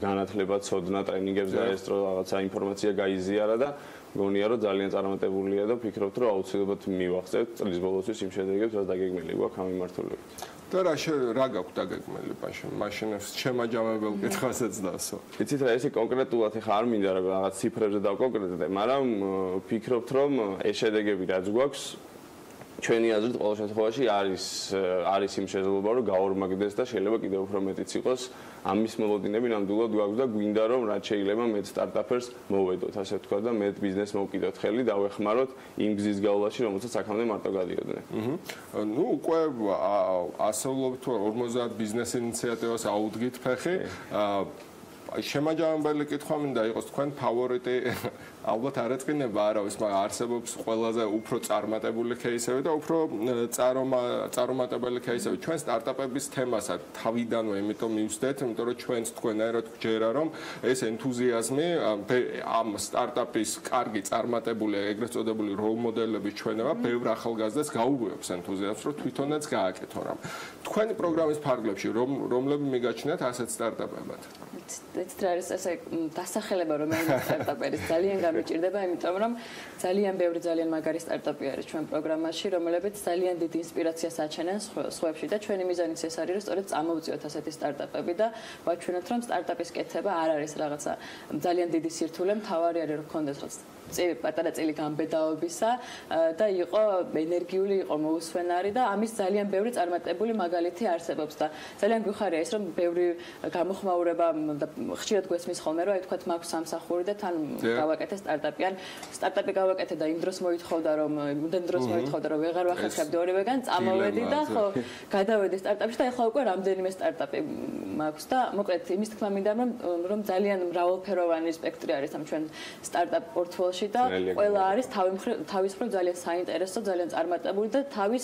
განათლება, ცოდნა, ტრენინგებს და ეს რაღაცა ინფორმაცია გაიზიარა და გონია რომ ძალიან წარმატებულია და ვფიქრობთ რომ აუცილებლად მივახცევთ წლის ბოლოსთვის იმ შედეგებს რაც დაგეგმილი გვაქვს ამ მიმართულებით. და რა გაქვთ დაგეგმილი მაშინ შემაჯამებელ კითხვასაც დასო. იცით რა ესე კონკრეტულად ეხა არ მინდა რაღაც ციფრებზე დავკონკრეტებ, მაგრამ ვფიქრობთ რომ ეს შედეგები რაც გვაქვს ჩვენი აზრით ყოველ შემთხვევაში არის იმ შესაძლებლობა რომ გაორმაგდეს და შეიძლება კიდევ უფრო მეტიც იყოს ამის მოლოდინები ნამდვილად გვაქვს და გვინდა რომ რაც შეიძლება მეტ სტარტაპერს მოვედოთ ასე ვთქვა და მეტ ბიზნესს მოვკიდოთ ხელი დავეხმაროთ იმ გზის გავლაში რომელსაც აქამდე მარტო გადიოდნენ. ნუ უკვე ასეულობთ 50 ბიზნეს ინიციატივას აუდგით ფეხი შემაჯამებელი კითხვა მინდა იყოს თქვენ ფავორიტი ალბათ არ ეწყინება არავის, მაგრამ არსებობს ყველაზე უფრო წარმატებული кейსები და უფრო წარუმატებელი кейსები. ჩვენ სტარტაპების თემასაც თავიდანვე იმიტომ მივსდეთ, იმიტომ რომ ჩვენც თქვენაერად გვჯერა რომ ეს ენთუზიაზმი ამ სტარტაპის კარგი წარმატებული ეგრეთ წოდებული როლ მოდელების ჩვენება ბევრ ახალგაზრდას გაუღვიობს ენთუზიაზმს, რომ თვითონაც გააკეთო რამ. თქვენი პროგრამის ფარგლებში რომლები მიგაჩნიათ ასეთ სტარტაპებად? ეს არის ესე დასახელება რომელიც სტარტაპერის ძალიან გამიჭირდება, იმიტომ რომ ძალიან ბევრი ძალიან მაგარი სტარტაპი არის ჩვენ პროგრამაში, რომლებიც ძალიან დიდ ინსპირაციას აჩენენ სხვებში და ჩვენი მიზანიც ეს არის, რომ სწორედ წამოვწიოთ ასეთი სტარტაპები და ვაჩვენოთ, რომ სტარტაპის კეთება არ არის რაღაცა ძალიან დიდი სირთულე, მთავარი არის რომ გქონდეს პატარა წილი გამბედაობისა და იყო ენერგიული, იყო მოუსვენარი და ამის ძალიან ბევრი წარმატებული მაგალითი არსებობს და ძალიან გვიხარია ის, რომ ბევრი გამოხმაურება და ხშირად გვესმის ხოლმე, რომ აი თქვათ მაქვს სამსახური და თან გავაკეთე სტარტაპი, ან სტარტაპი გავაკეთე და იმ დროს მოითხოვდა, რომ იმდენ დროს მოითხოვდა, რომ ვეღარ ვახერხებდი ორივეგან, წამოვედი და ხო გადავედი სტარტაპში და ეხლა უკვე რამდენიმე სტარტაპი მაქვს და მოკლედ იმის თქმა მინდა, რომ ძალიან მრავალფეროვანი სპექტრი არის ამ ჩვენ სტარტაპ პორტფოლიოში და ყველა არის თავის მხრივ ძალიან საინტერესო, ძალიან წარმატებული და თავის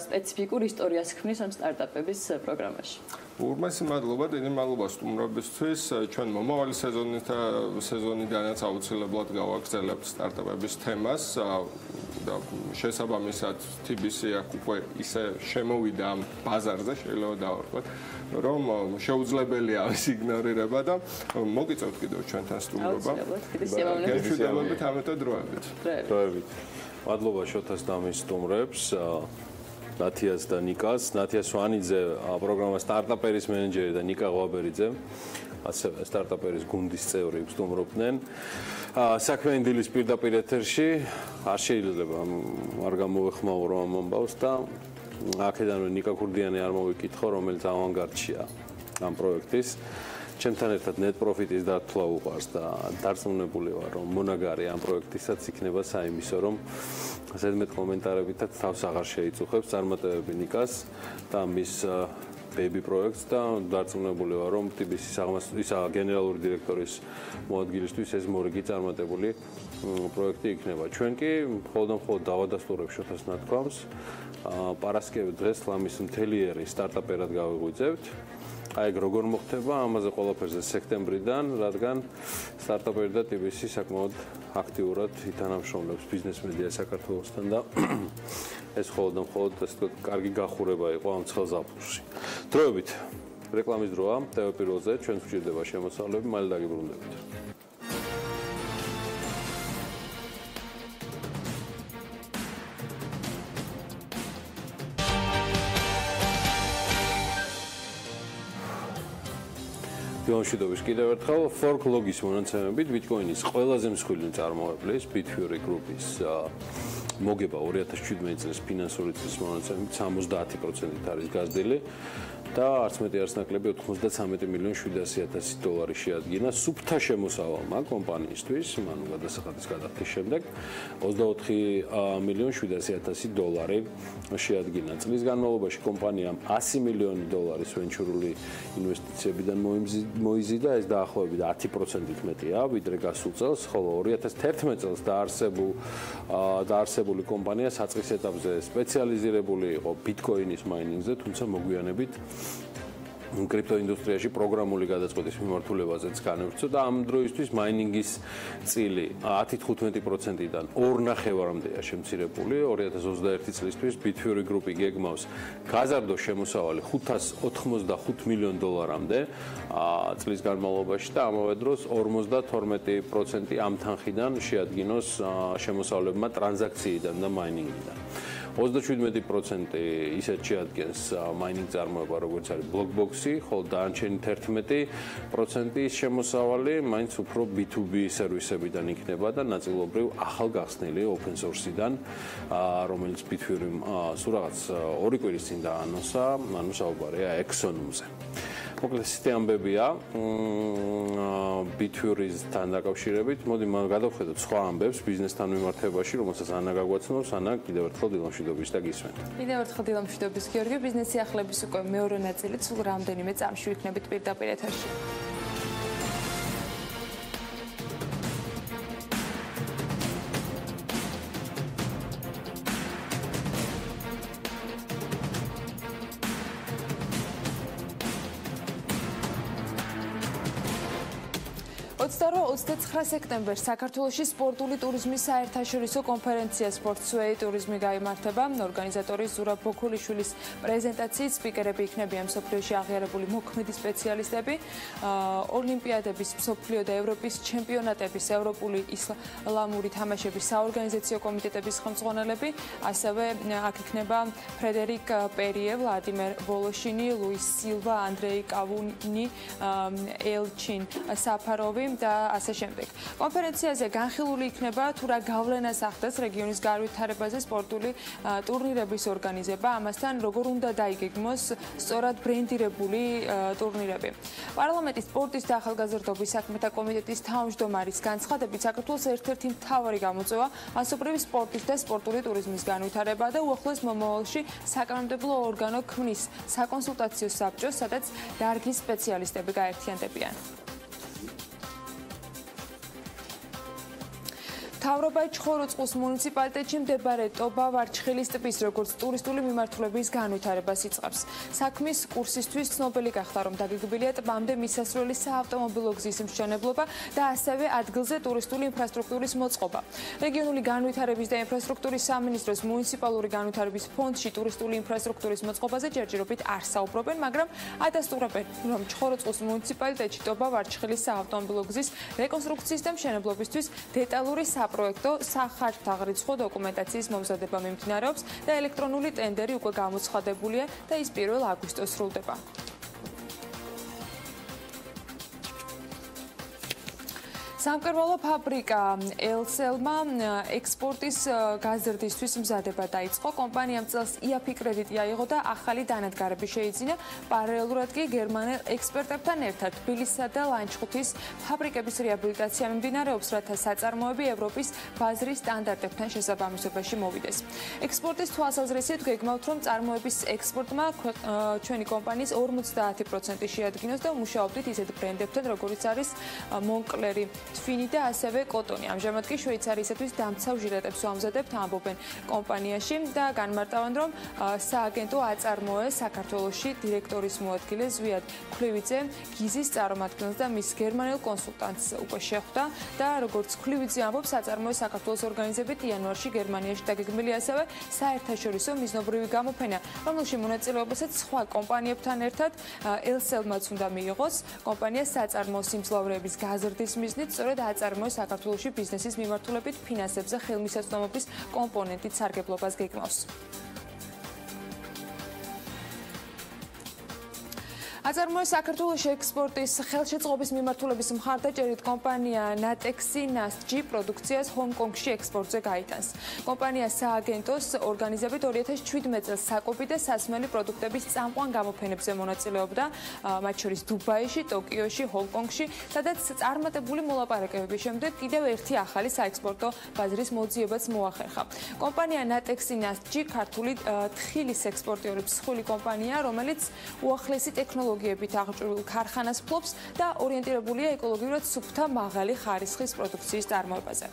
სპეციფიკურ ისტორიას ქმნის ამ სტარტაპების პროგრამაში. ურმესი მადლობა, დიდი მადლობა სტუმრობისთვის. ჩვენ მომავალი სეზონიდანაც აუცილებლად გავაგრძელებთ სტარტაპების თემას და შესაბამისად TBC აქ უკვე ისე შემოვიდა ამ ბაზარზე, შეიძლება დავარქვათ, რომ შეუძლებელია ამის იგნორირება და მოგიწევთ კიდევ ჩვენთან სტუმრობა. გეჩვიდებებით ამეთო დროებით. მადლობა შოთას და მის სტუმრებს. ნათიას და ნიკას. ნათია სვანიძე პროგრამა სტარტაპერის მენეჯერი და ნიკა ღვაბერიძე ასევე სტარტაპერის გუნდის წევრი ვსტუმრობდნენ. საქმიანი დილის პირდაპირ ეთერში არ შეიძლება არ გამოვეხმაურო ამ ამბავს და აქედანვე ნიკა ქურდიანი არ მოვიკითხო, რომელიც ავანგარდშია ამ პროექტის. ჩემთან ერთად net profit-ის დათვლა უყვარს და დარწმუნებული ვარ, რომ მონაგარი ამ პროექტისაც იქნება საიმისო, რომ ზედმეტ კომენტარებითაც თავს აღარ შეიწუხებს წარმატებები ნიკას და მის ბეიბი პროექტს და დარწმუნებული ვარ, რომ თბილისის გენერალური დირექტორის მოადგილისთვის ეს მორიგი წარმატებული პროექტი იქნება. ჩვენ კი მხოლოდ დავადასტურებ შოთას ნათქვამს. პარასკევი დღეს ლამის მთელი ერი სტარტაპერად გავიღვიძებთ. აი ეგ როგორ მოხდება, ამაზე ყველაფერზე სექტემბრიდან, რადგან სტარტაპერი და თბილისი საკმაოდ აქტიურად ითანამშრომლებს ბიზნეს მედია საქართველოსთან და ეს მხოლოდ ასე ვთქვათ, კარგი გახურება იყო ამ ცხელზაფხულში. დროებით რეკლამის დროა, TV Pirveli-ზე ჩვენს გვჭირდება შემოსავლები, მალე დაგიბრუნდებით. დილამშვიდობის კიდევ ერთხელ ფორკლოგის მონაცემებით ბიტკოინის ყველაზე მსხვილი მწარმოებლის Pirveli გრუპის მოგება 2017 წლის ფინანსური წლის მონაცემებით 70% არის გაზრდილი და არც მეტი არც ნაკლები 93,700,000 დოლარი შეადგინა სუფთა შემოსავალმა კომპანიისთვის, მანუ გადასახადის გადახდის შემდეგ 24,700,000 დოლარი შეადგინა. წლის განმავლობაში კომპანიამ 100 მილიონი დოლარის ვენჩურული ინვესტიციებიდან მოიზიდა, ეს დაახლოებით 10%-ით მეტია, ვიდრე გასულ წელს, ხოლო 2011 წელს დაარსებული კომპანია საწყის ეტაპზე სპეციალიზირებული იყო ბიტკოინის მაინინგზე, თუმცა მოგვიანებით კრიპტოინდუსტრიაში პროგრამული გადაწყვეტის მიმართულებაზეც განევრცო და ამ დროისთვის მაინინგის წილი 10-15%-დან 2.5-მდეა შემცირებული. 2021 წლისთვის Pirveli გრუპი გეგმავს გაზარდო შემოსავალი 585 მილიონ დოლარამდე წლის განმავლობაში და ამავე დროს 52% ამ თანხიდან შეადგინოს შემოსავლებმა ტრანზაქციიდან და მაინინგიდან. 37% ისეთ შეადგენს მაინინგ წარმოება, როგორც არის ბლოკბოქსი, ხოლო დანარჩენი 11% შემოსავალი მაინც უფრო B2B სერვისებიდან იქნება და ნაწილობრივ ახალ გახსნილი open source-დან, რომელიც Pirveli სულ რაღაც 2 კვირის წინ დაანონსა, ანუ საუბარია Exxon-ზე. მოკლედ ისეთი ამბებია Pirveli-თან დაკავშირებით. მოდი გადავხედოთ სხვა ამბებს ბიზნესთან მიმართებაში, რომელსაც ანა გაგვაცნობს. ანა, კიდევ ერთხელ დილამშვიდობის და გისმენთ. კიდევ ერთხელ დილამშვიდობის გიორგი, ბიზნესი ახლების უკვე მეორე ნაწილი სულ რამდენიმე წამში ვიქნებით პირდაპირ ეთერში. ...29 სექტემბერს საქართველოში სპორტული ტურიზმის საერთაშორისო კონფერენცია სპორტსვეი ტურიზმი გაიმართება. ორგანიზატორი ზურაბ ბოქულიშვილის პრეზენტაციით სპიკერები იქნებიან მსოფლიოში აღიარებული მოქმედი სპეციალისტები, ოლიმპიადების, მსოფლიო და ევროპის ჩემპიონატების, ევროპული ისლამური თამაშების საორგანიზაციო კომიტეტების ხელმძღვანელები, ასევე აქ იქნება ფრედერიკ პერიე, ვლადიმერ ვოლოშინი, ლუის სილვა, ანდრეი კავუნი, ელჩინ საფაროვი და ასე შემდეგ. კონფერენციაზე განხილული იქნება თუ რა გავლენას ახდენს რეგიონის განვითარებაზე სპორტული ტურნირების ორგანიზება, ამასთან როგორ უნდა დაიგეგმოს სწორად ბრენდირებული ტურნირები. პარლამენტის სპორტის და ახალგაზრდობის საქმეთა კომიტეტის თავმჯდომარის განცხადებით, საქართველოს ერთ-ერთი მთავარი გამოწვევა მასობრივი სპორტის და სპორტული ტურიზმის განვითარება და უახლოეს მომავალში საკანონმდებლო ორგანო ქმნის საკონსულტაციო საბჭოს, სადაც დარგის სპეციალისტები გაერთიანდებიან. მთავრობა ჩხოროწყუს მუნიციპალიტეტში მდებარე ტობა-ვარჩხილის ტბის როგორც ტურისტული მიმართულების განვითარებას იწყებს. საქმის კურსისთვის ცნობილი გახდა, რომ დაგეგმილია ტბამდე მისასვლელი საავტომობილო გზის მშენებლობა და ასევე ადგილზე ტურისტული ინფრასტრუქტურის მოწყობა. რეგიონული განვითარების და ინფრასტრუქტურის სამინისტროს მუნიციპალური განვითარების ფონდში ტურისტული ინფრასტრუქტურის მოწყობაზე ჯერჯერობით არ საუბრობენ, მაგრამ ადასტურებენ, რომ ჩხოროწყუს მუნიციპალიტეტში ტობა-ვარჩხილის საავტომობილო გზის რეკონსტრუქციის და მშენებლობისთვის დეტალური საპროექტო სახარჯთაღრიცხვა დოკუმენტაციის მომზადება მიმდინარეობს და ელექტრონული ტენდერი უკვე გამოცხადებულია და ის 1 აგვისტოს სრულდება. სამკერვალო ფაბრიკა ელსელმა ექსპორტის გაზრდისთვის მზადება დაიწყო. კომპანიამ წელს IAP კრედიტი აიღო და ახალი დანადგარები შეიძინა. პარალელურად კი გერმანელ ექსპერტებთან ერთად თბილისსა და ლანჩხუთის ფაბრიკების რეაბილიტაცია მიმდინარეობს, რათა საწარმოები ევროპის ბაზრის სტანდარტებთან შესაბამისობაში მოვიდეს. ექსპორტის თვალსაზრისით გეგმავთ, რომ წარმოების ექსპორტმა ჩვენი კომპანიის 50% შეადგინოს და მუშაობდით ისეთ ბრენდებთან, როგორიც არის მონკლერი, თვინი და ასევე კოტონი. ამჟამად კი შვეიცარიისათვის დამცავ ჟილეტებს ვამზადებთ, ამბობენ კომპანიაში და განმარტავენ, რომ სააგენტო აწარმოე საქართველოში დირექტორის მოადგილე ზვიად ქლივიძე გიზის წარმომადგენელს და მის გერმანელ კონსულტანტს უკვე შეხვდა და როგორც ქლივიძე ამბობს, აწარმოე საქართველოს ორგანიზებით იანვარში გერმანიაში დაგეგმილი ასევე საერთაშორისო მიზნობრივი გამოფენა, რომელში მონაწილეობასაც სხვა კომპანიებთან ერთად ელსელმაც უნდა მიიღოს. კომპანიას საწარმოო სიმძლავრეების გაზრდის მიზნით სწორედ აწარმოე საქართველოში ბიზნესის მიმართულებით ფინანსებზე ხელმისაწვდომობის კომპონენტით სარგებლობას გეგმავს. აწარმოე საქართველოში ექსპორტის ხელშეწყობის მიმართულების მხარდაჭერით კომპანია ნატექსი ნასჯი პროდუქციას ჰონკონგში ექსპორტზე გაიტანს. კომპანია სააგენტოს ორგანიზებით 2017 წელს საკობი და სასმელი პროდუქტების წამყვან გამოფენებზე მონაწილეობდა, მათ შორის დუბაიში, ტოკიოში, ჰონკონგში, სადაც წარმატებული მოლაპარაკებების შემდეგ კიდევ ერთი ახალი საექსპორტო ბაზრის მოძიებაც მოახერხა. კომპანია ნატექსი ნასჯი ქართული თხილის ექსპორტიორის მსხვილი კომპანია, რომელიც უახლესი ტექნოლოგიებით აღჭურვილ ქარხანას ფლობს და ორიენტირებულია ეკოლოგიურად სუფთა მაღალი ხარისხის პროდუქციის წარმოებაზე.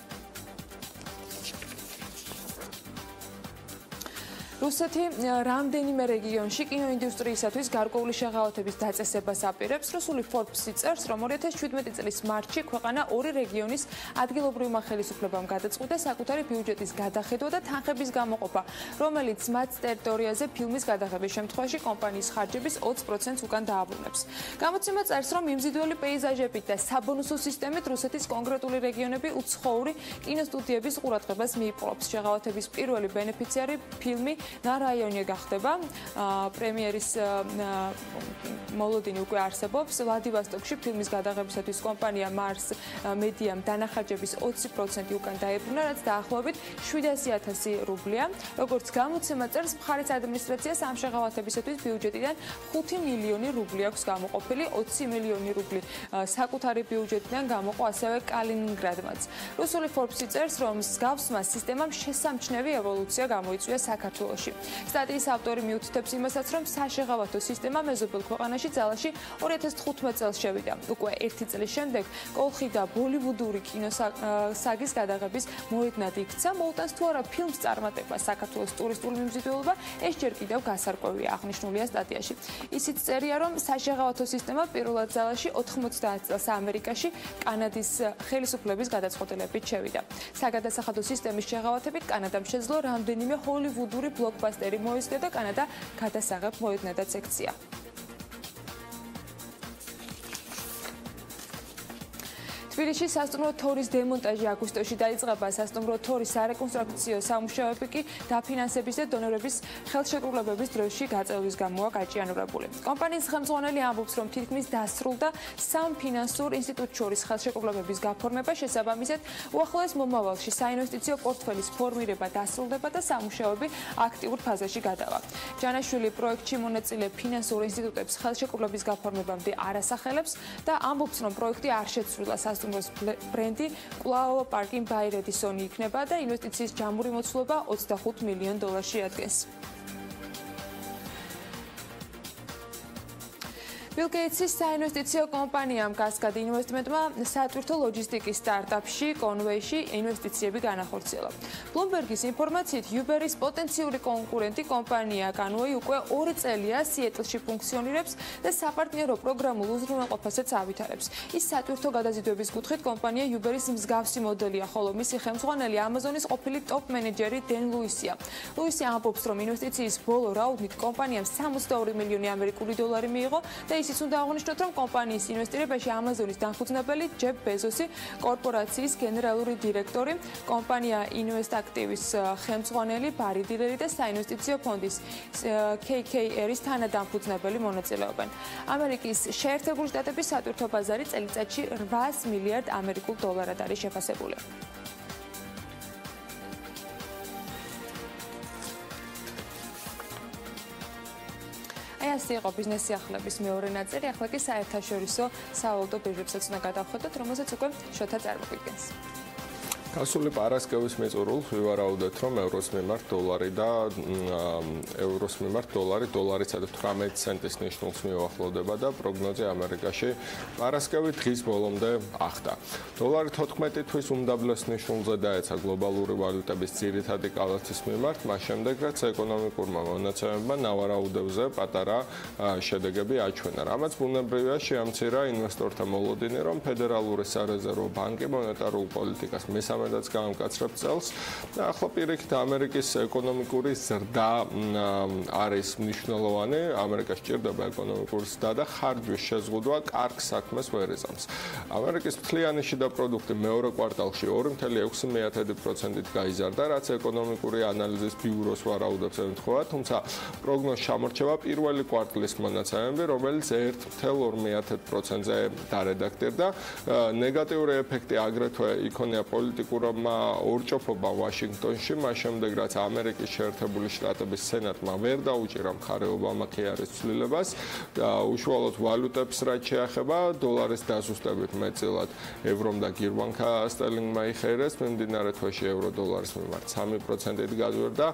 რუსეთი რამდენიმე რეგიონში კინოინდუსტრიისათვის გარკვეული შეღავათების დაწესებას აპირებს. რუსული Forbes-ი წერს, რომ 2017 წლის მარტში ქვეყანა 2 რეგიონის ადგილობრივმა ხელისუფლებამ გადაწყვიტა საკუთარი ბიუჯეტის გადახედვა და თანხების გამოყოფა, რომელიც მათ ტერიტორიაზე ფილმის გადაღების შემთხვევაში კომპანიის ხარჯების 20%-ს უკან დააბრუნებს. გამოცემა წერს, რომ მიმზიდველი პეიზაჟებით და საბონუსო სისტემით რუსეთის კონკრეტული რეგიონები უცხოური კინოსტუდიების ყურადღებას მიიპყრობს. შეღავათების პირველი ბენეფიციარი ფილმი ნარაიონი გახდება. პრემიერის მოლოდინი უკვე არსებობს. ვლადივოსტოკში ფილმის გადაღებისათვის კომპანია Mars Media-მ დანახარჯების 20% უკან დაებრუნა, რაც დაახლოებით 700,000 რუბლია. როგორც გამოცემა წერს, მხარის ადმინისტრაციას ამ შეღავათებისათვის ბიუჯეტიდან 5 მილიონი რუბლი აქვს გამოყოფილი, 20 მილიონი რუბლი საკუთარი ბიუჯეტიდან გამოყო ასევე კალინინგრადმაც. რუსული Forbes-ი წერს, რომ მსგავსმა სისტემამ შესამჩნევი ევოლუცია გამოიწვია საქართველოში. სტატიის ავტორი მიუთითებს იმასაც, რომ საშეღავათო სისტემა მეზობელ ქვეყანაში ძალაში 2015 წელს შევიდა. უკვე 1 წლის შემდეგ კოლხი და ბოლივუდური კინოსაგის გადაღების მოედნად იქცა. მოუტანს თუ არა ფილმს წარმატება საქართველოს ტურისტული მიმზიდველობა, ეს ჯერ კიდევ გასარკვევია, აღნიშნულია სტატიაში. ისიც წერია, რომ საშეღავათო სისტემა პირველად ძალაში 90 წელს ამერიკაში კანადის ხელისუფლების გადაწყვეტილებით შევიდა. საგადასახადო სისტემის შეღავათებით კანადამ შეძლო რამდენიმე ჰოლივუდური ბლოკბასტერი მოისგა და კანადა გადასაღებ მოედნადაც ექცია. თბილისში სასტუმრო თორის დემონტაჟი აგვისტოში დაიწყება. სასტუმრო თორის სარეკონსტრუქციო სამუშაოები კი დაფინანსების და დონორების ხელშეკრულებების დროში გაწევის გამოა გაჭიანურებული. კომპანიის ხელმძღვანელი ამბობს, რომ თითქმის დასრულდა 3 ფინანსურ ინსტიტუტს შორის ხელშეკრულებების გაფორმება, შესაბამისად უახლოეს მომავალში საინვესტიციო პორტფელის ფორმირება დასრულდება და სამუშაოები აქტიურ ფაზაში გადავა. ჯანაშვილი პროექტში მონაწილე ფინანსურ ინსტიტუტებს ხელშეკრულების გაფორმებამდე არ ასახელებს და ამბობს, რომ პროექტი არ შეცვლილა სასტუმროს ბრენდი კვლავ პარკინგ ბაი რედისონი იქნება და ინვესტიციის ჯამური მოცულობა 25 მილიონ დოლარს შეადგენს. Bill Gates-ის საინვესტიციო კომპანიამ Cascade Investment-მა სატვირთო ლოჯისტიკის სტარტაპში Conway-ში ინვესტიციები განახორციელა. Bloomberg-ის ინფორმაციით, Uber-ის პოტენციური კონკურენტი კომპანია Conway უკვე 2 წელია Seattle-ში ფუნქციონირებს და საპარტნიორო პროგრამულ უზრუნველყოფასაც ავითარებს. ის სატვირთო გადაზიდვების კუთხით კომპანია Uber-ის მსგავსი მოდელია, ხოლო მისი ხელმძღვანელი Amazon-ის ყოფილი ტოპ მენეჯერი Dan Lewisია. Lewis ამბობს, რომ ინვესტიციის ბოლო რაუნდით კომპანიამ 62 მილიონი ამერიკული დოლარი მიიღო და ის ისიც უნდა აღვნიშნოთ, რომ კომპანიის ინვესტირებაში ამაზონის დამფუძნებელი ჯეფ ბეზოსი, კორპორაციის გენერალური დირექტორი, კომპანია ინვესტ აქტივის ხელმძღვანელი, ბარი დილერი და საინვესტიციო ფონდის KKR-ის თანადამფუძნებელი მონაწილეობენ. ამერიკის შეერთებული შტატების სატვირთო ბაზარი წელიწადში 800 მილიარდ ამერიკულ დოლარად არის შეფასებული. აი ასე იყო ბიზნეს სიახლეების მეორე ნაწილი, ახლა კი საერთაშორისო სავალუტო ბირჟებსაც უნდა გადავხედოთ, რომელსაც უკვე შოთა წარმოგვიდგენს. გასული პარასკევის მიწურულს ვივარაუდეთ, რომ ევროს მიმართ დოლარი და ევროს მიმართ დოლარიც 18 ცენტის ნიშნულს მიუახლოვდება და პროგნოზი ამერიკაში პარასკევი დღის ბოლომდე ახდა. დოლარი 14 თვის უმდაბლეს ნიშნულზე დაეცა გლობალური ვალუტების ძირითადი კალათის მიმართ, მას შემდეგ რაც ეკონომიკურმა მონაცემებმა ნავარაუდებზე პატარა შედეგები აჩვენა. რამაც ბუნებრივია შეამცირა ინვესტორთა მოლოდინი, რომ ფედერალური სარეზერვო ბანკი მონეტარულ პოლიტიკას მესამედაც გაამკაცრებს წელს და ახლა პირიქით ამერიკის ეკონომიკური ზრდა არის მნიშვნელოვანი, ამერიკას სჭირდება ეკონომიკური ზრდა და ხარჯვის შეზღუდვა კარგ საქმეს ვერ ეწამს. ამერიკის მთლიანი შიდა პროდუქტი მეორე კვარტალში 2.6%-ით გაიზარდა, რაც ეკონომიკური ანალიზის ბიუროს ვარაუდებს ემთხვევა, თუმცა პროგნოზს ჩამორჩება პირველი კვარტლის მონაცემები, რომელიც 1.2%-ზე დარედაქტირდა. ნეგატიური ეფექტი აგრეთვე იქონია პოლიტიკურმა ორჭოფობამ ვაშინგტონში, მას შემდეგ რაც ამერიკის შეერთებული შტატების სენატმა ვერ დაუჭირა მხარე ობამაქეარის ცვლილებას და უშუალოდ ვალუტებს რაც შეეხება, დოლარის დასუსტებით მეტწილად ევრომ და გირვანკა სტერლინგმა იხერეს, მიმდინარე თვეში ევრო-დოლარის მიმართ 3%-ით გაზვერდა.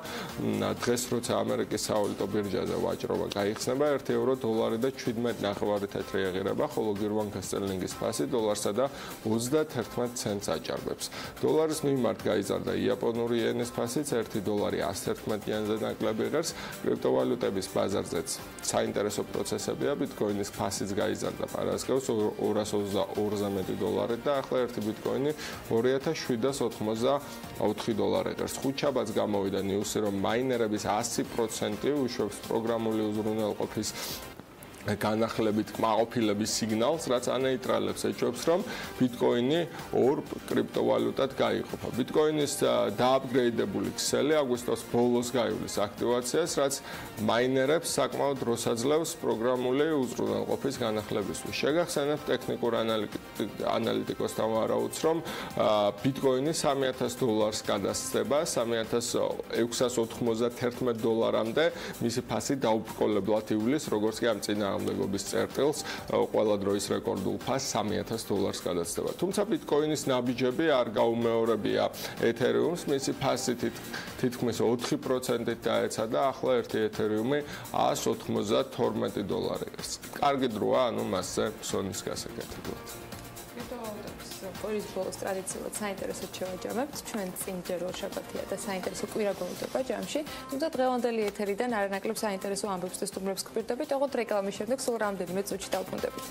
დღეს როცა ამერიკის სავალუტო ბირჟაზე ვაჭრობა გაიხსნება, 1 ევრო დოლარი და 17.9 თეთრი ეღირება, ხოლო გირვანკა სტერლინგის ფასი დოლარსა და 31 ცენტს აჭარბებს. დოლარის მიმართ გაიზარდა იაპონური იენის ფასიც, 1 დოლარი 111 იანზე ნაკლები ღერს. კრიპტოვალუტების ბაზარზეც საინტერესო პროცესებია, ბიტკოინის ფასიც გაიზარდა პარასკევს 222-ზე მეტი დოლარით და ახლა 1 ბიტკოინი 2784 დოლარი ღერს. ხუთშაბათს გამოვიდა ნიუსი, რომ მაინერების 100% უშვებს პროგრამული უზრუნველყოფის განახლებით კმაყოფილების სიგნალს, რაც ანეიტრალებს ეჭვებს, რომ ბიტკოინი ორ კრიპტოვალუტად გაიყოფა. ბიტკოინის დააპგრეიდებული ქსელი აგვისტოს ბოლოს გაივლის აქტივაციას, რაც მაინერებს საკმაოდ დროს აძლევს პროგრამული უზრუნველყოფის განახლებისთვის. შეგახსენებთ ტექნიკურ ანალიტიკოსთან ვარაუდს, რომ ბიტკოინი $3000 გადასცდება, $3691-მდე მისი ფასი დაუბრკოლებლად ივლის, როგორც კი ამ წინააღმდეგობის წერტილს ყველა დროის რეკორდულ ფასს $3000 გადაცდება. თუმცა ბიტკოინის ნაბიჯები არ გაუმეორებია ეთერიუმს, მისი ფასი თითქმის 4%-ით დაეცა და ახლა ერთი ეთერიუმი $192. კარგი დროა, ანუ მასზე ფსონის გასაკეთებლად. კვირის ბოლოს ტრადიციულად საინტერესო შევაჯამებთ, ჩვენ წინ ჯერო შაბათია და საინტერესო კვირა გონდება ჯამში, თუმცა დღევანდელი ეთერიდან არანაკლებ საინტერესო ამბებს და სტუმრებს გვპირდებით, ოღონდ რეკლამის შემდეგ სულ რამდენიმე წუთში დავბრუნდებით.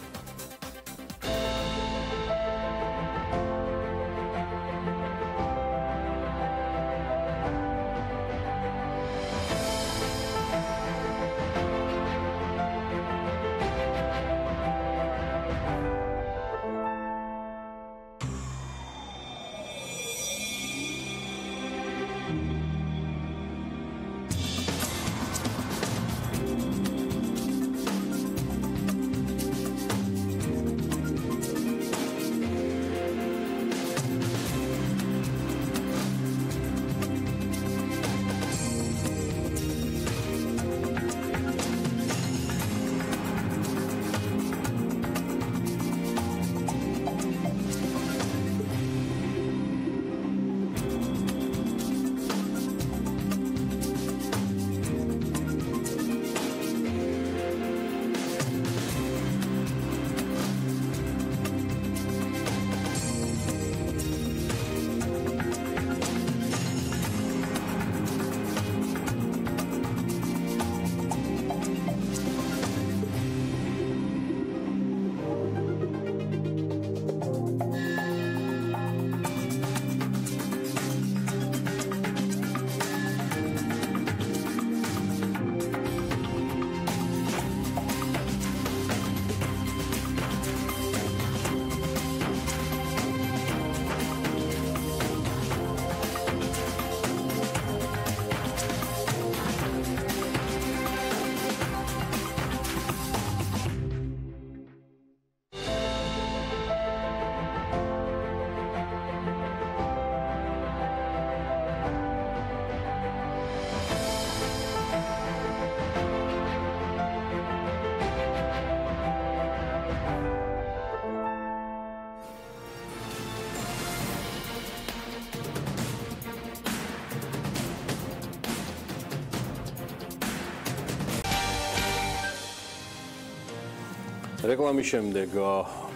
რეკლამის შემდეგ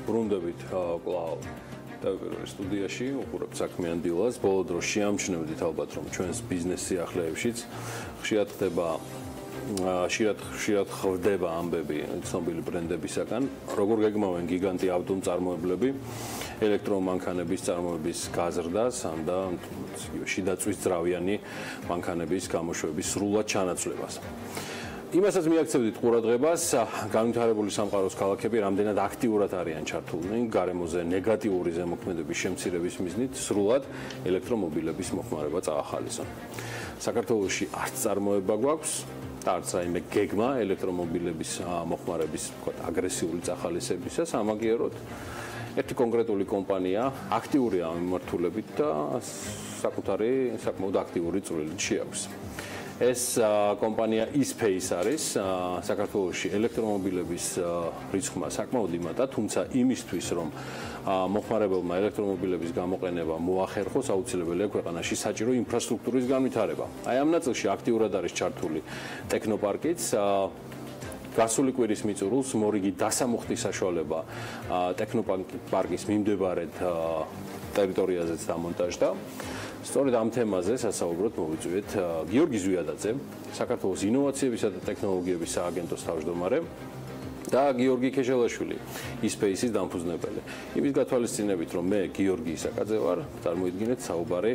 ბრუნდებით კვლავ თავი სტუდიაში უყურებთ საქმიან დილას. ბოლო დროს შეამჩნევდით ალბათ რომ ჩვენს ბიზნეს სიახლეებშიც ხშირად ხდება ამბები ცნობილი ბრენდებისაგან, როგორ გეგმავენ გიგანტი ავტომწარმოებლები ელექტრომანქანების წარმოების გაზრდას და შიდა წვის ძრავიანი მანქანების გამოშვების სრულად ჩანაცვლებას. იმასაც მიაქცევდით ყურადღებას, განვითარებული სამყაროს ქალაქები რამდენად აქტიურად არიან ჩართულნი გარემოზე ნეგატიური ზემოქმედების შემცირების მიზნით სრულად ელექტრომობილების მოხმარება წაახალისონ. საქართველოში არც წარმოება გვაქვს და არც რაიმე გეგმა ელექტრომობილების მოხმარების აგრესიული წახალისებისას, ამაგიეროდ ერთი კონკრეტული კომპანია აქტიურია ამ მიმართულებით და საკმაოდ აქტიური წვლილი შეაქვს. ეს კომპანია თვის არის საქართველოში ელექტრომობილების რიცხვმა საკმაოდ იმატა, თუმცა იმისთვის რომ მოხმარებელმა ელექტრომობილების გამოყენება მოახერხოს, აუცილებელია ქვეყანაში საჭირო ინფრასტრუქტურის განვითარება. აი ამ ნაწილში აქტიურად არის ჩართული ტექნოპარკიც. გასული კვირის მიწურულს მორიგი დასამუხტი საშუალება ტექნოპარკის მიმდებარედ ტერიტორიაზეც დამონტაჟდა. სწორედ ამ თემაზე სასაუბროდ მოვიწვიეთ გიორგი ზვიადაძე, საქართველოს ინოვაციებისა და ტექნოლოგიების სააგენტოს თავმჯდომარე და გიორგი ქეშელაშვილი, თვის დამფუძნებელი. იმის გათვალისწინებით, რომ მე გიორგი ისაკაძე ვარ, წარმოიდგინეთ საუბარი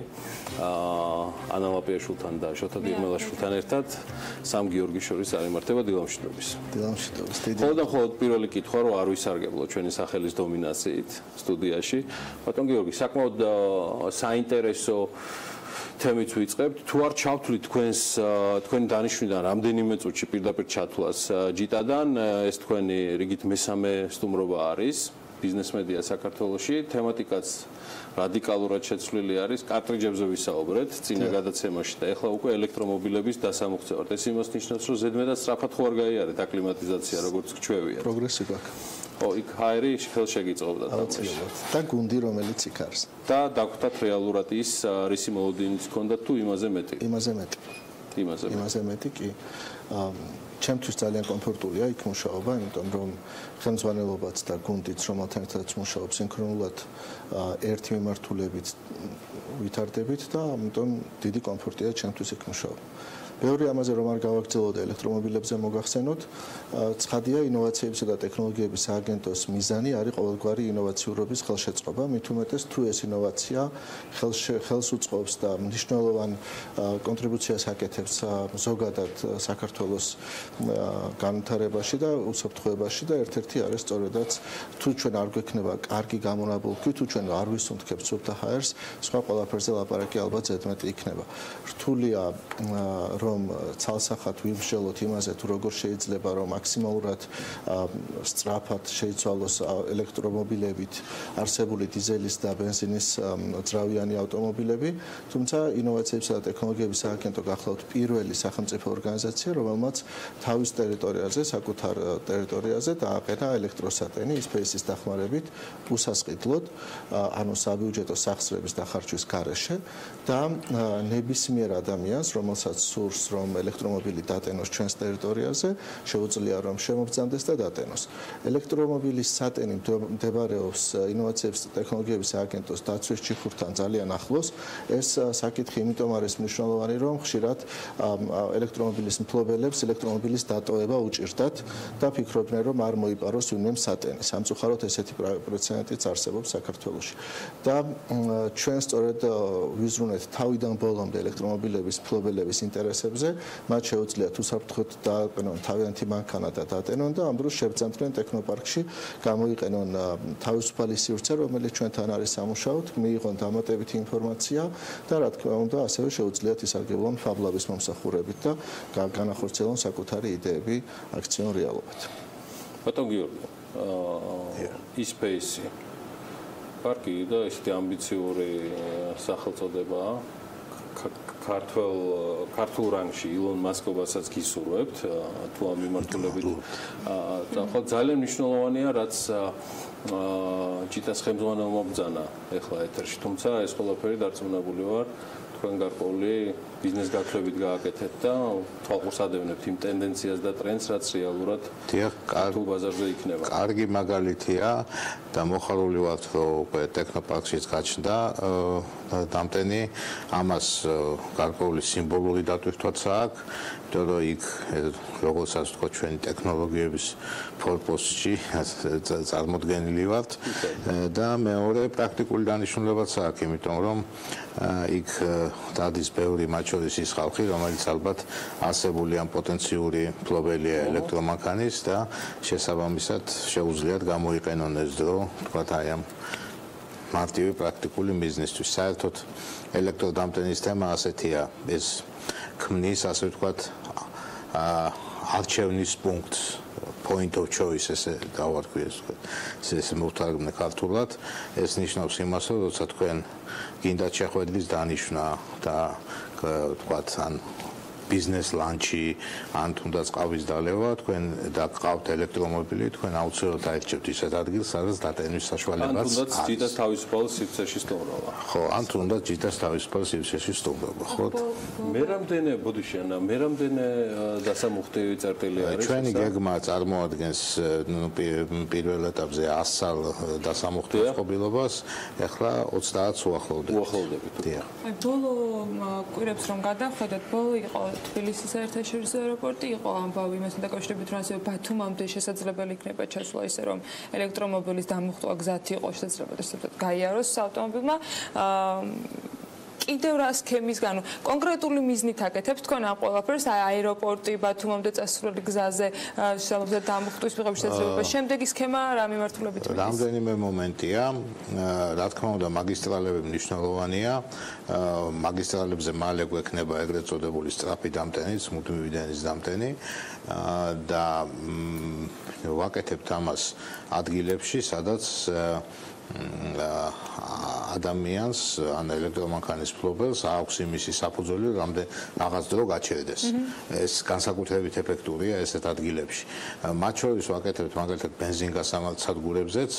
ანა ლაპიაშვილთან და შოთა დირმელაშვილთან ერთად სამ გიორგის შორის არ იმართება დილამშვიდობის. დილამშვიდობის. მხოლოდ პირველი კითხვა რომ არ ვისარგებლო ჩვენი სახელის დომინანციით სტუდიაში. ბატონ გიორგი, საკმაოდ საინტერესო თემით ვიწყებთ. თუ არ ჩავთვლით თქვენი დანიშვნიდან რამდენიმე წუთში პირდაპირ ჩათვლას ჯიტადან, ეს თქვენი რიგით მესამე სტუმრობა არის ბიზნეს მედია საქართველოში. თემატიკაც რადიკალურად შეცვლილი არის. კარტრიჯებზე ვისაუბრეთ წინა გადაცემაში და ეხლა უკვე ელექტრომობილების დასამუხტზე ვართ. ეს იმას ნიშნავს, რომ ზედმეტად სწრაფად ხო არ გაიარეთ აკლიმატიზაცია, როგორც გჩვევია. პროგრესი გვაქვს. ო, იქ ჰაერი ხელშეგიწოვდა და გუნდი რომელიც იქ არის. და დაგვხვდათ რეალურად ის რისი მოლოდინიც ჰქონდათ თუ იმაზე მეტი? იმაზე მეტი კი. ჩემთვის ძალიან კომფორტულია იქ მუშაობა, იმიტომ რომ ხელმძღვანელობაც და გუნდიც რომელთან ერთადაც მუშაობს სინქრონულად ერთი მიმართულებით ვითარდებით და ამიტომ დიდი კომფორტია ჩემთვის იქ მუშაობა. ბევრი ამაზე რომ არ გავაგრძელოთ ელექტრომობილებზე მოგახსენოთ, ცხადია ინოვაციებისა და ტექნოლოგიების სააგენტოს მიზანი არის ყოველგვარი ინოვაციურობის ხელშეწყობა, მით უმეტეს თუ ეს ინოვაცია ხელს უწყობს და მნიშვნელოვან კონტრიბუციას აკეთებს ზოგადად საქართველოს განვითარებაში და უსაფრთხოებაში და ერთ-ერთი არის სწორედაც თუ ჩვენ არ გვექნება კარგი გამონაბოლქვი, თუ ჩვენ არ ვისუნთქებთ სუფთა ჰაერს, სხვა ყველაფერზე ლაპარაკი ალბათ ზედმეტი იქნება. რთულია რომ ცალსახად ვიმსჯელოთ იმაზე თუ როგორ შეიძლება რომ მაქსიმალურად სწრაფად შეიცვალოს ელექტრომობილებით არსებული დიზელის და ბენზინის ძრავიანი ავტომობილები, თუმცა ინოვაციებისა და ტექნოლოგიების სააგენტო გახლავთ პირველი სახელმწიფო ორგანიზაცია, რომელმაც თავის ტერიტორიაზე, საკუთარ ტერიტორიაზე დააყენა ელექტროსატენი თვის დახმარებით უსასყიდლოდ, ანუ საბიუჯეტო სახსრების დახარჯვის გარეშე და ნებისმიერ ადამიანს, რომელსაც სურს რომ ელექტრომობილი დატენოს ჩვენს ტერიტორიაზე, შეუძლია რომ შემობრძანდეს და დატენოს. ელექტრომობილის სატენი მდებარეობს ინოვაციების და ტექნოლოგიების სააგენტოს დაცვის ჩიხურთან ძალიან ახლოს. ეს საკითხი იმიტომ არის მნიშვნელოვანი, რომ ხშირად ელექტრომობილის მფლობელებს ელექტრომობილის დატოვება უჭირდათ და ფიქრობდნენ, რომ არ მოიპაროს ვინმე სატენი. სამწუხაროდ ესეთი პრეცედენტიც არსებობს საქართველოში. და ჩვენ სწორედ ვიზრუნეთ თავიდან ბოლომდე ელექტრომობილების მფლობელების ინტერესებზე, მათ შეუძლიათ უსაფრთხოდ დააყენონ თავიანთი მანქანა და დატენონ და ამ დროს შევძანდნენ ტექნოპარკში, გამოიყენონ თავისუფალი სივრცე, რომელიც ჩვენთან არის სამუშაოდ, მიიღონ დამატებითი ინფორმაცია და რა თქმა უნდა, ასევე შეუძლიათ ისარგებლონ ფაბლების მომსახურებით და განახორციელონ საკუთარი იდეები აქციონ რეალობად. ბატონ გიორგი, თვის პარკი და ესეთი ამბიციური სახელწოდებაა. ქართულ რანგში ილონ მასკობასაც გისურვებთ თუ ამ მიმართულებით. ხო ძალიან მნიშვნელოვანია, რაც ჯიტას ხელმძღვანელმა ბრძანა ეხლა ეთერში, თუმცა ეს ყველაფერი დარწმუნებული ვარ თქვენ გარკვეული ბიზნეს გათვლებით გააკეთეთ და თვალყურს ადევნებთ იმ ტენდენციას და ტრენდს, რაც რეალურად ქართულ ბაზარზე იქნება. კარგი მაგალითია და მოხარული ვართ, რომ უკვე ტექნოპარკშიც გაჩნდა დამტენი, ამას გარკვეული სიმბოლური დატვირთვაც აქვს, იმიტომ რომ იქ როგორცაც თქვა ჩვენი ტექნოლოგიების ფორპოსტში წარმოდგენილი ვართ და მეორე პრაქტიკული დანიშნულებაც აქვს, იმიტომ რომ იქ დადის ბევრი მათ შორის ის ხალხი, რომელიც ალბათ არსებული ამ პოტენციური მფლობელია ელექტრომანქანის და შესაბამისად შეუძლიათ გამოიყენონ ეს დრო, თქვათ აი ამ მარტივი პრაქტიკული ბიზნესთვის. საერთოდ ელექტროდამტენის თემა ასეთია, ეს ქმნის, ასე ვთქვათ, არჩევნის პუნქტს, point of choice ესე დავარქვი ეს მოვთარგმნე ქართულად. ეს ნიშნავს იმას, რომ როცა თქვენ გინდათ შეხვედრის დანიშვნა და ვთქვათ, ან ბიზნეს ლანჩი, ან თუნდაც ყავის დალევა, თქვენ და გყავთ ელექტრომობილი, თქვენ აუცილებლად აირჩევთ ისეთ ადგილს, სადაც დატენის საშუალებაც არის. ან თუნდაც ჯიტას თავისუფალ სივრცეში სტუმრობა. ხო, ან თუნდაც ჯიტას თავისუფალ სივრცეში სტუმრობა, ხო? მე რამდენი ბოდიში ანა, მე რამდენი დასამუხტი წერტილი არის? ჩვენი გეგმა წარმოადგენს პირველ ეტაპზე 100 სალ დასამუხტი წყობილობას, ახლა 30-ს უახლოვდებით. აი ბოლო კვირებს რომ გადავხედეთ, ბოლო იყო თბილისის საერთაშორისო აეროპორტი, იყო ამბავი იმასთან დაკავშირებით, რომ ასე ბათუმამდე შესაძლებელი იქნება ჩასვლა, ისე რომ ელექტრომობილის დამუხტვა გზად იყო შესაძლებელი, ესე ვთქვათ, გაიაროს ავტომობილმა. კიდევ რა სქემისგან, კონკრეტული მიზნით აკეთებთ თქვენ ამ ყველაფერს, აეროპორტი, ბათუმამდე წასვლელი გზაზე, შესაძლებლად დამუხტვის მიღების შესაძლებლობა. შემდეგი სქემა რა მიმართულებით? რამდენიმე მომენტია, რა თქმა უნდა, მაგისტრალები მნიშვნელოვანია. მაგისტრალებზე მალე გვექნება ეგრეთ წოდებული სწრაფი დამტენი, მუდმივი დენის დამტენი და ვაკეთებთ ამას ადგილებში, სადაც ადამიანს ან ელექტრომანქანის მფლობელს აქვს იმისი საფუძველი, რაღაც დრო გაჩერდეს. ეს განსაკუთრებით ეფექტურია ესეთ ადგილებში. მათ შორის ვაკეთებთ მაგალითად ბენზინგასამართსადგურებზეც,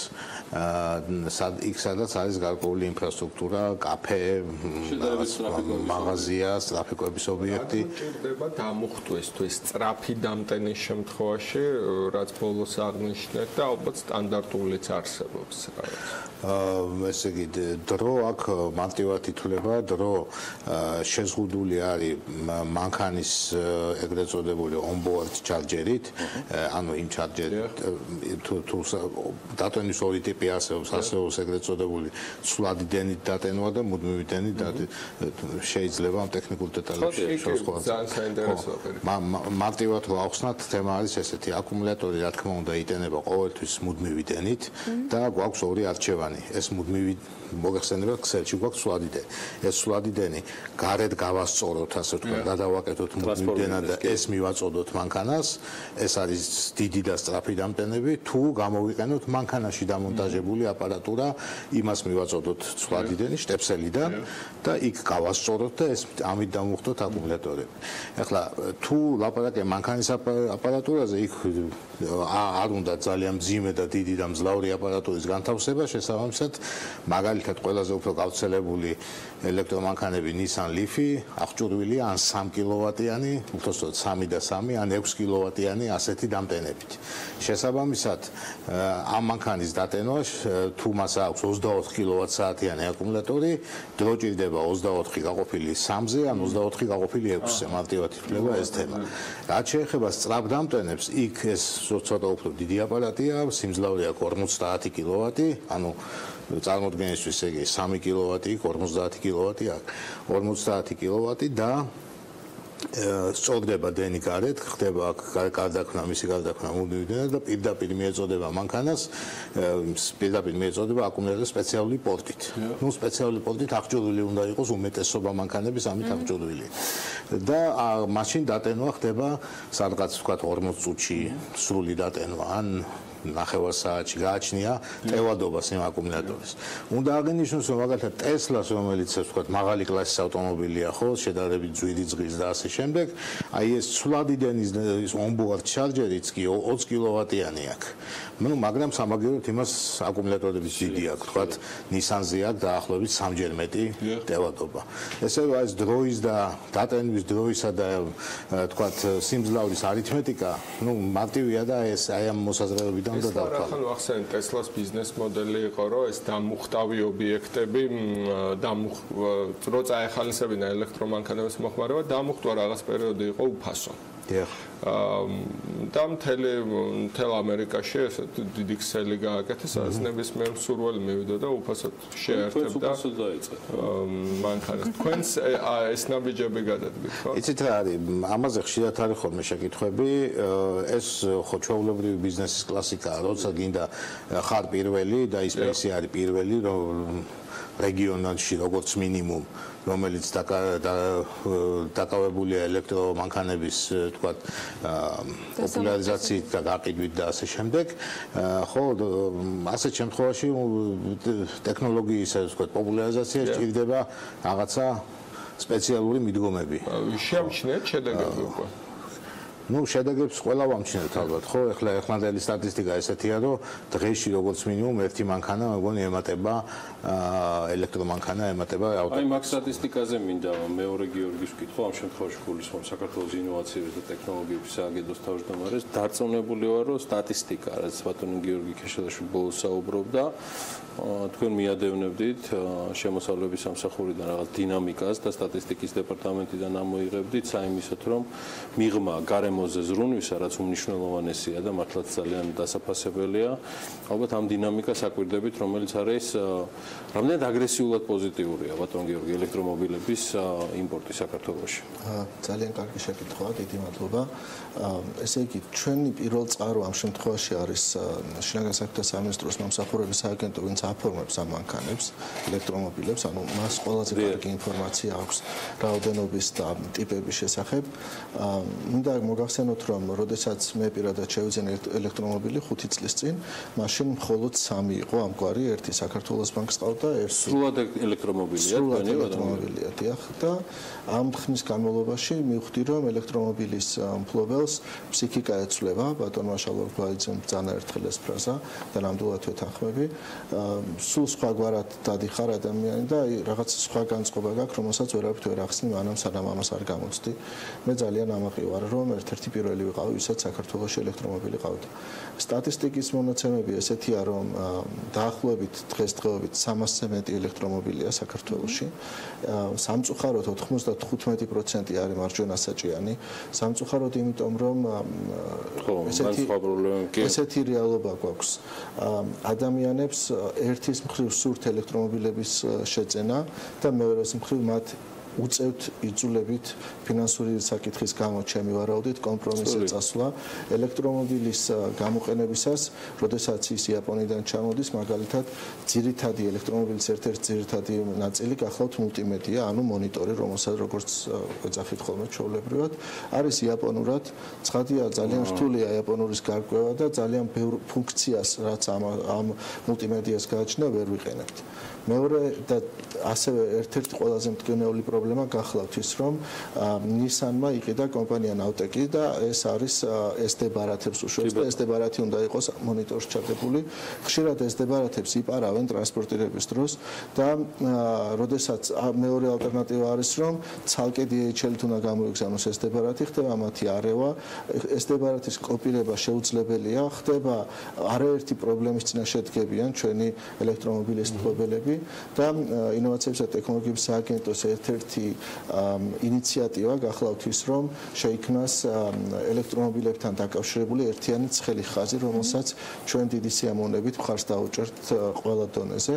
იქ სადაც არის გარკვეული ინფრასტრუქტურა, კაფე, მაღაზია, ტრაფიკების ობიექტი. ჭირდება დამუხტვის თუ სწრაფი დამტენის შემთხვევაში, რაც ბოლოს აღნიშნეთ და ალბათ სტანდარტულიც არსებობს. ესე იგი დრო აქ მარტივად ითვლება, დრო შეზღუდული არის მანქანის ეგრეთ წოდებული onboard charger-ით, ანუ იმ charger-ით თუ დატენის ორი ტიპი არსებობს, არსებობს ეგრეთ წოდებული ცვლადი დენით დატენვა და მუდმივი დენით შეიძლება ამ ტექნიკურ დეტალებში შევსხვათ. ძალიან საინტერესოა. მარტივად რო ახსნათ, თემა არის ესეთი, აკუმულატორი რა თქმა უნდა იტენება ყოველთვის მუდმივი დენით და გვაქვს ორი არჩევანი. ეს მუდმივი მოგეხსენებათ ქსელში გვაქვს სვლადი დენი. ეს სვლადი დენი გარეთ გავასწოროთ, ასე ვთქვათ, გადავაკეთოთ მუდმივ დენად და ეს მივაწოდოთ მანქანას. ეს არის დიდი და სწრაფი დამტენები. თუ გამოვიყენოთ მანქანაში დამონტაჟებული აპარატურა, იმას მივაწოდოთ სვლადი დენი შტეფსელიდან და იქ გავასწოროთ და ეს ამით დამუხტოთ აკუმულატორები. ახლა თუ ლაპარაკია მანქანის აპარატურაზე, იქ არ უნდა ძალიან მძიმე და დიდი და მძლავრი აპარატურის განთავსება, შესაბამისად მაგალითად ყველაზე უფრო გავრცელებული ელექტრომანქანები Nissan Leaf-ი, აღჭურვილია ან 3 კილოვატიანი, უბრალოდ 3 და 3, ან 6 კილოვატიანი ასეთი დამტენებით. შესაბამისად ამ მანქანის დატენვა თუ მას აქვს 24 კილოვატ-საათიანი აკუმულატორი, დრო ჭირდება 24 გაყოფილი 3-ზე, ან 24 გაყოფილი 6-ზე, მარტივად ითვლება ეს თემა. რაც შეეხება სწრაფ დამტენებს, იქ ეს ცოტა უფრო დიდი აპარატია, სიმძლავრე აქვს 50 კილოვატი, ანუ წარმოდგენისთვის ეგ 3 კილოვატი, 50 კილოვატი აქვს, 50 კილოვატი და სწორდება დენი გარეთ, ხდება გარდაქმნა, მისი გარდაქმნა მუდმივი და პირდაპირ მიეწოდება მანქანას, პირდაპირ მიეწოდება აკუმულატორის სპეციალური პორტით. ნუ სპეციალური პორტით აღჭურვილი უნდა იყოს უმეტესობა მანქანების ამით აღჭურვილი. და მაშინ დატენვა ხდება სადღაც ვთქვათ 40 წუთში სრული დატენვა, ან ნახევარ საათში გააჩნია ტევადობას იმ აკუმულატორის. უნდა აღინიშნოს, რომ მაგალითად ტესლას, რომელიც ასე ვთქვათ, მაღალი კლასის ავტომობილია, ხო, შედარებით ძვირი ძღლის და ასე შემდეგ, აი ეს ცვლადიდან ის onboard charger-იც კი 20 კილოვატიანი აქვს. მაგრამ სამაგიეროდ იმას აკუმულატორების დიდი აქვს, ვთქვათ, Nissan-ზე აქვს დაახლოებით 3-ჯერ მეტი ტევადობა. ესე რომ ეს დროის და დატენვის დროისა და ვთქვათ, სიმძლავრის არითმეტიკა, მარტივია და ეს აი ამ მოსაზრებებიდან უნდა დავთვალოთ. ახლა ახსენეთ ტესლას ბიზნეს მოდელი იყო, რომ ეს დამუხტავი ობიექტები რო წაეხალისებინა ელექტრომანქანების მოხმარება, დამუხტვა რაღაც პერიოდი იყო უფასო. და მთელ ამერიკაში ეს დიდი ქსელი გააკეთეს, სადაც ნებისმიერ მსურველი მივიდა და უფასოდ შეერთებდა მანქანას. თქვენს ეს ნაბიჯები გადადგით, ხო? იცით რა არის, ამაზე ხშირად არის ხოლმე შეკითხვები, ეს ხო ჩვეულებრივი ბიზნესის კლასიკაა, როცა გინდა ხარ პირველი და ის პრესი არის პირველი, რომ რეგიონებში როგორც მინიმუმ რომელიც დაკავებულია ელექტრომანქანების თქვათ პოპულარიზაციით და გაყიდვით და ასე შემდეგ. ხო, ასეთ შემთხვევაში ტექნოლოგიის ასე ვთქვათ პოპულარიზაცია სჭირდება რაღაცა სპეციალური მიდგომები. შეამჩნიეთ შედეგები უკვე. შედეგებს ყველა ვამჩნევთ ალბათ, ხო? ეხლანდელი სტატისტიკა ესეთია, რომ დღეში როგორც მინიმუმ ერთი მანქანა მეგონი ემატება ელექტრომანქანა ემატება ავტო. აი მაგ სტატისტიკაზე მინდა მეორე გიორგის ვკითხო, ამ შემთხვევაში გულისხმობ საქართველოს ინოვაციების და ტექნოლოგიების სააგენტოს თავმჯდომარეს. დარწმუნებული ვარ, რომ სტატისტიკა, რაც ბატონი გიორგი ქეშელაშვილი ბოლოს საუბრობდა, თქვენ მიადევნებდით შემოსავლების სამსახურიდან რაღაც დინამიკას და სტატისტიკის დეპარტამენტიდან ამოიღებდით საიმისოთ, რომ მიღმა გარემოზე ზრუნვისა, რაც უმნიშვნელოვანესია და მართლაც ძალიან დასაფასებელია, ალბათ ამ დინამიკას აკვირდებით, რომელიც არის რამდენად აგრესიულად პოზიტიურია ბატონ გიორგი ელექტრომობილების იმპორტი საქართველოში. ძალიან კარგი შეკითხვაა, დიდი მადლობა. ესე იგი, ჩვენი პირველ წყარო ამ შემთხვევაში არის შინაგან საქმეთა სამინისტროს მომსახურების სააგენტო, ვინც აფორმებს ამ მანქანებს, ელექტრომობილებს, ანუ მას ყველაზე კარგი ინფორმაცია აქვს რაოდენობის და ტიპების შესახებ. მინდა მოგახსენოთ, რომ როდესაც მე პირადად შევიძენე ელექტრომობილი 5 წლის წინ, მაშინ მხოლოდ 3 იყო ამგვარი, ერთი საქართველოს ბანკს ყავდა, ერთი სრულად ელექტრომობილია, დიახ, და ამ ხნის განმავლობაში მივხვდი, რომ ელექტრომობილის მფლობელს ფსიქიკა ეცვლება, ბატონმა შალვარბაიძემ ბრძანა ერთხელ ეს ფრაზა და ნამდვილად ვეთანხმები. სულ სხვაგვარად დადიხარ ადამიანი და რაღაც სხვა განწყობა გაქვს, რომელსაც ვერაფრით ვერ ახსნი, მანამ სანამ ამას არ გამოცდი. მე ძალიან ამაყი ვარ, რომ ერთ-ერთი პირველი ვიყავი, ვისაც საქართველოში ელექტრომობილი ყავდა. სტატისტიკის მონაცემები ესეთია, რომ დაახლოებით დღესდღეობით 300-ზე მეტი ელექტრომობილია საქართველოში. სამწუხაროდ 95% არის მარჯვენასაჭიანი. სამწუხაროდ იმიტომ, რომ ესეთი რეალობა გვაქვს. ადამიანებს ერთის მხრივ სურთ ელექტრომობილების შეძენა და მეორეს მხრივ მათ უწევთ იწულებით ფინანსური საკითხის გამო ჩემი ვარაუდით კომპრომისზე წასვლა ელექტრომობილის გამოყენებისას, როდესაც ის იაპონიიდან ჩამოდის, მაგალითად, ძირითადი ელექტრომობილის ერთ-ერთი ძირითადი ნაწილი გახლავთ მულტიმედია, ანუ მონიტორი, რომელსაც როგორც ეძახით ხოლმე ჩვეულებრივად, არის იაპონურად. ცხადია, ძალიან რთულია იაპონურის გარკვევა და ძალიან ბევრ ფუნქციას, რაც ამ მულტიმედიას გააჩნია, ვერ ვიყენებთ. მეორე და ასევე ერთ-ერთი ყველაზე მტკივნეული პრობლემა გახლავთ ის, რომ Nissan-მა იყიდა კომპანია Navtec და ეს არის SD ბარათებს უშვებს და SD ბარათი უნდა იყოს მონიტორში ჩადებული. ხშირად SD ბარათებს იპარავენ ტრანსპორტირების დროს და როდესაც მეორე ალტერნატივა არის, რომ ცალკე DHL-ით უნდა გამოიგზავნოს SD ბარათი, ხდება მათი არევა, SD ბარათის კოპირება შეუძლებელია, ხდება არაერთი პრობლემის წინაშე დგებიან ჩვენი ელექტრომობილის მფლობელები. და ინოვაციების და ტექნოლოგიების სააგენტოს ერთ-ერთი ინიციატივა გახლავთ ის, რომ შეიქმნას ელექტრომობილებთან დაკავშირებული ერთიანი ცხელი ხაზი, რომელსაც ჩვენ დიდი სიამოვნებით მხარს დაუჭერთ ყველა დონეზე.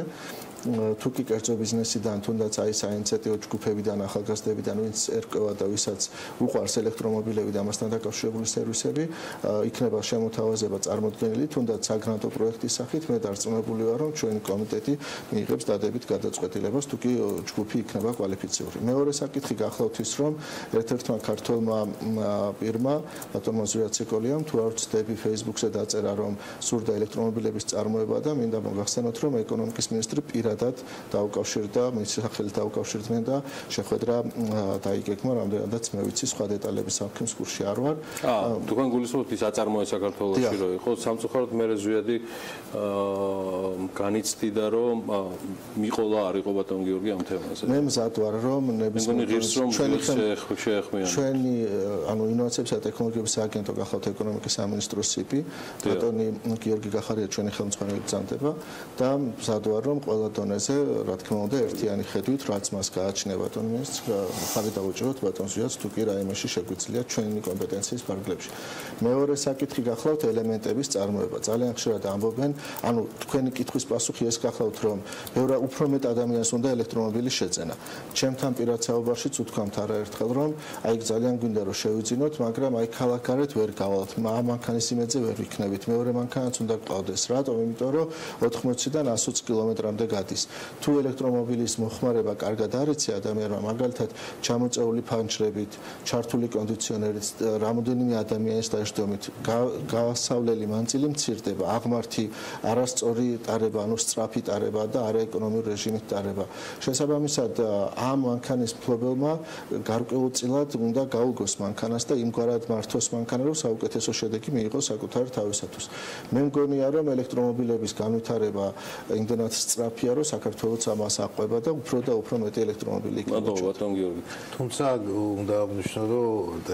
თუ კი კერძო ბიზნესიდან, თუნდაც აი საინიციატივო ჯგუფებიდან, ახალგაზრდებიდან, ვინც ერკვევა და ვისაც უყვარს ელექტრომობილები და ამასთან დაკავშირებული სერვისები, იქნება შემოთავაზება წარმოდგენილი, თუნდაც საგრანტო პროექტის სახით. მე დარწმუნებული ვარ, რომ ჩვენი კომიტეტი მიიღებს დადებით გადაწყვეტილებას, თუ კი ჯგუფი იქნება კვალიფიციური. მეორე საკითხი გახლავთ ის, რომ ერთ-ერთმა ქართველმა პირმა, ბატონმა ზვიაცეკოლიამ, თუ არ ვცდები Facebook-ზე დაწერა, რომ სურდა ელექტრომობილების წარმოება და მინდა მოგახსენოთ, რომ ეკონომიკის მინისტრი პირადად დაუკავშირდა, მისი სახელით დაუკავშირდნენ და შეხვედრა დაიგეგმა, რამდენადაც მე ვიცი, სხვა დეტალები სამქმის კურსში არ ვარ. თქვენ გულისხმობთ ის აწარმოა საქართველოში რომ იყო, სამწუხაროდ მე ზვიადი განიცდიდა, რომ მიყოლა არ იყო ბატონ გიორგი ამ თემაზე. მე მზად ვარ, რომ ნებისმიერ ჩვენი ანუ ინოვაციებისა და ტექნოლოგიების სააგენტო გახლავთ ეკონომიკის სამინისტრო სიპი, ბატონი გიორგი გახარია ჩვენი ხელმძღვანელი ბრძანდება და მზად ვარ, რომ ყველა დონეზე, რა თქმა უნდა, ერთიანი ხედვით, რაც მას გააჩნია ბატონ მინისტრს, ხარი დავუჭიროთ ბატონ ზვიადს, თუ კი რაიმეში შეგვიძლია ჩვენი კომპეტენციის ფარგლებში. მეორე საკითხი გახლავთ ელემენტების წარმოება. ძალიან ხშირად ამბობენ, ანუ თქვენი კითხვის პასუხი ეს გახლავთ, რომ ბევრ უფრო მეტ ადამიანს უნდა ელექტრომობილის შეძენა. ჩემთან პირად საუბარშიც უთქვამთ არაერთხელ, რომ აი ძალიან გვინდა რომ შევიძინოთ, მაგრამ აი ქალაქგარეთ ვერ გავალთ. ამ მანქანის იმედზე ვერ ვიქნებით. მეორე მანქანაც უნდა გყავდეს. რატომ? იმიტომ რომ 80-დან 120 კილომეტრამდე გადის. თუ ელექტრომობილის მოხმარება კარგად არ იცი ადამიანმა, მაგალითად, ჩამოწეული ფანჯრებით, ჩართული კონდიციონერით, რამოდენიმე ადამიანის დაждდომით, გასავლელი მანძილი მცირდება, აღმართი არასწორი ტარება, ანუ სწრაფი ტარება და არაეკონომიური რეჟიმით ტარება. შესაბამისად, ამ მანქანის მფლობელმა გარკვეულწილად უნდა გაუგოს მანქანას და იმგვარად მართოს მანქანა, რომ საუკეთესო შედეგი მიიღოს საკუთარი თავისათვის. მე მგონია, რომ ელექტრომობილების განვითარება იმდენად სწრაფია, რომ საქართველოს ამას აყვება და უფრო მეტი ელექტრომობილი იქნება. თუმცა უნდა აღნიშნო, რომ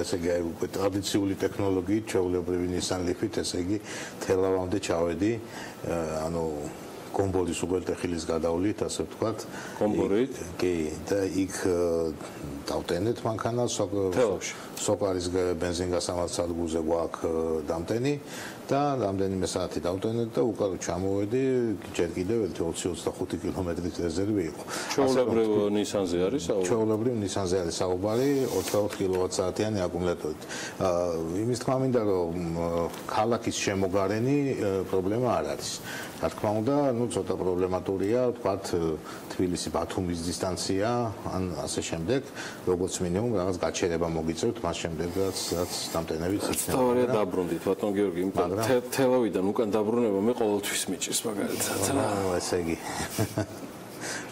ესე იგი უკვე ტრადიციული ტექნოლოგიით, ჩვეულებრივი Nissan Leaf-ით, ესე იგი თელავამდე ჩავედი, ანუ კომბორის უღელტეხილის გადავლით, ასე ვთქვათ. კომბორით? კი, და იქ დავტენეთ მანქანას, სოკარის ბენზინგასამართ სადგურზე გვაქვს დამტენი და რამდენიმე საათი დავტენეთ და უკან ჩამოვედი, ჯერ კიდევ 20-25 კილომეტრით რეზერვი იყო. ჩვეულებრივ Nissan-ზე არის საუბარი? ჩვეულებრივ Nissan-ზე არის საუბარი 24 კილოვატ-საათიანი აკუმულატორით. იმის თქმა მინდა, რომ ქალაქის შემოგარენი პრობლემა არ არის. რა თქმა უნდა, ну ცოტა პრობლემატურია, თქვათ, თბილისი ბათუმის დისტანცია, ან ასე შემდეგ, როგორც მინიმუმ რაღაც გაჩერება მოგიწევთ, მას შემდეგ რაც დამტენებით იქნება. თავარია დაბრუნდით, ბატონ გიორგი, იმიტომ თელავიდან უკან დაბრუნება მე ყოველთვის მიჭირს მაგალითად. ესე იგი.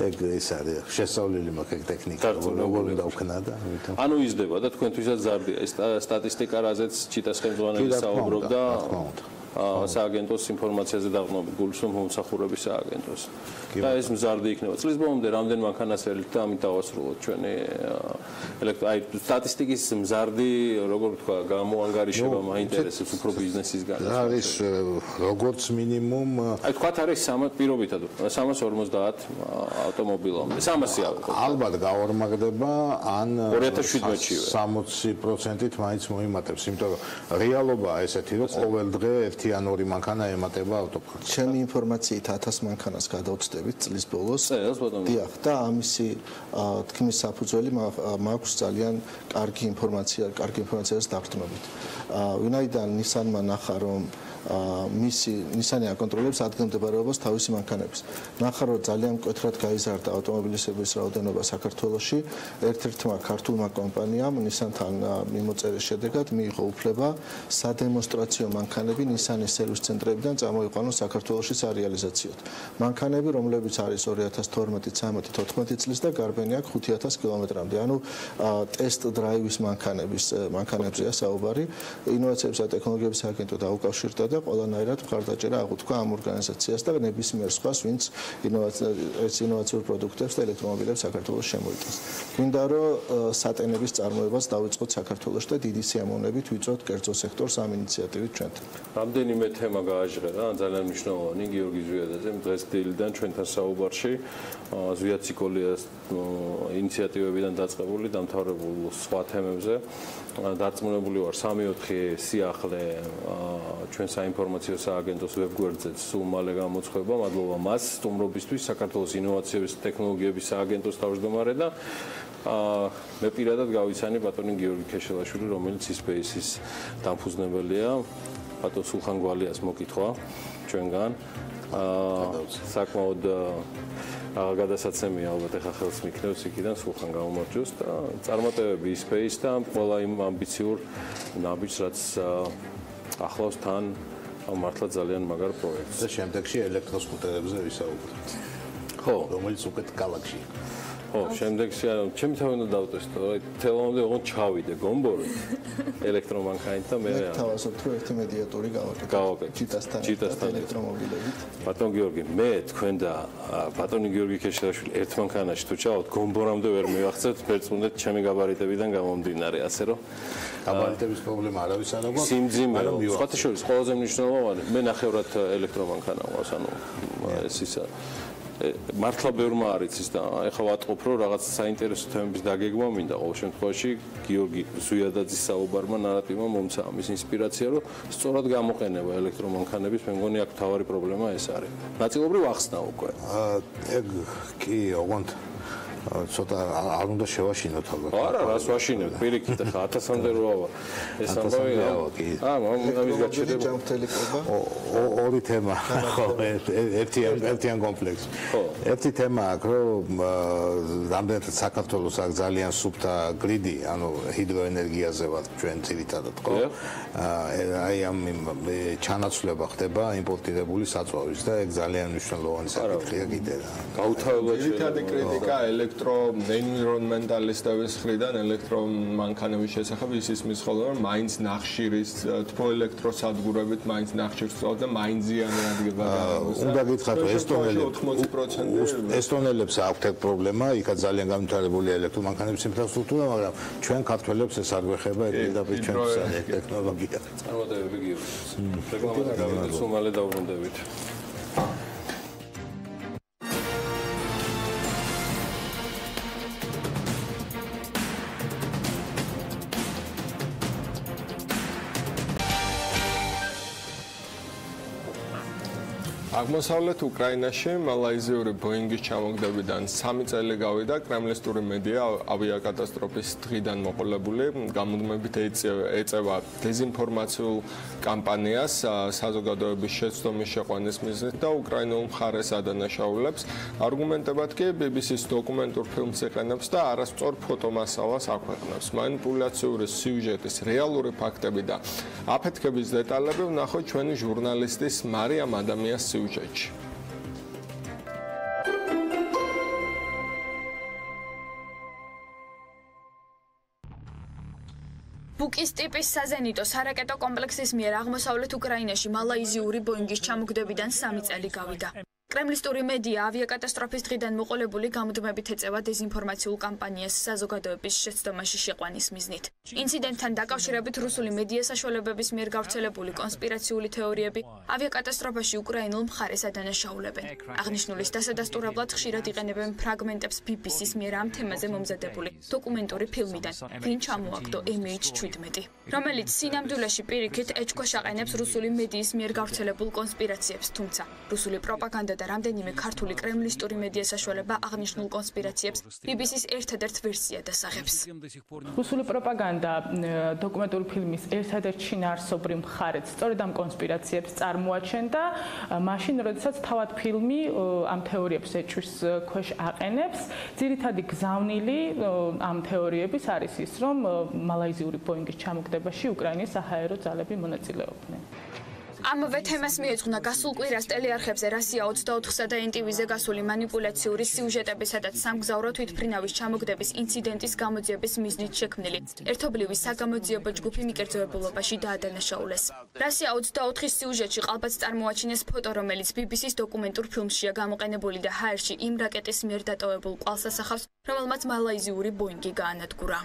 ეგ ეს არის შესწავლილი მაქვს ტექნიკა, როგორ უნდა ვქნა და ანუ იზრდება და თქვენთვისაც ზარდია ეს სტატისტიკა, რაზეც ჩიტას ხელმძღვანელი საუბრობდა. სააგენტოს ინფორმაციაზე დაყრდნობით გულისხმობ მომსახურების სააგენტოს. და ეს მზარდი იქნება. წლის ბოლომდე რამდენ მანქანას ველით და ამით დავასრულოთ ჩვენი სტატისტიკის მზარდი, როგორ ვთქვა, გამოანგარიშება მაინტერესებს უფრო ბიზნესისგან. არის როგორც მინიმუმ, აი თქვათ არის პირობითად 350 ავტომობილამდე. 300 ალბათ გაორმაგდება, ან 2017-ში 60%-ით მაინც მოიმატებს, იმიტომ რომ რეალობაა ესეთი, რომ ყოველ დღე ერთი ან ორი მანქანა ემატება ავტოპარკს. ჩემი ინფორმაციით 1000 მანქანას გადავწდებით წლის ბოლოს. დიახ, და ამისი თქმის საფუძველი მაქვს ძალიან კარგი ინფორმაციას დაყრდნობით. ვინაიდან Nissan-მა ნახა, რომ Nissan-ი აკონტროლებს ადგილმდებარეობას თავისი მანქანების. ნახა, რომ ძალიან მკვეთრად გაიზარდა ავტომობილისტების რაოდენობა საქართველოში. ერთ-ერთმა ქართულმა კომპანიამ Nissan-თან მიმოწერის შედეგად მიიღო უფლება სადემონსტრაციო მანქანები Nissan-ის სერვის ცენტრებიდან წამოიყვანოს საქართველოში სარეალიზაციოდ. მანქანები, რომლებიც არის 2012, 13, 14 წლის და გარბენი აქვს 5000 კილომეტრამდე. ანუ ტესტ დრაივის მანქანებზეა საუბარი. ინოვაციების და ტექნოლოგიების სააგენტო დაუკავშირდა და ყველანაირად მხარდაჭერა აღუთქვა ამ ორგანიზაციას და ნებისმიერ სხვას, ვინც ინოვაციურ პროდუქტებს და ელექტრომობილებს საქართველოს შემოიტანს. გვინდა, რომ სატენების წარმოებას დავიწყოთ საქართველოში და დიდი სიამოვნებით ვიწვევთ კერძო სექტორს ამ ინიციატივით ჩვენთან. რამდენიმე თემა გააჟღერა, ძალიან მნიშვნელოვანი გიორგი ზვიადაძე დღეს დილიდან ჩვენთან საუბარში ზვიაციკოლიას ინიციატივებიდან დაწყებული დამთავრებულ სხვა თემებზე. დარწმუნებული ვარ 3-4 სიახლე ჩვენ საინფორმაციო სააგენტოს ვებგვერდზეც სულ მალე გამოცხება, მადლობა მას სტუმრობისთვის საქართველოს ინოვაციების ტექნოლოგიების სააგენტოს თავმჯდომარე და მე პირადად გავიცანი ბატონი გიორგი ქეშელაშვილი, რომელიც space-ის დამფუძნებელია. ბატონ სულხან გვალიას მოკითხვა ჩვენგან. საკმაოდ გადასაცემია ალბათ ახლა ხელს მიქნევს იქიდან სულხან გამომარჯოს და წარმატებები space და ყველა იმ ამბიციურ ნაბიჯს რაც ახლავს თან მართლა ძალიან მაგარ პროექტს. და შემდეგში ელექტროსკუტერებზე ვისაუბრებთ. ხო, რომელიც უკეთ კალაკში. ხო, შემდეგში ჩემი თავი უნდა დავტესტო, თელონზე ოღონდ ჩავიდე გომბორით ელექტრომანქანით და მე თავაზობთ რომ ერთი მედიატორი გავაკეთე. ჭიტასთან ელექტრომობილებით. ბატონ გიორგი, მე თქვენ და ბატონი გიორგი ქეშელაშვილი ერთ მანქანაში თუ ჩავთ, გომბორამდე ვერ მივახცევთ, ფერწმუნდეთ ჩემი გაბარიტებიდან გამომდინარე, ასე რომ გაბარიტების პრობლემა არავის არ აქვს. სიმძიმე, სხვათა შორის ყველაზე მნიშვნელოვანი, მე ნახევრად ელექტრომანქანა ვყავს, ანუ ეს ისა მართლა ბევრმა არ იცის და ეხლა ვატყობ რომ რაღაც საინტერესო თემების დაგეგმა მინდა ყოველ შემთხვევაში გიორგი ზუიადაძის საუბარმა ნარატივმა მომცა ამის ინსპირაცია რომ სწორად გამოყენება ელექტრომანქანების მე მგონი აქ თავარი პრობლემა ეს არის ნაწილობრივ ახსნა უკვე ეგ კი ოღონდ ცოტა არ უნდა შევაშინოთ ალბათ. არა, რას ვაშინებთ? პირიქით ხა 1000-მდე როავა. ეს ამბავი კი. ამის გაჩერება ჯანმრთელი კვება. ორი თემა. ხო, ერთიან კომპლექსი. ერთი თემა აქვს, რომ რამდენად საქართველოს აქვს ძალიან სუფთა გრიდი, ანუ ჰიდროენერგიაზე ვარ ჩვენ ძირითადად, ხო? აი ამ ჩანაცვლება ხდება იმპორტირებული საწვავის და ეგ ძალიან მნიშვნელოვანი საკითხია კიდე. გაუთავებლად ძირითადი კრიტიკა ელექტროენვირონმენტალისტების მხრიდან ელექტრომანქანების შესახებ ის ისმის ხოლმე რომ მაინც ნახშირის თბოელექტროსადგურებით მაინც ნახშირს წავდა და მაინც ზიანი ადგება. უნდა გითხრათ ესტონელებს აქვთ ეგ პრობლემა, იქაც ძალიან განვითარებულია ელექტრომანქანების ინფრასტრუქტურა, მაგრამ ჩვენ ქართველებს ეს არ გვეხება ეგ პირდაპირ ჩვენთვის ტექნოლოგია. წარმატებები გიორგი. რეკლამაზე გავიდეთ, სულ მალე დავბრუნდებით. აღმოსავლეთ უკრაინაში მალაიზიური ბოინგის ჩამოგდებიდან 3 წელი გავიდა კრემლისტური მედია ავიაკატასტროფის დღიდან მოყოლებული გამუდმებით ეწევა დეზინფორმაციულ კამპანიას საზოგადოების შეცდომის შეყვანის მიზნით და უკრაინულ მხარეს ადანაშაულებს არგუმენტებად კი BBC-ს დოკუმენტურ ფილმს იყენებს და არასწორ ფოტომასალას აქვეყნებს. მანიპულაციური სიუჟეტის რეალური ფაქტები და აფეთქების დეტალები ვნახოთ ჩვენი ჟურნალისტის მარიამ ადამიანის სიუჟეტში. ბუკის ტიპის საზენიტო სარაკეტო კომპლექსის მიერ აღმოსავლეთ უკრაინაში მალაიზიური ბოინგის ჩამოგდებიდან 3 წელი გავიდა. კრემლისტური მედია ავიაკატასტროფის დღიდან მოყოლებული გამუდმებით ეწევა დეზინფორმაციულ კამპანიას საზოგადოების შეცდომაში შეყვანის მიზნით. ინციდენტთან დაკავშირებით რუსული მედია საშუალებების მიერ გავრცელებული კონსპირაციული თეორიები ავიაკატასტროფაში უკრაინულ მხარეს ადანაშაულებენ. აღნიშნულის დასადასტურებლად ხშირად იყენებენ ფრაგმენტებს BBC-ს მიერ ამ თემაზე მომზადებული დოკუმენტური ფილმიდან ვინ ჩამოაგდო MH17, რომელიც სინამდვილეში პირიქით ეჭქვაში აყენებს რუსული მედიის მიერ გავრცელებულ კონსპირაციებს, თუმცა რუსული პროპაგანდა და რამდენიმე ქართული კრემლისტური მედია საშუალება აღნიშნულ კონსპირაციებს BBC-ს ერთადერთ ვერსიად ასახებს. რუსული პროპაგანდა დოკუმენტური ფილმის ერთადერთ შინაარსობრივ მხარეს სწორედ ამ კონსპირაციებს წარმოაჩენდა, მაშინ როდესაც თავად ფილმი ამ თეორიებს ეჭვის ქვეშ აყენებს. ძირითადი გზავნილი ამ თეორიების არის ის, რომ მალაიზიური ბოინგის ჩამოგდებაში უკრაინის საჰაერო ძალები მონაწილეობდნენ. ამავე თემას მიეძღვნა გასულ კვირას ტელეარხებზე რასია 24-სა და NTV-ზე გასული მანიპულაციური სიუჟეტები, სადაც სამგზავრო თვითმფრინავის ჩამოგდების ინციდენტის გამოძიების მიზნით შექმნილი ერთობლივი საგამოძიებო ჯგუფი მიკერძოებულობაში დაადანაშაულეს. რასია 24-ის სიუჟეტში ყალბაც წარმოაჩინეს ფოტო, რომელიც BBC-ს დოკუმენტურ ფილმშია გამოყენებული და ჰაერში იმ რაკეტის მიერ დატოვებულ კვალს ასახავს, რომელმაც მალაიზიური ბოინგი გაანადგურა.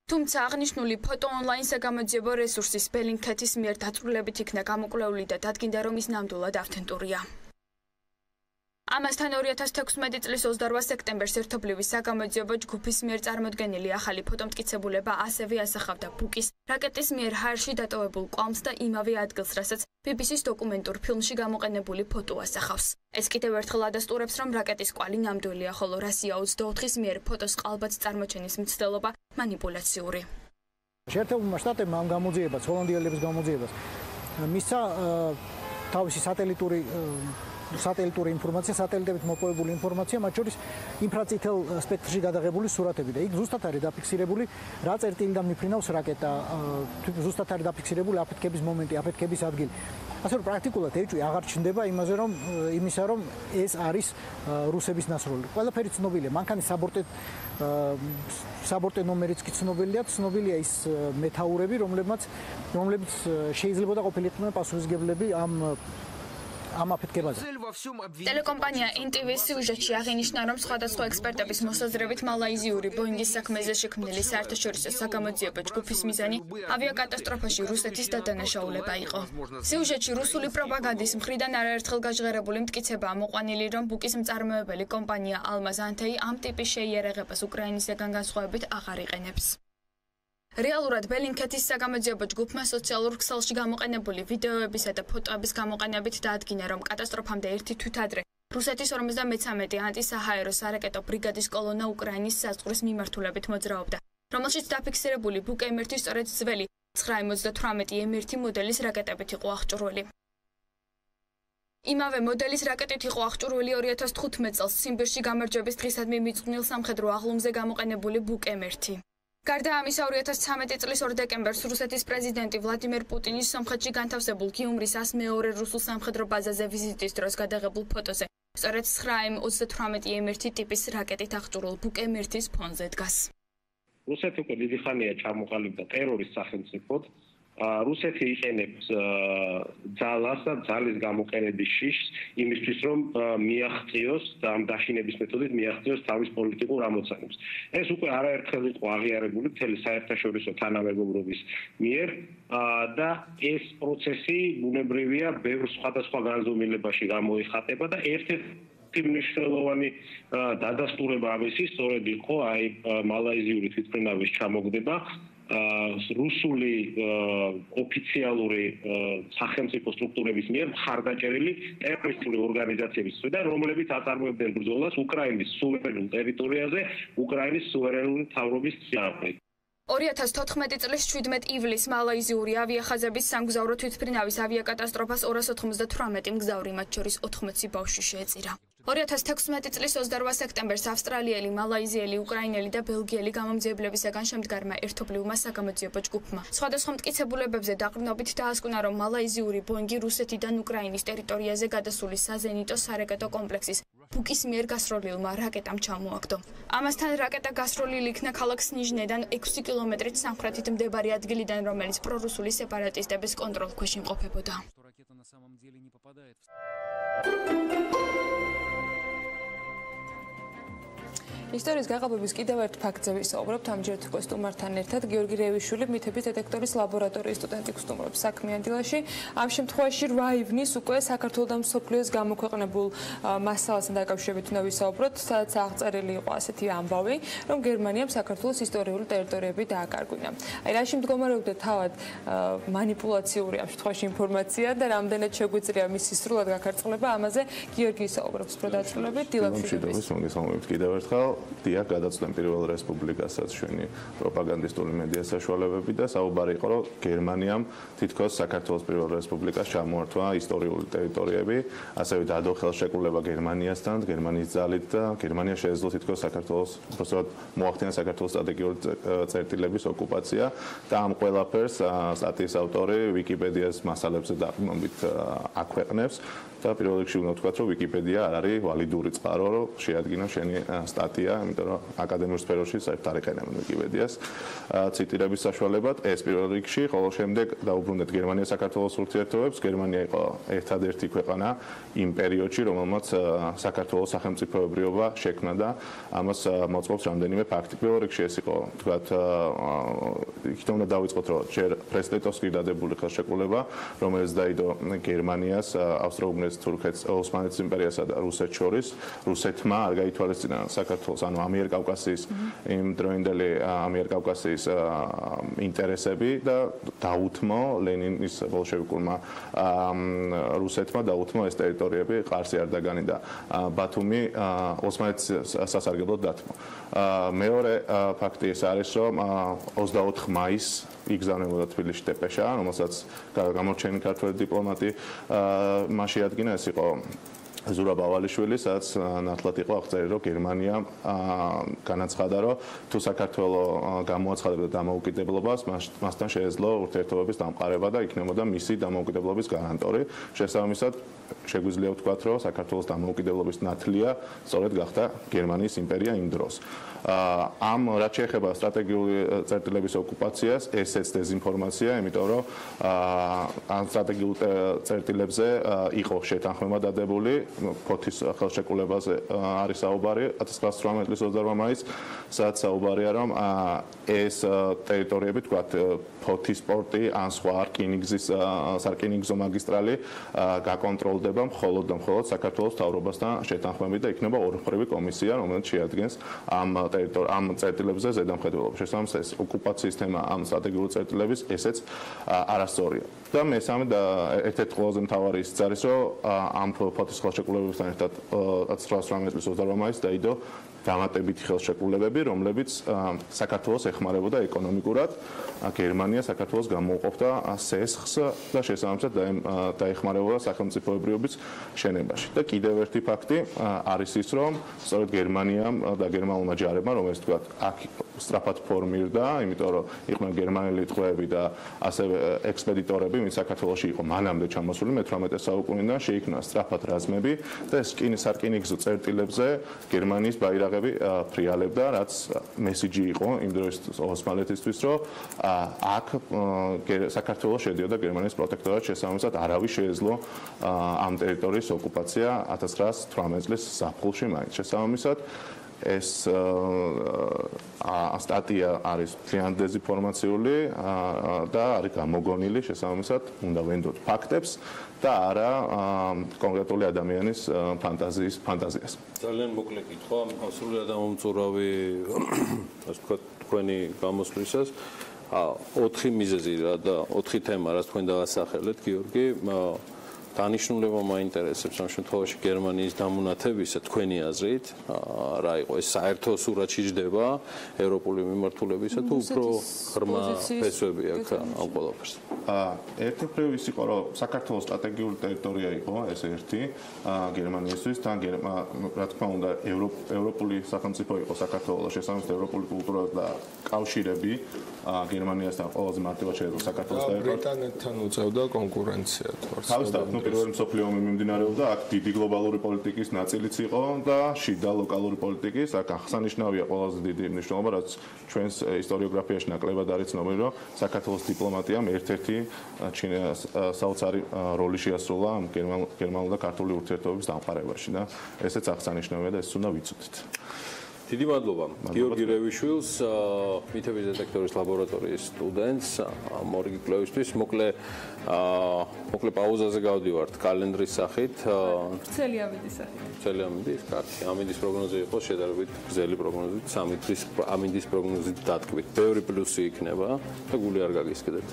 თუმცა აღნიშნული ფოტო ონლაინ საგამოძიებო რესურსის ბელინგქეთის მიერ დაწვრილებით იქნა გამოკვლეული და დადგინდა, რომ ის ნამდვილად ავთენტურია. ამასთან 2016 წლის 28 სექტემბერს ერთობლივი საგამოძიებო ჯგუფის მიერ წარმოდგენილი ახალი ფოტომტკიცებულება ასევე ასახავდა ბუკის რაკეტის მიერ ჰაერში დატოვებულ კვამს და იმავე ადგილს, რასაც BBC-ს დოკუმენტურ ფილმში გამოყენებული ფოტო ასახავს. ეს კიდევ ერთხელ ადასტურებს, რომ რაკეტის კვალი ნამდვილია, ხოლო Russia 24-ის მიერ ფოტოს ყალბად წარმოჩენის მცდელობა манипуляციური. შეერთებულმა შტატებმა ამ გამოძიებას, ჰოლანდიელების გამოძიებას მისცა თავისი სატელიტური ინფორმაცია, სატელიტებით მოპოვებული ინფორმაცია, მათ შორის ინფრაწითელ სპექტრში გადაღებული სურათები და იქ ზუსტად არის დაფიქსირებული, რა წერტილიდან მიფრინავს რაკეტა, ზუსტად არის დაფიქსირებული აფეთქების მომენტი, აფეთქების ადგილი. ასე რომ პრაქტიკულად ეჭვი აღარ ჩნდება იმისა, რომ ეს არის რუსების ნასროლი. ყველაფერი ცნობილია, მანქანის საბორტე ნომერიც კი ცნობილია, ცნობილია ის მეთაურები, რომლებიც შეიძლებოდა ყოფილიყვნენ პასუხისმგებლები ამ აფეთქებაზე. ტელეკომპანია NTV-ის სიუჟეტში აღინიშნა, რომ სხვადასხვა ექსპერტების მოსაზრებით მალაიზიური ბოინგის საქმეზე შექმნილი საერთაშორისო საგამოძიებო ჯგუფის მიზანი ავიაკატასტროფაში რუსეთის დადანაშაულება იყო. სიუჟეტში რუსული პროპაგანდის მხრიდან არაერთხელ გაჟღერებული მტკიცებაა მოყვანილი, რომ ბუკის მწარმოებელი კომპანია ალმაზანთეი ამ ტიპის შეიარაღებას უკრაინისგან განსხვავებით აღარ იყენებს. რეალურად ბელინქეთის საგამოძიებო ჯგუფმა სოციალურ ქსელში გამოყენებული ვიდეოებისა და ფოტოების გამოყენებით დაადგინა, რომ კატასტროფამდე ერთი თვით ადრე რუსეთის 53 ანტისაჰაერო სარაკეტო ბრიგადის კოლონა უკრაინის საზღვრის მიმართულებით მოძრაობდა, რომელშიც დაფიქსირებული ბუკ-1 სწორედ ძველი 978 M1 მოდელის რაკეტებით იყო აღჭურვილი. იმავე მოდელის რაკეტით იყო აღჭურვილი 2015 წელს ციმბირში გამარჯვების დღისადმი მიწყვნილ სამხედრო აღლუმზე გამოყენებული ბუკ-1. გარდა ამისა 2013 წლის 2 დეკემბერს რუსეთის პრეზიდენტი ვლადიმერ პუტინის სომხეთში განთავსებულ გიუმრის 102 რუსულ სამხედრო ბაზაზე ვიზიტის დროს გადაღებულ ფოტოზე სწორედ 978 M1 ტიპის რაკეტით აღჭურვილ ბუკ-1-ის ფონზე დგას. რუსეთი უკვე დიდი ხანია ჩამოყალიბდა ტერორის სახელმწიფოდ. რუსეთი იყენებს ძალას და ძალის გამოყენების შიშს იმისთვის, რომ მიაღწიოს და ამ დაშინების მეთოდით მიაღწიოს თავის პოლიტიკურ ამოცანებს. ეს უკვე არაერთხელ იყო აღიარებული მთელი საერთაშორისო თანამეგობრობის მიერ და ეს პროცესი ბუნებრივია ბევრ სხვადასხვა განზომილებაში გამოიხატება და ერთ-ერთი მნიშვნელოვანი დადასტურება ამისი სწორედ იყო მალაიზიური თვითმფრინავის ჩამოგდება რუსული ოფიციალური სახელმწიფო სტრუქტურების მიერ მხარდაჭერილი ტერორისტული ორგანიზაციების მხრიდან, რომლებიც აწარმოებდნენ ბრძოლას უკრაინის სუვერენულ ტერიტორიაზე, უკრაინის სუვერენული მთავრობის წინააღმდეგ. 2014 წლის 17 ივლისს მალაიზიური ავიახაზების სამგზავრო თვითმფრინავის ავიაკატასტროფას 298 მგზავრი, მათ შორის 80 ბავშვი შეეწირა. 2016 წლის 28 სექტემბერს ავსტრალიელი, მალაიზიელი, უკრაინელი და ბელგიელი გამომძიებლებისაგან შემდგარმა ერთობლივმა საგამოძიებო ჯგუფმა სხვადასხვა მტკიცებულებებზე დაყრდნობით დაასკვნა, რომ მალაიზიური ბოინგი რუსეთიდან უკრაინის ტერიტორიაზე გადასული საზენიტო სარაკეტო კომპლექსის ბუკის მიერ გასროლილმა რაკეტამ ჩამოაგდო. ამასთან რაკეტა გასროლილი იქნა ქალაქ სნიჟნედან 6 კილომეტრით სამხრეთით მდებარე ადგილიდან, რომელიც პრორუსული სეპარატისტების კონტროლქვეშ იმყოფებოდა. ისტორიის გაყალბების კიდევ ერთ ფაქტზე ვისაუბრებთ. ამჯერად კოსტუმართან ერთად გიორგი რევიშვილი, მითების დეტექტორის ლაბორატორიის სტუდენტი გსტუმრობს საქმიანი დილაში. ამ შემთხვევაში 8 ივნის უკვე საქართველოს და მსოფლიოს გამოქვეყნებულ მასალასთან დაკავშირებით უნდა ვისაუბროთ, სადაც აღწერილი იყო ასეთი ამბავი, რომ გერმანიამ საქართველოს ისტორიული ტერიტორიები დააკარგვინა. აი რაში მდგომარეობდა თავად манипуляციური ამ შემთხვევაში ინფორმაცია და რამდენად შეგვიძლია მისი სრულად გაქარწყლება, ამაზე გიორგი ისაუბრებს პროდაცვლებით. დილა მოგესალმებით კიდევ ერთხელ. დიახ, გადაწყვეტენ პირველ რესპუბლიკასაც ჩვენი პროპაგანდისტული მედია საშუალებები და საუბარი იყო, რომ გერმანიამ თითქოს საქართველოს პირველ რესპუბლიკას ჩამოართვა ისტორიული ტერიტორიები, ასევე დადო ხელშეკრულება გერმანიასთან, გერმანიის ძალით და გერმანია შეეძლო თითქოს საქართველოს, უბრალოდ მოახდინა საქართველოს სტრატეგიული წერტილების ოკუპაცია და ამ ყველაფერს სტატიის ავტორი ვიკიპედიას მასალებზე დაყრდნობით აქვეყნებს და პირველ რიგში უნდა ვთქვათ, რომ ვიკიპედია არ არის ვალიდური წყარო, რომ შეადგინა შენი სტატია მარტივადია, იმიტომ რომ აკადემიურ სფეროში საერთოდ არ იყენებენ ვიკიპედიას ციტირების საშუალებად. ეს პირველ რიგში, ხოლო შემდეგ დაუბრუნდეთ გერმანია-საქართველოს ურთიერთობებს. გერმანია იყო ერთადერთი ქვეყანა იმ პერიოდში, რომელმაც საქართველოს სახელმწიფოებრიობა შექმნა და ამას მოწმობს რამდენიმე ფაქტი. პირველ რიგში ეს იყო, თქვათ, იქით უნდა დავიწყოთ, რომ ჯერ პრეზიდენტოვსკი დადებული ხელშეკრულება, რომელიც დაიდო გერმანიას, ავსტრო-უნგრეთს, თურქეთს, ოსმალეთის იმპერიასა და რუსეთს შორის, რუსეთმა არ გაითვალისწინა საქართველოს, ანუ ამიერკავკასიის იმ დროინდელი ამიერკავკასიის ინტერესები და დაუთმო ლენინის ბოლშევიკურმა რუსეთმა დაუთმო ეს ტერიტორიები ყარსი არ დაგანიდა ბათუმი ოსმალეთის სასარგებლოდ დათმო. მეორე ფაქტი ეს არის, რომ 24 მაისს იგზავნებოდა თბილისში დეპეშა, რომელსაც გამორჩენილი ქართველი დიპლომატი მასში ადგინა, ეს იყო ზურაბ ავალიშვილი, სადაც ნათლად იყო აღწერილი, რომ გერმანია განაცხადა, რომ თუ საქართველოს გამოაცხადებდა დამოუკიდებლობას, მასთან შეეძლო ურთიერთობების დამყარება და იქნებოდა მისი დამოუკიდებლობის გარანტორი. შესაბამისად, შეგვიძლია ვთქვათ, რომ საქართველოს დამოუკიდებლობის ნათლია სწორედ გახდა გერმანიის იმპერია იმ დროს. ამ რაც შეეხება სტრატეგიული წერტილების ოკუპაციას, ესეც დეზინფორმაცია, იმიტომ რომ ამ სტრატეგიულ წერტილებზე იყო შეთანხმება დადებული, ფოთის ხელშეკრულებაზე არის საუბარი 1918 წლის 28 მაისს, სადაც საუბარია, რომ ეს ტერიტორიები, თქვათ, ფოთის პორტი ან სხვა სარკინიგზო მაგისტრალი გაკონტროლდება მხოლოდ და მხოლოდ საქართველოს მთავრობასთან შეთანხმებით და იქნება ორმხრივი კომისია, რომელიც შეადგენს ამ წერტილებზე ზედამხედველობას. შესაბამისად, ეს ოკუპაციის თემა ამ სტრატეგიული წერტილების ესეც არასწორია. და მესამე და ერთ-ერთი ყველაზე მთავარი ის არის, რომ ამ ფოთის ხელშეკრულებებთან ერთად 1918 წლის 28 მაისს დაიდო დამატებითი ხელშეკრულებები, რომლებიც საქართველოს ეხმარებოდა ეკონომიკურად. გერმანია საქართველოს გამოუყოფდა სესხს და შესაბამისად დაეხმარებოდა სახელმწიფოებრიობის შენებაში. და კიდევ ერთი ფაქტი არის ის, რომ სწორედ გერმანიამ და გერმანულმა ჯარებმა, რომელიც თქვათ, აქ სწრაფად ფორმირდა, იმიტომ რომ იყვნენ გერმანელი ტყვეები და ასევე ექსპედიტორები, ვინც საქართველოში იყო მანამდე ჩამოსული მე-18 საუკუნიდან, შეიქმნა სწრაფად რაზმები და ეს სარკინიგზო წერტილებზე გერმანიის ბაირაღები ფრიალებდა, რაც მესიჯი იყო იმ დროს ოსმალეთისთვის, რომ აქ საქართველოს შედიოდა გერმანიის პროტექტორატში, შესაბამისად არავის შეეძლო ამ ტერიტორიის ოკუპაცია 1918 წლის ზაფხულში მაინც. შესაბამისად, ეს სტატია არის ძალიან დეზინფორმაციული და არის გამოგონილი, შესაბამისად, უნდა ვენდოთ ფაქტებს და არა კონკრეტული ადამიანის ფანტაზიას. ძალიან მოკლე კითხვა, სრულად ამომწურავი, ასე ვთქვათ, თქვენი გამოსვლისას. 4 მიზეზი რა და 4 თემა, რაც თქვენ დავასახელეთ, გიორგი, დანიშნულება მაინტერესებს ამ შემთხვევაში გერმანიის დამონათებისა თქვენი აზრით, რა იყო ეს საერთო სურათი შეჯდება ევროპული მიმართულებისა თუ უფრო ღრმა ფესვები აქვს ამ ყველაფერს. ერთი მხრივ ის იყო, რომ საქართველოს სტრატეგიული ტერიტორია იყო, ეს ერთი გერმანიისთვის, თან რა თქმა უნდა ევროპული სახელმწიფო იყო საქართველოს, შესაბამისად ევროპული კულტურა და კავშირები გერმანიასთან ყველაზე მარტივად შეეძლო საქართველოს ტერიტორიას. ბრიტანეთთან უწევდა კონკურენცია თორსა. პირველი მსოფლიო ომი მიმდინარეობდა, აქ დიდი გლობალური პოლიტიკის ნაწილიც იყო და შიდა ლოკალური პოლიტიკის, აქ აღსანიშნავია ყველაზე დიდი მნიშვნელობა, რაც ჩვენს ისტორიოგრაფიაში ნაკლებად არის ცნობილი, რომ საქართველოს დიპლომატიამ ერთ-ერთი საოცარი როლი შეასრულა ამ გერმანულ და ქართული ურთიერთობების დამყარებაში და ესეც აღსანიშნავია და ეს უნდა ვიცოდეთ. დიდი მადლობა გიორგი რევიშვილს, მითების დეტექტორის ლაბორატორიის სტუდენტს, მორიგი კვლევისთვის. მოკლე პაუზაზე გავდივართ კალენდრის სახით. ვრცელი ამინდის სახით. ვრცელი ამინდის, კარგი. ამინდის პროგნოზი იყო შედარებით გრძელი პროგნოზი, 3 თვის ამინდის პროგნოზით დატკბით. ბევრი პლუსი იქნება და გული არ გაგისკდეთ.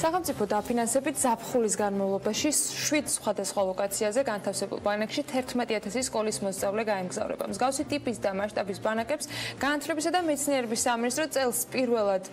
სახელმწიფო დაფინანსებით ზაფხულის განმავლობაში 7 სხვადასხვა ლოკაციაზე განთავსებულ ბანაკში 11000 სკოლის მოსწავლე გაემგზავრება. მსგავსი ტიპის და მასშტაბის ბანაკებს განათლებისა და მეცნიერების სამინისტრო წელს პირველად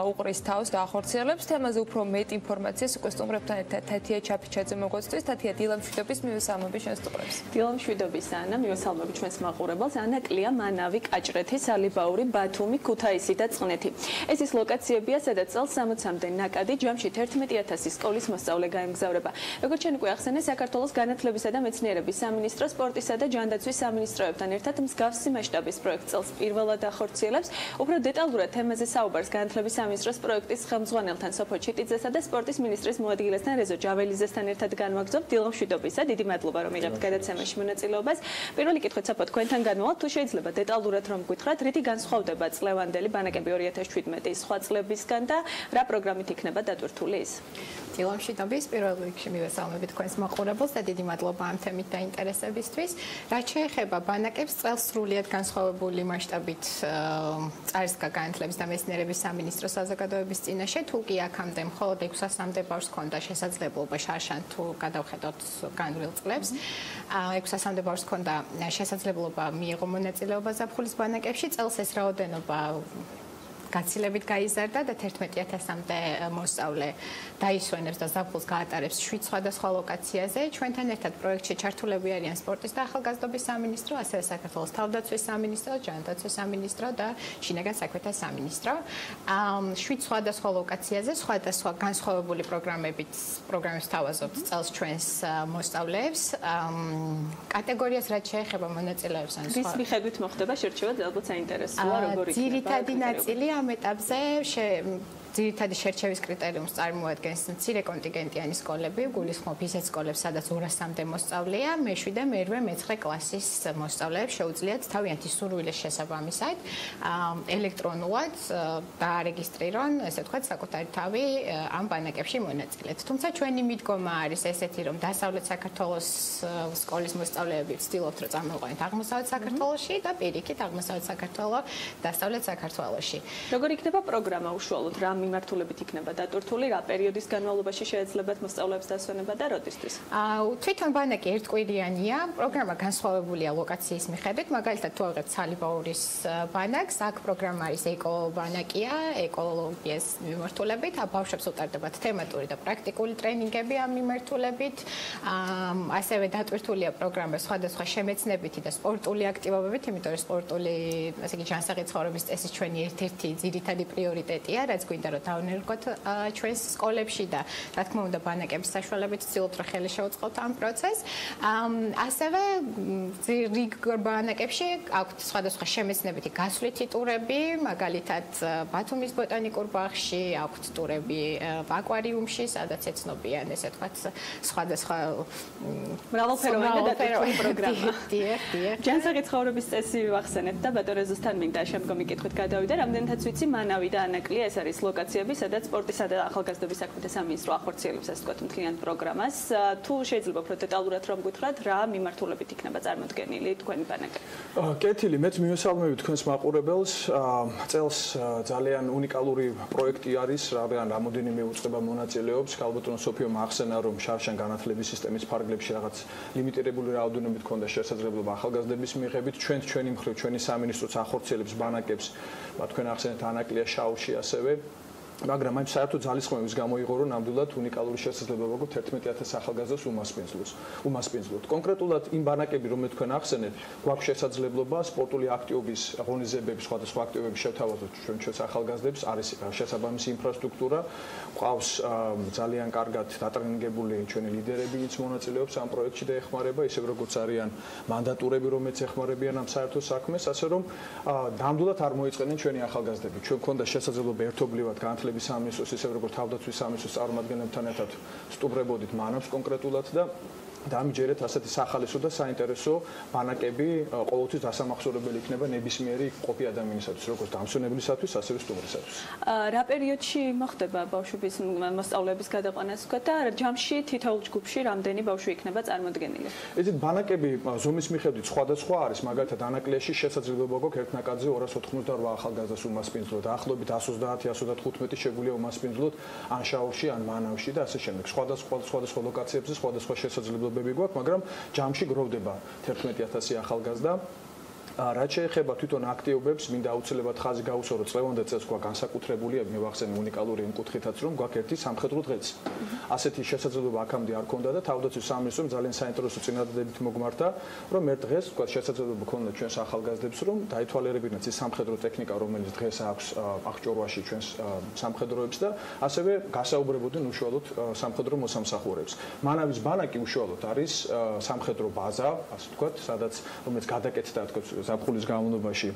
უყრის თავს და ახორციელებს. თემაზე უფრო მეტ ინფორმაციას უკვე სტუმრებთან ერთად თათია ჩაფიჩაძე მოგვაწვდის. თათია, დილა მშვიდობის მივესალმები ჩვენს სტუმრებს. დილა მშვიდობის ანა, მივესალმები ჩვენს მაყურებელს. ანა კლია, მანავი, კაჭრეთი, სალიბაური, ბათუმი, ქუთაისი და წყნეთი. ეს ის ლოკაციებია, სადაც წელს 60-მდე ნაკადი ჯამში 11000 სკოლის მოსწავლე გაემგზავრება. როგორც ჩვენ უკვე ახსენე, საქართველოს განათლებისა და მეცნიერების სამინისტრო, სპორტისა და ჯანდაცვის სამინისტროებთან ერთად მსგავსი მასშტაბის პროექტს წელს პირველად ახორციელებს. უფრო დეტალურად თემაზე საუბარს განათლების სამინისტროს პროექტის ხელმძღვანელთან სოფო ჩიტიძესა და სპორტის მინისტრის მოადგილესთან რეზო ჯაველიძესთან ერთად განვაგრძობთ. დილა მშვიდობისა, დიდი მადლობა რომ იღებთ გადაცემაში მონაწილეობას. პირველი კითხვით სოფო თქვენთან განვალთ, თუ შეიძლება დეტალურად რომ გითხრათ, რითი განსხვავდება წლევანდელი ბანაკები 2017-ის სხვა წლებისგან და რა პროგრამით იქნება დატვირთული ის? დილა მშვიდობის, პირველ რიგში მივესალმებით თქვენს მაყურებელს და დიდი მადლობა ამ თემით დაინტერესებისთვის. რაც შეეხება ბანაკებს, წელს სრულიად განსხვავებული მასშტაბით წარსდგა განათლების და მეცნიერების სამინისტროს საზოგადოების წინაშე, თუ კი აქამდე მხოლოდ 600-მდე ბავშვს ჰქონდა შესაძლებლობა შარშან თუ გადავხედოთ განვლილ წლებს. 600-მდე ბავშვს ჰქონდა შესაძლებლობა მიიღო მონაწილეობა ზაფხულის ბანაკებში, წელს ეს რაოდენობა გაცილებით გაიზარდა და 11000-მდე მოსწავლე დაისვენებს და ზაფხულს გაატარებს 7 სხვადასხვა ლოკაციაზე. ჩვენთან ერთად პროექტში ჩართულები არიან სპორტის და ახალგაზრდობის სამინისტრო, ასევე საქართველოს თავდაცვის სამინისტრო, ჯანდაცვის სამინისტრო და შინაგან საქმეთა სამინისტრო. 7 სხვადასხვა ლოკაციაზე სხვადასხვა განსხვავებული პროგრამებს თავაზობთ წელს ჩვენს მოსწავლეებს. კატეგორიას რაც შეეხება მონაწილეებს ან რის მიხედვით მოხდება შერჩევა, ალბათ საინტერესოა, როგორ იქნება. ძირითადი ნაწილი ამ ეტაპზე ძირითადი შერჩევის კრიტერიუმს წარმოადგენს მცირე კონტინგენტიანი სკოლები, გულისხმობ ისეთ სკოლებს, სადაც 200-მდე მოსწავლეა, მე-7 და მე-8 მე-9 კლასის მოსწავლეებს შეუძლიათ თავიანთი სურვილის შესაბამისად ელექტრონულად დაარეგისტრირონ, ესე ვთქვათ, საკუთარი თავი ამ ბანაკებში მონაწილედ. თუმცა ჩვენი მიდგომა არის ესეთი, რომ დასავლეთ საქართველოს სკოლის მოსწავლეები ვცდილობთ, რომ წამოვიყვანოთ აღმოსავლეთ საქართველოში და პირიქით აღმოსავლეთ საქართველოს დასავლეთ საქართველოში. როგორ იქნება პროგრამა უშუალოდ რა მიმართულებით იქნება დატვირთული, რა პერიოდის განმავლობაში შეეძლებათ მოსწავლეებს დასვენება და როდისთვის? თვითონ ბანაკი ერთკვირიანია, პროგრამა განსხვავებულია ლოკაციის მიხედვით, მაგალითად თუ ავიღებთ სალიბაურის ბანაკს, აქ პროგრამა არის ეკობანაკია, ეკოლოგიას მიმართულებით, ბავშვებს უტარდებათ თემატური და პრაქტიკული ტრენინგები ამ მიმართულებით, ასევე დატვირთულია პროგრამა სხვადასხვა შემეცნებითი და სპორტული აქტივობებით, იმიტომ რომ სპორტული, ასე იგი ჯანსაღი ცხოვრების წესი ჩვენი ერთ-ერთი ძირითადი პრიორიტეტია, რაც გვინდა რომ დავნერგოთ ჩვენს სკოლებში და რა თქმა უნდა ბანაკების საშუალებით ვცდილობთ რომ ხელი შევწყოთ ამ პროცესს. ასევე რიგ ბანაკებში აქვთ სხვადასხვა შემეცნებითი გასვლითი ტურები, მაგალითად ბათუმის ბოტანიკურ ბაღში, აქვთ ტურები აკვარიუმში, სადაც ეცნობიან ესე ვთქვათ სხვადასხვა მრავალფეროვანი და დატვირთული პროგრამა. დიახ. ჯანსაღი ცხოვრების წესი ვახსენებთ და ბატონეზოსთან მინდა შემდგომი კითხვით გადავიდე, რამდენადაც ვიცი მანავი და ანაკლია ეს არის ლოკაციები, სადაც სპორტისა და ახალგაზრდობის საქმეთა სამინისტრო ახორციელებს ასე ვთქვათ მთლიან პროგრამას. თუ შეიძლება უფრო დეტალურად რომ გითხრათ, რა მიმართულებით იქნება წარმოდგენილი თქვენი ბანაკი? კეთილი, მეც მივესალმებით თქვენს მაყურებელს. წელს ძალიან უნიკალური პროექტი არის, რამოდენიმე უწყება მონაწილეობს. ალბათონ სოფიომ ახსენა, რომ შარშან განათლების სისტემის ფარგლებში რაღაც ლიმიტირებული რაოდენობით ქონდა შესაძლებლობა ახალგაზრდების მიღებით. ჩვენი მხრივ, ჩვენი სამინისტროც ახორციელებს ბანაკებს, თქვენ ახსენეთ ანაკლია შაუში ასევე. მაგრამ აი საერთოდ ძალისხმევის გამოიღო რომ ნამდვილად უნიკალური შესაძლებლობა გვაქვს 11000 ახალგაზრდას უმასპინძლოთ. კონკრეტულად იმ ბანაკები რომ თქვენ ახსენეთ, გვაქვს შესაძლებლობა სპორტული აქტივობის ღონისძიებების სხვადასხვა აქტივობების შევთავაზოთ ჩვენს ახალგაზრდებს, არის შესაბამისი ინფრასტრუქტურა, ყავს ძალიან კარგად დატრენინგებული ჩვენი ლიდერები, ვინც მონაწილეობს ამ პროექტში და ეხმარება, ისე როგორც არიან მანდატურები, რომლებიც ეხმარებიან ამ საერთო საქმეს, ასე რომ ნამდვილად არ მოიწყენენ ჩვენი ახალგაზრდები. ჩვენ გვქონდა შესაძლებლობა ერთობლივად განათლების სამინისტროს, ისე როგორც თავდაცვის სამინისტროს წარმომადგენლებთან ერთად სტუმრებოდით მანავს კონკრეტულად და და ამჯერად ასეთი სახალისო და საინტერესო ბანაკები ყოველთვის დასამახსოვრებელი იქნება ნებისმიერი ყოფი ადამიანისათვის, როგორც დამსვენებლისათვის, ასევე სტუმრისათვის. რა პერიოდში მოხდება ბავშვების მოსწავლეების გადაყვანას და ჯამში თითოეულ ჯგუფში რამდენი ბავშვი იქნება წარმოდგენილი? ესეთ ბანაკები ზომის მიხედვით სხვადასხვა არის, მაგალითად ანაკლიაში შესაძლებლობა გვაქვს ერთ ნაკადზე 288 ახალგაზრდას უმასპინძლოთ, დაახლოებით 130-115 შეგვიძლია უმასპინძლოთ ან შაურში, ან მანავში და ასე შემდეგ. სხვადასხვა ლოკაციებზე სხვადასხვა შესაძლებლობები გვაქვს, მაგრამ ჯამში გროვდება 11000 ახალგაზრდა. რაც შეეხება თვითონ აქტივობებს, მინდა აუცილებლად ხაზი გაუსვა, რომ წლევანდელ წელს გვაქვს განსაკუთრებული, მივახსენე უნიკალური იმ კუთხითაც, რომ გვაქვს ერთი სამხედრო დღეც. ასეთი შესაძლებლობა აქამდე არ ქონდა და თავდაცვის სამინისტრომ ძალიან საინტერესო წინადადებით მოგმართა, რომ ერთ დღეს თქვა შესაძლებლობა ქონდა ჩვენს ახალგაზრდებს, რომ დაითვალიერებინათ ის სამხედრო ტექნიკა, რომელიც დღეს აქვს აღჭურვაში ჩვენს სამხედროებს და ასევე გასაუბრებოდნენ უშუალოდ სამხედრო მოსამსახურეებს. მანავის ბანაკი უშუალოდ არის სამხედრო ბაზა, ასე ვთქვათ, სადაც რომელიც გადაკეთდა თქო ზაფხულის განმავლობაში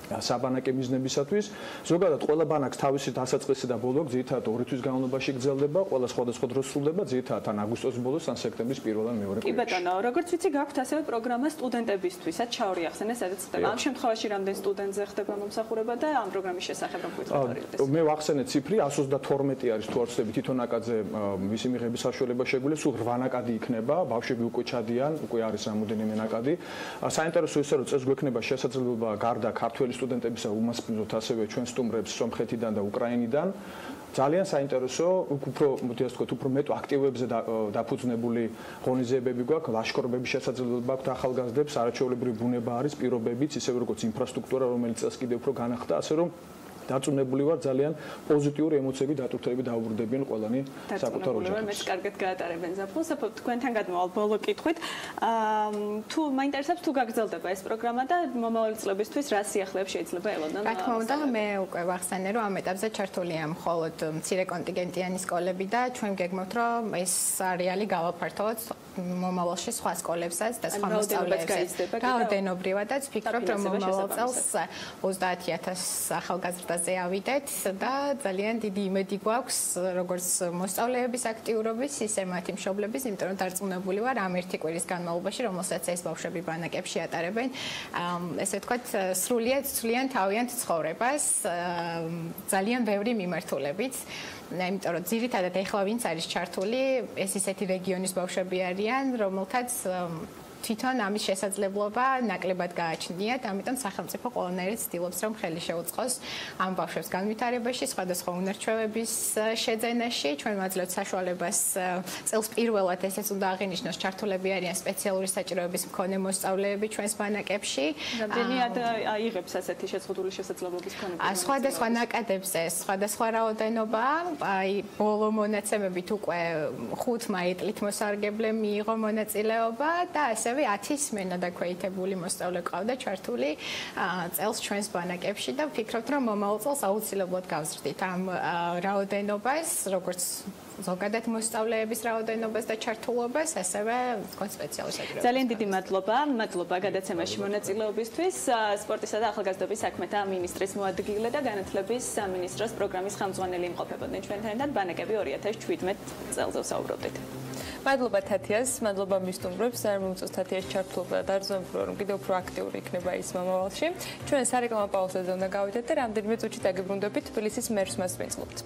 საბანაკე მიზნებისათვის. ზოგადად ყველა ბანაკს თავისი დასაწყისი და ბოლო ძირითადად 2 თვის განმავლობაში გრძელდება, ყველა სხვადასხვა დროს სრულდება, ძირითადად ან აგვისტოს ბოლოს, ან სექტემბრის პირველ ან მეორე კვირაში. კი ბატონო, როგორც ვიცი, გაქვთ ასევე პროგრამა სტუდენტებისთვისაც, ჩაორიახსენე, სადაც ხდება. ამ შემთხვევაში რამდენ სტუდენტზე ხდება მომსახურება და ამ პროგრამის შესახებ რომ გვითხოთ. მე ვახსენე ციფრი 132 არის თუ არ ვცდები თვითონ ნაკადზე მისი მიღების საშუალება შეგვიძლია, სულ 8 ნაკადი იქნება, ბავშვები უკვე ჩადიან, უკვე არის რამოდენიმე ნაკადი. საინტერესო ისე რომ წელს გვექნება შესაძლებლობა გარდა ქართველი სტუდენტებისა უმასპინძლოთ ასევე ჩვენ სტუმრებს სომხეთიდან და უკრაინიდან. ძალიან საინტერესო, უფრო მოდი ასე ვთქვათ, უფრო მეტ აქტივებზე დაფუძნებული ღონისძიებები გვაქვს, ლაშქრობების შესაძლებლობა აქვს ახალგაზრდებს, არაჩვეულებრივი ბუნება არის, პირობებიც, ისევე როგორც ინფრასტრუქტურა, რომელიც წელს კიდევ უფრო განახლდა, ასე რომ დაწუნებული ვარ ძალიან პოზიტიური ემოციები დატვირთები დაუბრუნდებიან ყველანი საკუთარ ოჯახებს. მე კარგად გაატარებენ ზაფხულს, თქვენთან გადმოვალ ბოლო კითხვით. თუ მაინტერესებს თუ გაგრძელდება ეს პროგრამა და მომავალი წლებისთვის რა სიახლეებს შეიძლება ელოდან? რა თქმა უნდა, მე უკვე ვახსენე, რომ ამ ეტაპზე ჩართულია მხოლოდ მცირე კონტინგენტიანი სკოლები და ჩვენ გეგმავთ, რომ ეს არეალი გავაფართოვოთ მომავალში სხვა სკოლებსაც და სხვა მოსწავლეებსაც. რაოდენობრივადაც ვფიქრობ, რომ მომავალ წელს 30000 ახალგაზრდა ავიდეთ და ძალიან დიდი იმედი გვაქვს როგორც მოსწავლეების აქტიურობის, ისე მათი მშობლების, იმიტომ რომ დარწმუნებული ვარ ამ ერთი კვირის განმავლობაში, რომელსაც ეს ბავშვები ბანაკებში ატარებენ, ესე ვთქვათ, სრულიად თავიანთ ცხოვრებას, ძალიან ბევრი მიმართულებით. იმიტომ რომ ძირითადად ეხლა ვინც არის ჩართული, ეს ისეთი რეგიონის ბავშვები არიან, რომელთაც თვითონ ამის შესაძლებლობა ნაკლებად გააჩნიათ, ამიტომ სახელმწიფო ყველანაირად ცდილობს, რომ ხელი შეუწყოს ამ ბავშვებს განვითარებაში, სხვადასხვა უნარჩვევების შეძენაში. ჩვენ ვაძლევთ საშუალებას წელს პირველად ესეც უნდა აღინიშნოს, ჩართულები არიან სპეციალური საჭიროების მქონე მოსწავლეები ჩვენს ბანაკებში. რამდენი აიღებს ასეთი შეზღუდული შესაძლებლობის მქონე? სხვადასხვა ნაკადებზე სხვადასხვა რაოდენობა, აი ბოლო მონაცემებით უკვე 5 მაიტლით მოსარგებლე მიიღო მონაწილეობა და ასევე 10 მენა დაქვეითებული მოსწავლე ყავდა ჩართული წელს ჩვენს ბანაკებში და ვფიქრობთ, რომ მომავალ წელს აუცილებლად გავზრდით ამ რაოდენობას, როგორც ზოგადად მოსწავლეების რაოდენობას და ჩართულობას, ასევე თქვენ სპეციალურ საჭიროებას. ძალიან დიდი მადლობა გადაცემაში მონაწილეობისთვის. სპორტისა და ახალგაზრდობის საქმეთა მინისტრის მოადგილე და განათლების სამინისტროს პროგრამის ხელმძღვანელი იმყოფებოდნენ ჩვენთან და ბანაკები 2017 წელზე ვსაუბრობდით. მადლობა თათიას, მადლობა მის სტუმრებს, არ მომწონს თათიას ჩართულობა და დარწმუნებული რომ კიდევ უფრო აქტიური იქნება ის მომავალში. ჩვენ სარეკლამო პაუზაზე უნდა გავიდეთ და რამდენიმე წუთში დაგიბრუნდებით თბილისის მერს მასპინძლობთ.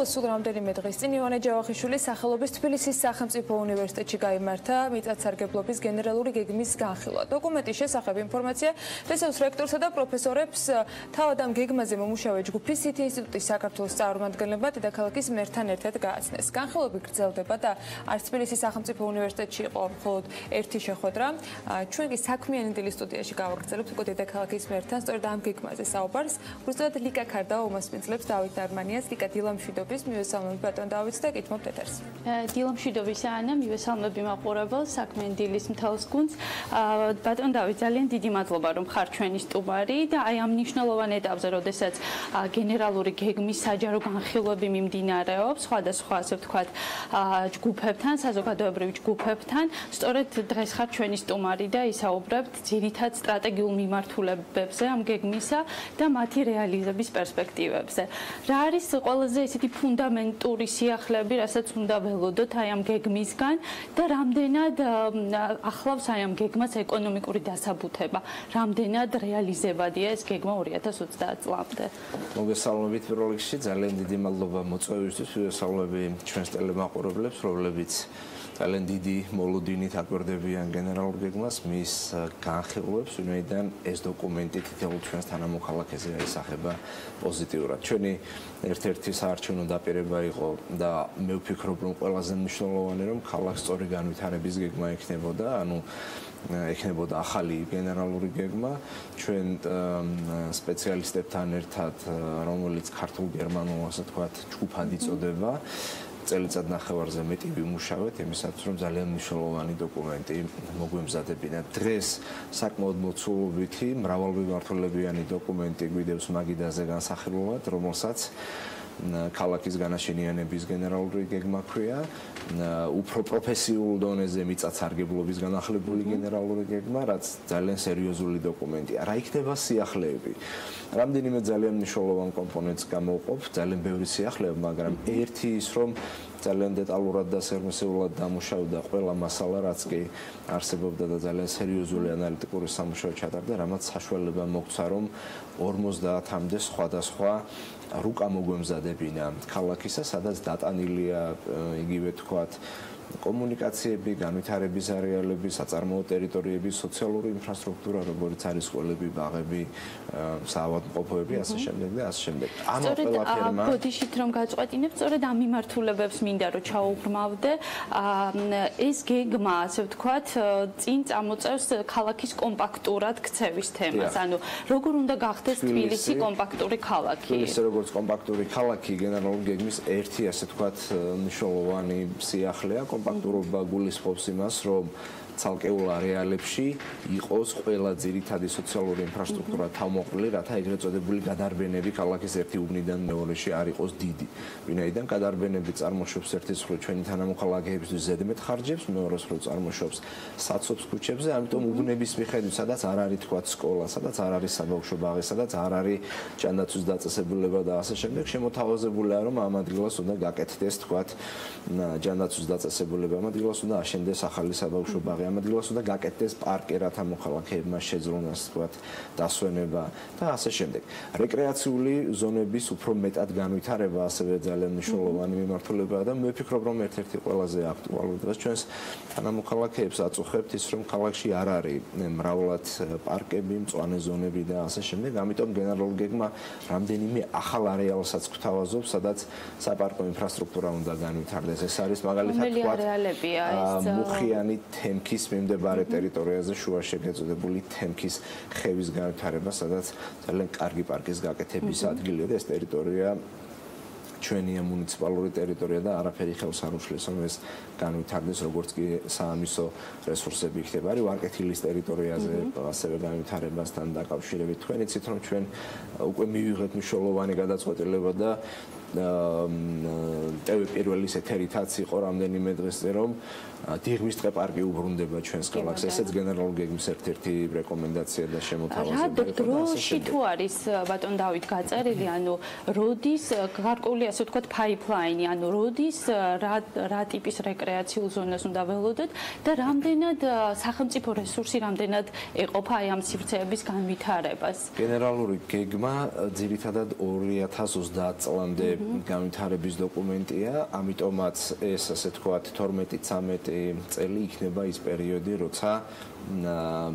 სულ რამდენიმე დღის წინ ივანე ჯავახიშვილის სახელობის თბილისის სახელმწიფო უნივერსიტეტში გაიმართა მიწათსარგებლობის გენერალური გეგმის განხილვა. დოკუმენტის შესახებ ინფორმაცია დსთ-ს რექტორსა და პროფესორებს თავად ამ გეგმაზე მომუშავე ჯგუფის CT ინსტიტუტის საქართველოს წარმომადგენლებმა დედაქალაქის მერთან ერთად გააცნეს. განხილვები გრძელდება და არც თბილისის სახელმწიფო უნივერსიტეტში იყო მხოლოდ ერთი შეხვედრა. ჩვენ კი საქმიანი დილის სტუდიაში გავაგრძელებთ უკვე დედაქალაქის მერთან სწორედ ამ გეგმაზე საუბარს. უბრალოდ ლიკა ქარდავა უმასპინძლებს დავით დარმანიას, ლიკა დილამ შვიდობ მშვიდობის მივესალმებით ბატონ დავითს და კითხავთ ეთერს. დილა მშვიდობისა ანა მივესალმები მაყურებელს საქმიანი დილის მთელს გუნდს. ბატონ დავით ძალიან დიდი მადლობა რომ ხარ ჩვენი სტუმარი და აი ამ მნიშვნელოვან ეტაპზე როდესაც გენერალური გეგმის საჯარო განხილვები მიმდინარეობს სხვადასხვა ასე ვთქვათ ჯგუფებთან, საზოგადოებრივ ჯგუფებთან, სწორედ დღეს ხარ ჩვენი სტუმარი და ისაუბრებთ ძირითად სტრატეგიულ მიმართულებებზე ამ გეგმისა და მათი რეალიზების პერსპექტივებზე. რა არის ყველაზე ისეთი ფუნდამენტური სიახლეები, რასაც უნდა ველოდოთ აი ამ გეგმისგან და რამდენად ახლავს აი ამ გეგმას ეკონომიკური დასაბუთება, რამდენად რეალიზებადია ეს გეგმა 2030 წლამდე. მოგესალმებით პირველ რიგში, ძალიან დიდი მადლობა მოწვევისთვის, მივესალმები ჩვენს ტელემაყურებლებს, რომლებიც ძალიან დიდი მოლოდინით აკვირდებიან გენერალურ გეგმას, მის განხილვებს, ვინაიდან ეს დოკუმენტი თითოეულ ჩვენს თანამოქალაქეზე აისახება პოზიტიურად. ჩვენი ერთ-ერთი საარჩევნო დაპირება იყო და მე ვფიქრობ, რომ ყველაზე მნიშვნელოვანი რომ ქალაქს სწორი განვითარების გეგმა ექნებოდა, ანუ ექნებოდა ახალი გენერალური გეგმა ჩვენ სპეციალისტებთან ერთად, რომელიც ქართულ-გერმანულ ასე ვთქვათ ჯგუფად იწოდება. წელიწად ნახევარზე მეტი ვიმუშავეთ იმისათვის, რომ ძალიან მნიშვნელოვანი დოკუმენტი მოგვემზადებინა. დღეს საკმაოდ მოცულობითი, მრავალმიმართულებიანი დოკუმენტი გვიდევს მაგიდაზე განსახილულად, რომელსაც ქალაქის განაშენიანების გენერალური გეგმა ქვია, უფრო პროფესიულ დონეზე მიწათსარგებლობის განახლებული გენერალური გეგმა, რაც ძალიან სერიოზული დოკუმენტია. რა იქნება სიახლეები? რამდენიმე ძალიან მნიშვნელოვან კომპონენტს გამოვყოფ, ძალიან ბევრი სიახლეები, მაგრამ ერთი ის, რომ ძალიან დეტალურად და სერიოზულად დამუშავდა ყველა მასალა, რაც კი არსებობდა და ძალიან სერიოზული ანალიტიკური სამუშაო ჩატარდა, რამაც საშუალება მოგცა, რომ 50-მდე სხვადასხვა რუკა მოგვემზადებინა ქალაქისა, სადაც დატანილია იგივე თქვათ კომუნიკაციები, განვითარების არეალები, საწარმოო ტერიტორიები, სოციალური ინფრასტრუქტურა, როგორც არის სკოლები, ბაღები, საავადმყოფოები, ასე შემდეგ და ასე შემდეგ. ამ ყველაფერმა ბოდიშით რომ გაწყვეტინებ, სწორედ ამ მიმართულებებს მინდა რომ ჩაუღრმავდე. ეს გეგმა, ასე ვთქვათ, წინ წამოწევს ქალაქის კომპაქტურად ქცევის თემას. ანუ როგორ უნდა გახდეს თბილისი კომპაქტური ქალაქი? თბილისი როგორც კომპაქტური ქალაქი გენერალური გეგმის ერთი, ასე ვთქვათ, მნიშვნელოვანი სიახლეა. კომპაქტურობა გულისხმობს იმას, რომ ცალკეულ არეალებში იყოს ყველა ძირითადი სოციალური ინფრასტრუქტურა თავმოყრილი, რათა ეგრეთ წოდებული გადარბენები ქალაქის ერთი უბნიდან მეორეში არ იყოს დიდი. ვინაიდან გადარბენები წარმოშობს ერთის მხრივ ჩვენი თანამოქალაქეებისთვის ზედმეტ ხარჯებს, მეორეს მხრივ წარმოშობს საცობს ქუჩებზე, ამიტომ უბნების მიხედვით, სადაც არ არის თქვათ სკოლა, სადაც არ არის საბავშვო ბაღი, სადაც არ არის ჯანდაცვის დაწესებულება და ასე შემდეგ, შემოთავაზებულია, რომ ამ ადგილას უნდა გაკეთდეს თქვათ ჯანდაცვის დაწესებულება, ამ ადგილას უნდა აშენდეს ახალი საბავშვო ბაღი, ამ ადგილას უნდა გაკეთდეს პარკი, რათა მოქალაქეებმა შეძლონას თქვათ დასვენება და ასე შემდეგ. რეკრეაციული ზონების უფრო მეტად განვითარება ასევე ძალიან მნიშვნელოვანი მიმართულებაა და მე ვფიქრობ, რომ ერთ-ერთი ყველაზე აქტუალური დღეს ჩვენს თანამოქალაქეებს აწუხებთ ის, რომ ქალაქში არ არის მრავლად პარკები, მწვანე ზონები და ასე შემდეგ. ამიტომ გენერალური გეგმა რამდენიმე ახალ არეალსაც გვთავაზობს, სადაც საპარკო ინფრასტრუქტურა უნდა განვითარდეს. ეს არის მაგალითად თქვათ მუხიანი თემქის მიმდებარე ტერიტორიაზე შუაში გეწოდებული თემქის ხევის განვითარება, სადაც ძალიან კარგი პარკის გაკეთების ადგილია და ეს ტერიტორია ჩვენია მუნიციპალური ტერიტორია და არაფერი ხელს არ უშლის, რომ ეს განვითარდეს, როგორც კი საამისო რესურსები იქნება. არის ვარკეთილის ტერიტორიაზე ასევე განვითარებასთან დაკავშირებით. თქვენ იცით, რომ ჩვენ უკვე მივიღეთ მნიშვნელოვანი გადაწყვეტილება და Pirvelis ეთერითაც იყო რამდენიმე დღეს წინ, რომ დიღმის ტყე პარკი უბრუნდება ჩვენს ქალაქს. ესეც გენერალური გეგმის ერთ-ერთი რეკომენდაცია და შემოთავაზება. რა დროში თუ არის ბატონ დავით გაწერილი, ანუ როდის გარკვეული ასე ვთქვათ ფაიფლაინი, ანუ როდის რა ტიპის რეკრეაციულ ზონას უნდა ველოდოთ და რამდენად სახელმწიფო რესურსი რამდენად ეყოფა აი ამ სივრცეების განვითარებას. გენერალური გეგმა ძირითადად 2030 წლამდე განვითარების დოკუმენტია, ამიტომაც ეს ასე ვთქვათ 12-13 წელი იქნება ის პერიოდი, როცა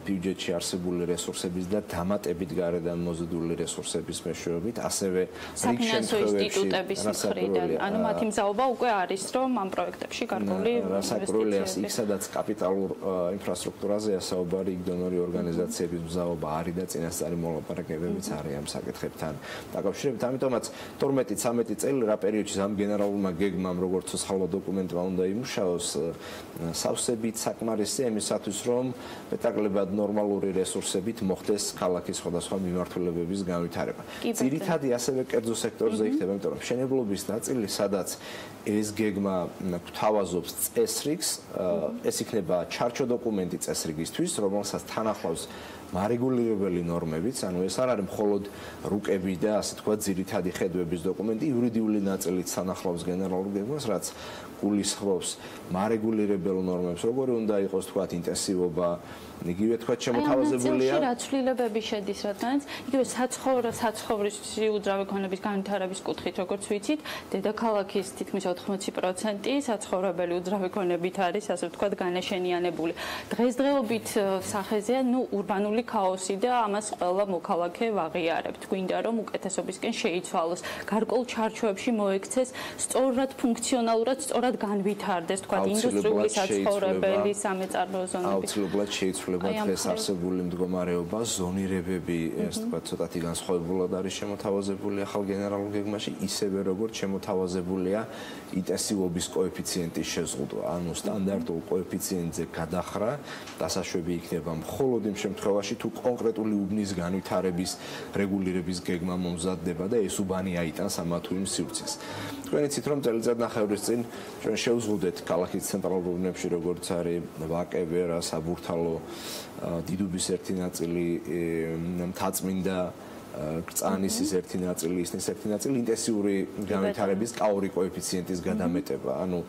ბიუჯეტში არსებული რესურსების და დამატებით გარედან მოზიდული რესურსების მეშვეობით, ასევე საფინანსო ინსტიტუტების მხრიდან, ანუ მათი მზაობა უკვე არის, რომ ამ პროექტებში გარკვეული ინვესტიციები, იქ სადაც კაპიტალურ ინფრასტრუქტურაზეა საუბარი, იქ დონორი ორგანიზაციების მზაობა არის და წინასწარი მოლაპარაკებებიც არის ამ საკითხებთან დაკავშირებით. ამიტომაც 12-13 წელი რა პერიოდში ამ გენერალურმა გეგმამ როგორც სხალვა დოკუმენტმა უნდა იმუშაოს სავსებით საკმარისი იმისათვის რომ მეტაკლებად ნორმალური რესურსებით მოხდეს ქალაქის სხვადასხვა მიმართულებების განვითარება. ძირითადი ასევე კერძო სექტორზე იქნება, იმიტომ რომ მშენებლობის ნაწილი, სადაც ეს გეგმა გვთავაზობს წესრიგს, ეს იქნება ჩარჩო დოკუმენტი წესრიგისთვის, რომელსაც თან ახლავს მარეგულირებელი ნორმებიც, ანუ ეს არ არის მხოლოდ რუკები და ასე თქვა ძირითადი ხედვების დოკუმენტი, იურიდიული ნაწილიც თან ახლავს გენერალურ გეგმას, რაც გულისხმობს მარეგულირებელ ნორმებს, როგორი უნდა იყოს თქვა ინტენსივობა, იგივე თქვა შემოთავაზებულია. რა ცვლილებები შედის, რადგანაც იგივე საცხოვრისი უძრავი ქონების განვითარების კუთხით, როგორც ვიცით, დედაქალაქის თითქმის 80% საცხოვრებელი უძრავი ქონებით არის, ასე ვთქვათ, განაშენიანებული. დღესდღეობით სახეზეა, ურბანული ქაოსი და ამას ყველა მოქალაქე ვაღიარებთ. გვინდა რომ უკეთესობისკენ შეიცვალოს, გარკვეულ ჩარჩოებში მოექცეს სწორად ფუნქციონალურად, სწორად განვითარდეს, თქვა ინდუსტრიული საცხოვრებელი, სამეწარმეო ზონები. აუცილებლად შეიცვლება დღეს არსებული მდგომარეობა, ზონირებები, ასე ვთქვათ, ცოტათი განსხვავებულად არის შემოთავაზებული ახალ გენერალურ გეგმაში, ისევე როგორც შემოთავაზებულია ინტენსივობის კოეფიციენტის შეზღუდვა, ანუ სტანდარტულ კოეფიციენტზე გადახრა დასაშვები იქნება მხოლოდ იმ შემთხვევაში, თუ კონკრეტული უბნის განვითარების რეგულირების გეგმა მომზადდება და ეს უბანი აიტანს ამა თუ იმ სივრცეს. თქვენ იცით, რომ წელიწადნახევრის წინ ჩვენ შევზღუდეთ ქალაქის ცენტრალურ უბნებში, როგორც არის ვაკე, ვერა, საბურთალო, დიდუბის ერთი ნაწილი, მთაწმინდა, კრწანისის ერთი ნაწილი, ისნის ერთი ნაწილი, ინტენსიური განვითარების კაური კოეფიციენტის გადამეტება, ანუ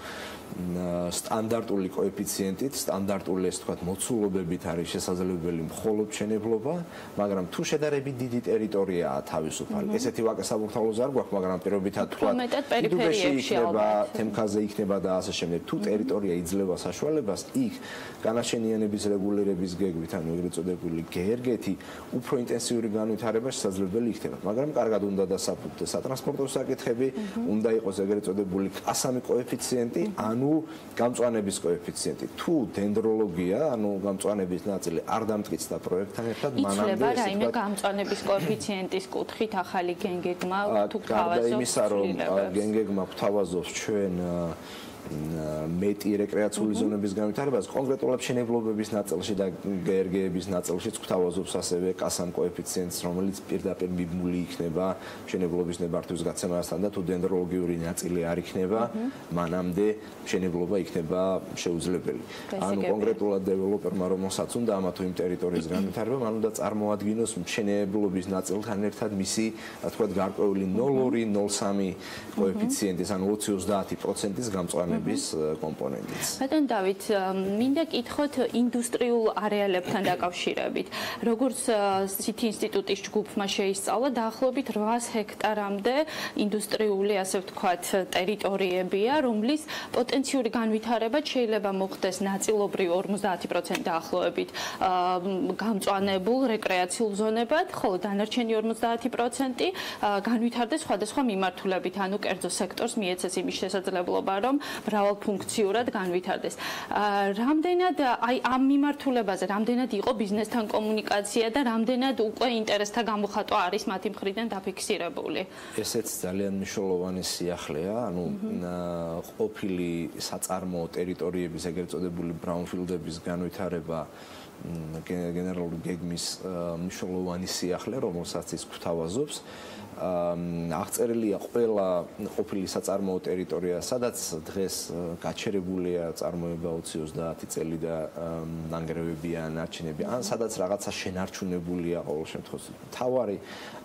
სტანდარტული კოეფიციენტით, სტანდარტული ეს თქვათ მოცულობებით არის შესაძლებელი მხოლოდ მშენებლობა, მაგრამ თუ შედარებით დიდი ტერიტორიაა თავისუფალი. ესეთი ვაკე საბურთალოზე არ გვაქვს, მაგრამ პირობითად თქვათ დიდუბეში იქნება, თემქაზე იქნება და ასე შემდეგ. თუ ტერიტორია იძლევა საშუალებას, იქ განაშენიანების რეგულირების გეგმით, ანუ ეგრეთ წოდებული გერგეთი, უფრო ინტენსიური განვითარება შესაძლებელი იქნება, მაგრამ კარგად უნდა დასაფუძვდეს სატრანსპორტო საკითხები, უნდა იყოს ეგრეთ წოდებული კასამი კოეფიციენტი, ანუ გამწვანების კოეფიციენტი. თუ დენდროლოგია, ანუ გამწვანების ნაწილი არ დამტკიცდა პროექტთან ერთად, მანამდე იცვლება რაიმე გამწვანების კოეფიციენტის კუთხით ახალი გენგეგმა თუ გვთავაზობს. იმისა, რომ გენგეგმა გვთავაზობს ჩვენ მეტი რეკრეაციული ზონების განვითარებას, კონკრეტულად მშენებლობების ნაწილში და გერგეების ნაწილშიც გვთავაზობს ასევე კასამ კოეფიციენტს, რომელიც პირდაპირ მიბმული იქნება მშენებლობის ნებართვის გაცემასთან და თუ დენდროლოგიური ნაწილი არ იქნება, მანამდე მშენებლობა იქნება შეუძლებელი. ანუ კონკრეტულად დეველოპერმა რომელსაც უნდა ამა თუ იმ ტერიტორიის განვითარება, მან უნდა წარმოადგინოს მშენებლობის ნაწილთან ერთად მისი, რა თქვა, გარკვეული 0.2, 0.3 კოეფიციენტის, ანუ 20-30%-ის გამწვანების კომპონენტიც. ბატონ დავით, მინდა კითხოთ ინდუსტრიულ არეალებთან დაკავშირებით. როგორც CT ინსტიტუტის ჯგუფმა შეისწავლა, დაახლოებით 800 ჰექტარამდე ინდუსტრიული, ასე ვთქვათ, ტერიტორიებია, რომლის პოტენციური განვითარება შეიძლება მოხდეს ნაწილობრივ 50% დაახლოებით გამწვანებულ რეკრეაციულ ზონებად, ხოლო დანარჩენი 50% განვითარდეს სხვადასხვა მიმართულებით, ანუ კერძო სექტორს მიეცეს იმის შესაძლებლობა, რომ მრავალფუნქციურად განვითარდეს. რამდენად აი ამ მიმართულებაზე, რამდენად იყო ბიზნესთან კომუნიკაცია და რამდენად უკვე ინტერესთა გამოხატვა არის მათი მხრიდან დაფიქსირებული? ესეც ძალიან მნიშვნელოვანი სიახლეა, ანუ ყოფილი საწარმოო ტერიტორიების ეგრეთ წოდებული ბრაუნფილდების განვითარება გენერალური გეგმის მნიშვნელოვანი სიახლე, რომელსაც ის გვთავაზობს. აღწერილია ყველა ყოფილი საწარმოო ტერიტორია, სადაც დღეს გაჩერებულია წარმოება 20-30 წელი და ნანგრევებია, ნარჩენები, ან სადაც რაღაცა შენარჩუნებულია ყოველ შემთხვევაში. თავარი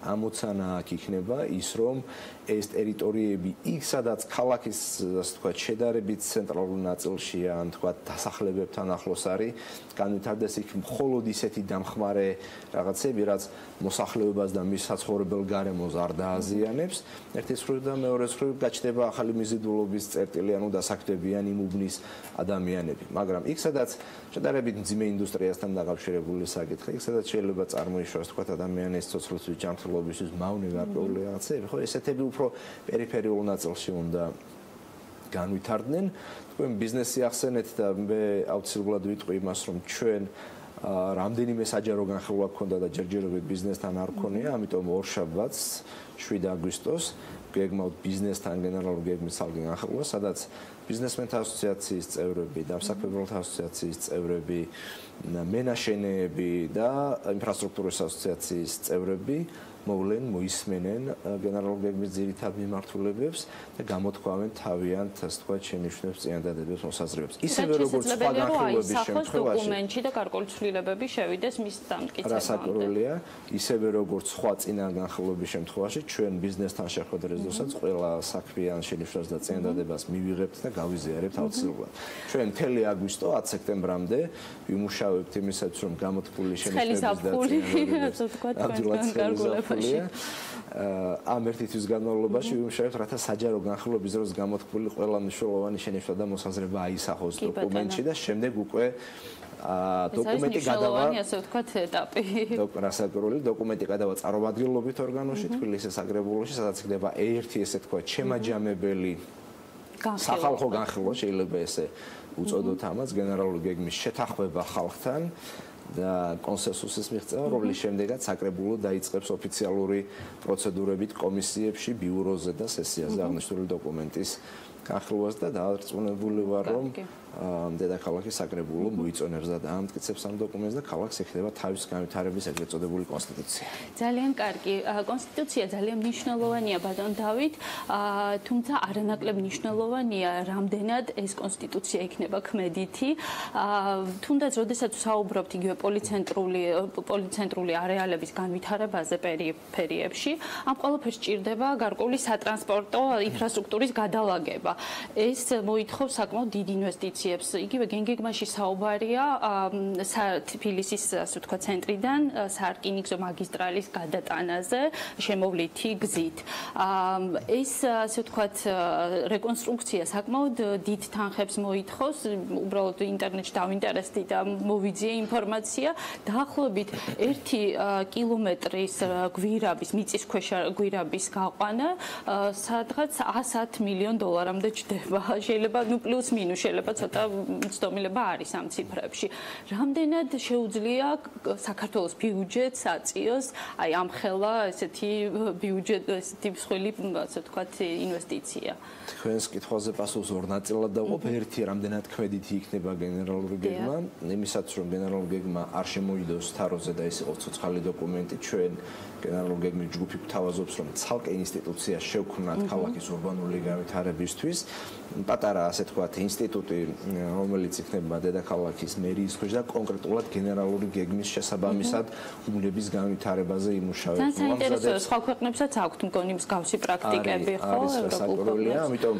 ამოცანა აქ იქნება ის, რომ ეს ტერიტორიები იქ, სადაც ქალაქის, ასე ვთქვათ, შედარებით ცენტრალურ ნაწილშია, ან თქვათ, დასახლებებთან ახლოს არის, განვითარდეს იქ მხოლოდ ისეთი დამხმარე რაღაცები, რაც მოსახლეობას და მის საცხოვრებელ გარემოს არ დააზიანებს. ერთი მხრივ და მეორე მხრივ გაჩნდება ახალი მიზიდულობის წერტილი, ანუ დასაქმდებიან იმ უბნის ადამიანები. მაგრამ იქ, სადაც შედარებით მძიმე ინდუსტრიასთან დაკავშირებული საკითხი, იქ, სადაც შეიძლება წარმოიშვას, თქვათ, ადამიანის ცოცხლისთვის, ჯანმრთელობისთვის მავნე გარკვეული რაღაცები, ხო, ესეთები უფრო პერიფერიულ ნაწილში უნდა განვითარდნენ. თქვენ ბიზნესი ახსენეთ და მე აუცილებლად ვიტყვი იმას, რომ ჩვენ რამდენიმე საჯარო განხილვა ჰქონდა და ჯერჯერობით ბიზნესთან არ ჰქონია, ამიტომ ორშაბათს 7 აგვისტოს გეგმა ბიზნესთან გენერალური გეგმის ცალკე განხილვა, სადაც ბიზნესმენთა ასოციაციის წევრები და საქმიანობათა ასოციაციის წევრები, მენაშენეები და ინფრასტრუქტურის ასოციაციის წევრები მოვლენ, მოისმენენ გენერალური გეგმის ძირითად მიმართულებებს და გამოთქვამენ თავიანთ, ასე ვთქვათ, შენიშვნებს, წინადადებებს, მოსაზრებებს. ისევე როგორც სხვა განხილვების შემთხვევაში დოკუმენტში და გარკვეული ცვლილებები შევიდეს მის დამტკიცებამდე. რასაკურველია, ისევე როგორც სხვა წინა განხილვების შემთხვევაში, ჩვენ ბიზნესთან შეხვედრის დროსაც ყველა საქმიან შენიშვნას და წინადადებას მივიღებთ და გავიზიარებთ აუცილებლად. ჩვენ მთელი აგვისტო 10 სექტემბრამდე ვიმუშავებთ იმისათვის, რომ გამოთქმული შენიშვნების და წინადადებების ამ ერთი თვის განმავლობაში ვიმუშავებთ, რათა საჯარო განხილვების დროს გამოთქმული ყველა მნიშვნელოვანი შენიშვნა და მოსაზრება აისახოს დოკუმენტში და შემდეგ უკვე დოკუმენტი გადავა, ასე ვთქვათ, ეტაპი. რასაკურველი დოკუმენტი გადავა წარმომადგენლობით ორგანოში, თბილისის აგრებულოში, სადაც იქნება ერთი, ესე ვთქვათ, შემაჯამებელი სახალხო განხილვა, შეიძლება ესე უწოდოთ ამას, გენერალური გეგმის შეთანხმება ხალხთან და კონსენსუსის მიღწევა, რომლის შემდეგაც საკრებულო დაიწყებს ოფიციალური პროცედურებით კომისიებში, ბიუროზე და სესიაზე აღნიშნული დოკუმენტის განხილვას და დაარწმუნებული ვარ, რომ დედაქალაქის საკრებულო მოიწონებს და დაამტკიცებს ამ დოკუმენტს და ქალაქს ეხება თავის განვითარების ეგრეთ წოდებული კონსტიტუცია. ძალიან კარგი. კონსტიტუცია ძალიან მნიშვნელოვანია, ბატონ დავით, თუმცა არანაკლებ მნიშვნელოვანია, რამდენად ეს კონსტიტუცია იქნება ქმედითი. თუნდაც, როდესაც საუბრობთ იგივე პოლიცენტრული არეალების განვითარებაზე პერიფერიებში, ამ ყველაფერს სჭირდება გარკვეული სატრანსპორტო ინფრასტრუქტურის გადალაგება. ეს მოითხოვს საკმაოდ დიდ ინვესტიციებს. იგივე გეგმაში საუბარია თბილისის, ასე ვთქვათ, ცენტრიდან სარკინიგზო მაგისტრალის გადატანაზე შემოვლითი გზით. ეს, ასე ვთქვათ, რეკონსტრუქცია საკმაოდ დიდ თანხებს მოითხოვს. უბრალოდ ინტერნეტში დავინტერესდი და მოვიძიე ინფორმაცია. დაახლოებით 1 კილომეტრის გვირაბის, მიწისქვეშა გვირაბის გაყვანა სადღაც 110 მილიონ დოლარამდე ჩდება. შეიძლება, პლუს მინუს, შეიძლება ცოტა ცდომილება არის ამ ციფრებში. რამდენად შეუძლია საქართველოს ბიუჯეტს აწიოს აი ამ ხელა ესეთი ბიუჯეტი, ესეთი მსხვილი, ასე ვთქვათ, ინვესტიცია? თქვენს კითხვაზე პასუხს ორ ნაწილად დავყოფ. ერთი, რამდენად ქმედითი იქნება გენერალური გეგმა, იმისათვის რომ გენერალური გეგმა არ შემოიდოს თაროზე და ეს იყოს ცოცხალი დოკუმენტი, ჩვენ გენერალური გეგმის ჯგუფი გვთავაზობს, რომ ცალკე ინსტიტუცია შევქმნათ ქალაქის ურბანული განვითარებისთვის. პატარა, ასე ვთქვათ, ინსტიტუტი, რომელიც იქნება დედაქალაქის მერიის ქვეშ და კონკრეტულად გენერალური გეგმის შესაბამისად უბნების განვითარებაზე იმუშავებს. ძალიან საინტერესოა, სხვა ქვეყნებსაც აქვთ მგონი მსგავსი პრაქტიკები, ხო, ევროპულ ქვეყნებში. ამიტომ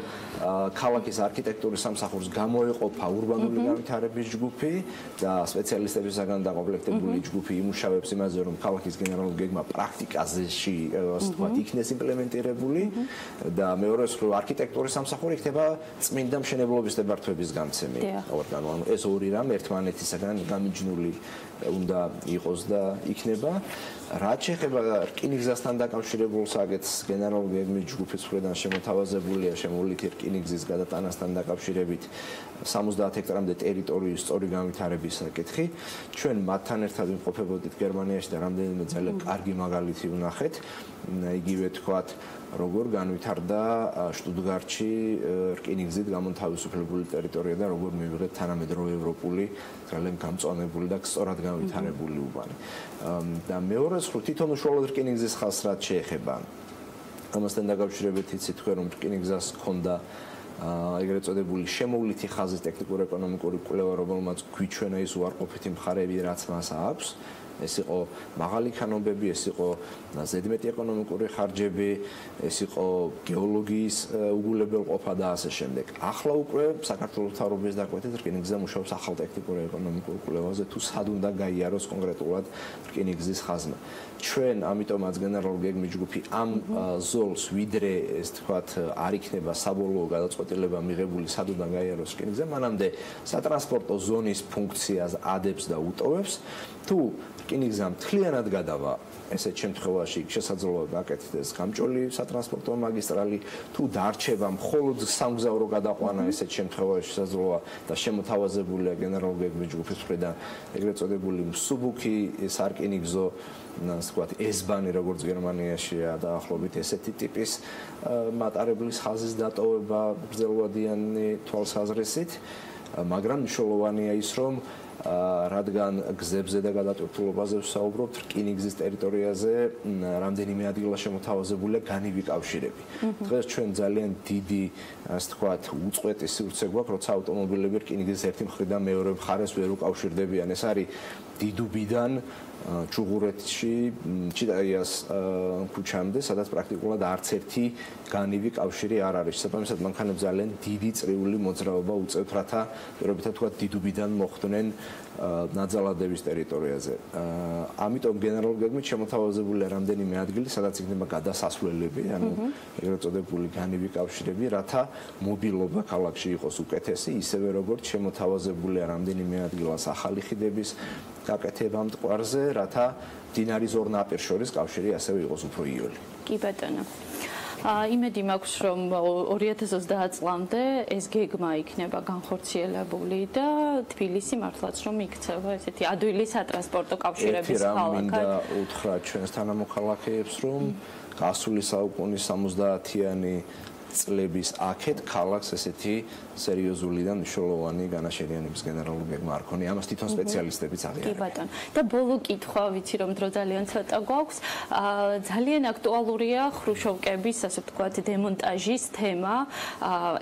ქალაქის არქიტექტურის სამსახურს გამოეყოფა ურბანული განვითარების ჯგუფი და სპეციალისტებისაგან დაკომპლექტებული ჯგუფი იმუშავებს იმაზე, რომ ქალაქის გენერალური გეგმა პრაქტიკაზე, ასე ვთქვათ, იქნეს იმპლემენტირებული და მეორე მხრივ არქიტექტურის სამსახური იქნება წმინდა მშენებლობის დებართვების გამცემი ორგანო. ანუ ეს ორი რამ ერთმანეთისაგან გამიჯნული უნდა იყოს და იქნება. რაც შეეხება რკინიგზასთან დაკავშირებულ საკითხს, გენერალური გეგმის ჯგუფის მხრიდან შემოთავაზებულია შემოვლითი რკინიგზის გადატანასთან დაკავშირებით 70 ჰექტარამდე ტერიტორიის სწორი განვითარების საკითხი. ჩვენ მათთან ერთად ვიმყოფებოდით გერმანიაში და რამდენიმე ძალიან კარგი მაგალითი ვნახეთ. იგივე თქვათ, როგორ განვითარდა შტუტგარტში რკინიგზით გამონთავისუფლებული ტერიტორია და როგორ მივიღეთ თანამედროვე ევროპული ძალიან გამწვანებული და სწორად განვითარებული უბანი. და მეორე მხრივ თვითონ უშუალოდ რკინიგზის ხაზს რაც შეეხება. ამასთან დაკავშირებით იცით თქვენ, რომ რკინიგზას ჰქონდა ეგრეთ წოდებული შემოვლითი ხაზის ტექნიკურ-ეკონომიკური კვლევა, რომელმაც გვიჩვენა ის უარყოფითი მხარეები, რაც მას აქვს. ეს იყო მაღალი ქანობები, ეს იყო ზედმეტი ეკონომიკური ხარჯები, ეს იყო გეოლოგიის უგულებელყოფა და ასე შემდეგ. ახლა უკვე საქართველოს მთავრობის დაკვეთით რკინიგზა მუშაობს ახალ ტექნიკურ-ეკონომიკურ კვლევაზე, თუ სად უნდა გაიაროს კონკრეტულად რკინიგზის ხაზმა. ჩვენ ამიტომაც გენერალური გეგმის ჯგუფი ამ ზოლს ვიდრე ეს თქვათ არ იქნება საბოლოო გადაწყვეტილება მიღებული სად უნდა გაიაროს რკინიგზა, მანამდე სატრანსპორტო ზონის ფუნქციას ადებს და უტოვებს. თუ რკინიგზა მთლიანად გადავა ესეთ შემთხვევაში შესაძლოა გაკეთდეს გამჭოლი სატრანსპორტო მაგისტრალი, თუ დარჩება მხოლოდ სამგზავრო გადაყვანა, ესეთ შემთხვევაში შესაძლოა და შემოთავაზებულია გენერალური გეგმის ჯგუფის მხრიდან ეგრეთ წოდებული მსუბუქი სარკინიგზო ასე ვთქვათ, S-ბანი როგორც გერმანიაშია დაახლოებით ესეთი ტიპის მატარებლის ხაზის დატოვება გრძელვადიანი თვალსაზრისით, მაგრამ მნიშვნელოვანია ის, რომ რადგან გზებზე და გადატვირთულობაზე ვსაუბრობთ, რკინიგზის ტერიტორიაზე რამდენიმე ადგილას შემოთავაზებულია განივი კავშირები. დღეს ჩვენ ძალიან დიდი, ასე ვთქვათ, უწყვეტი სივრცე გვაქვს, როცა ავტომობილები რკინიგზის ერთი მხრიდან მეორე მხარეს ვერ უკავშირდებიან. ეს არის დიდუბიდან ჩუღურეთში ჩიტაიას ქუჩამდე, სადაც პრაქტიკულად არც ერთი განივი კავშირი არ არის. შესაბამისად, მანქანებს ძალიან დიდი წრიული მოძრაობა უწევთ, რათა პირობითად თქვა დიდუბიდან მოხვდნენ ნაძალადების ტერიტორიაზე. ამიტომ გენერალური გეგმით შემოთავაზებულია რამდენიმე ადგილი, სადაც იქნება გადასასვლელები, ანუ ეგრეთ წოდებული განივი კავშირები, რათა მობილობა ქალაქში იყოს უკეთესი, ისევე როგორც შემოთავაზებულია რამდენიმე ადგილას ახალი ხიდების გაკეთება მტკვარზე, რათა მდინარის ორ ნაპირს შორის კავშირი ასევე იყოს უფრო იოლი. კი ბატონო. იმედი მაქვს, რომ 2030 წლამდე ეს გეგმა იქნება განხორციელებული და თბილისი მართლაც რომ იქცევა ესეთი ადვილი სატრანსპორტო კავშირების ქალაქად. მინდა უთხრა ჩვენს თანამოქალაქეებს, რომ გასული საუკუნის 70-იანი წლების აქეთ ქალაქს ესეთი სერიოზული და მნიშვნელოვანი განაშენიანების გენერალური გეგმა არ ქონია. ამას თვითონ სპეციალისტებიც აღიარებენ. კი ბატონო. და ბოლო კითხვა, ვიცი რომ დრო ძალიან ცოტა გვაქვს. ძალიან აქტუალურია ხრუშოვკების, ასე ვთქვათ, დემონტაჟის თემა.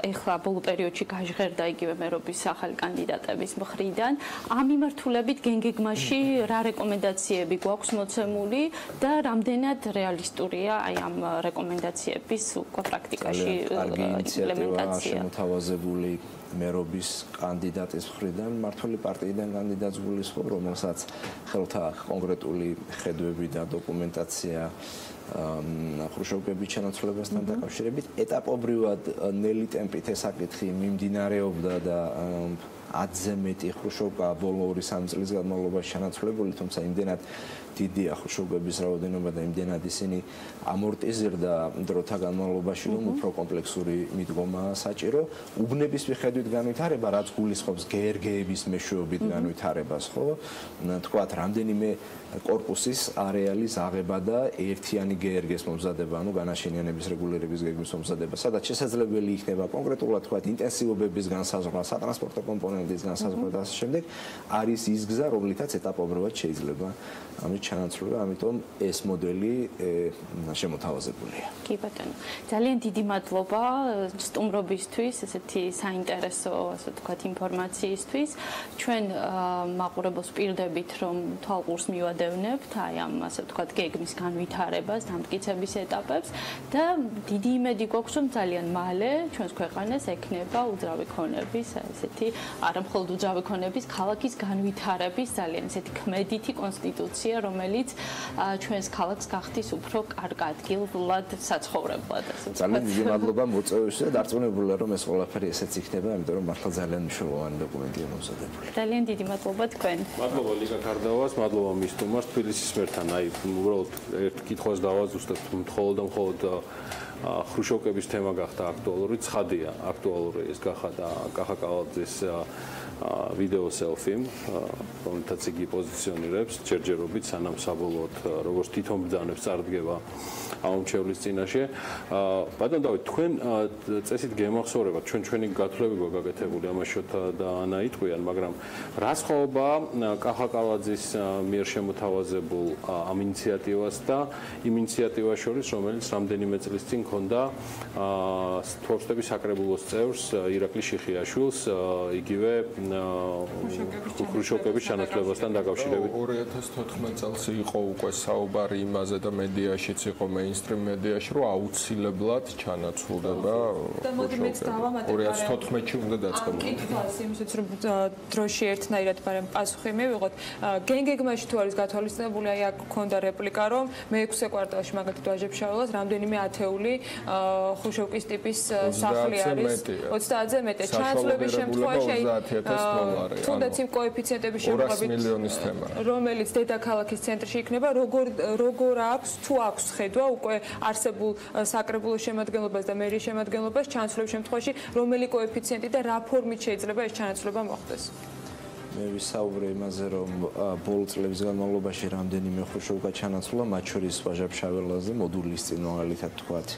ეხლა ბოლო პერიოდში გაჟღერდა იგივე მერობის ახალი კანდიდატების მხრიდან. ამ მიმართულებით გეგმაში რა რეკომენდაციები გვაქვს მოცემული და რამდენად რეალისტურია აი ამ რეკომენდაციების უკვე პრაქტიკაში იმპლემენტაცია. შემოთავაზებული მერობის კანდიდატის მხრიდან, მმართველი პარტიიდან კანდიდატს გულისხმობ, რომელსაც ხელთა კონკრეტული ხედვები და დოკუმენტაცია ხრუშოვკების ჩანაცვლებასთან დაკავშირებით. ეტაპობრივად ნელი ტემპით ეს საკითხი მიმდინარეობდა და 10-ზე მეტი ხრუშოვკა ბოლო 2-3 წლის განმავლობაში ჩანაცვლებული, თუმცა იმდენად დიდია ხრუშოვკების რაოდენობა და იმდენად ისინი ამორტიზირდა დროთა განმავლობაში, რომ უფრო კომპლექსური მიდგომა საჭირო. უბნების მიხედვით განვითარება, რაც გულისხმობს გერგეების მეშვეობით განვითარებას, ხო? თქვათ, რამდენიმე კორპუსის არეალის აღება და ერთიანი გერგეს მომზადება, ანუ განაშენიანების რეგულირების გეგმის მომზადება, სადაც შესაძლებელი იქნება კონკრეტულად თქვათ ინტენსივობების განსაზღვრა, სატრანსპორტო კომპონენტის განსაზღვრა და ასე შემდეგ, არის ის გზა, რომლითაც ეტაპობრივად შეიძლება ამის ჩანაცვლება, ამიტომ ეს მოდელი შემოთავაზებულია. კი ბატონო. ძალიან დიდი მადლობა სტუმრობისთვის, ესეთი საინტერესო, ასე ვთქვათ, ინფორმაციისთვის. ჩვენ მაყურებელს ვპირდებით, რომ თვალყურს მივადევნებთ აი ამ, ასე ვთქვათ, გეგმის განვითარებას, დამტკიცების ეტაპებს და დიდი იმედი გვაქვს, რომ ძალიან მალე ჩვენს ქვეყანას ექნება უძრავი ქონების, ესეთი არა მხოლოდ უძრავი ქონების, ქალაქის განვითარების ძალიან ესეთი ქმედითი კონსტიტუცია, რომელიც ჩვენს ქალაქს გახდის უფრო კარგ ადგილად საცხოვრებლად. ძალიან დიდი მადლობა მოწვევისთვის და დარწმუნებულია, რომ ეს ყველაფერი ესეც იქნება, იმიტომ რომ მართლა ძალიან მნიშვნელოვანი დოკუმენტია მომზადებული. ძალიან დიდი მადლობა თქვენ. მადლობა ლიკა კარდავას, მადლობა მის სტუმარს თბილისის მერთან. აი, უბრალოდ ერთ კითხვას დავაზუსტებ, მხოლოდ და მხოლოდ ხრუშოვკების თემა გახდა აქტუალური, ცხადია, აქტუალური ეს გახდა კახა კალაძის ვიდეო სელფი, რომელთაც იგი პოზიციონირებს ჯერჯერობით, სანამ საბოლოოდ როგორც თვითონ ბრძანებს წარდგება ამომრჩევლის წინაშე. ბატონ დავით, თქვენ წესით გემახსოვრებათ, ჩვენი გათვლები გვაქვს გაკეთებული ამაშოთ და ანა იტყვიან, მაგრამ რა სხვაობა კახა კალაძის მიერ შემოთავაზებულ ამ ინიციატივას და იმ ინიციატივას შორის, რომელიც რამდენიმე წლის წინ ჰქონდა თორსტების საკრებულოს წევრს ირაკლი შიხიაშვილს, იგივე ხრუშოვკების ჩანაცვლებასთან დაკავშირებით. 2014 წელს იყო უკვე საუბარი იმაზე და მედიაშიც იყო მეინსტრიმ მედიაში, რომ აუცილებლად ჩანაცვლდება. და მოდი მეც დავამატებ. 2014-ში უნდა დაწყებულიყო. კითხავს იმისათვის, რომ დროში ერთნაირად მაგრამ პასუხი მივიღოთ. გეგმაში თუ არის გათვალისწინებული, აი აქ გქონდა რეპლიკა, რომ მე-6 კვარტალში მაგალითად ვაჟებ-შაველას რამდენიმე ათეული ხრუშოვკის ტიპის სახლი არის. 30-ზე მეტი. ჩანაცვლების შემთხვევაში თუნდაც იმ კოეფიციენტების შემოღებით 200 მილიონის თემა, რომელიც დედაქალაქის ცენტრში იქნება, როგორ აქვს თუ აქვს ხედვა უკვე არსებულ საკრებულოს შემადგენლობას და მერიის შემადგენლობას ჩანაცვლების შემთხვევაში, რომელი კოეფიციენტი და რა ფორმით შეიძლება ეს ჩანაცვლება მოხდეს? მე ვისაუბრე იმაზე, რომ ბოლო წლების განმავლობაში რამდენიმე ხრუშოვკა ჩანაცვლა, მათ შორის ვაჟა-ფშაველაზე მოდულის წინ მაგალითად თქვათ.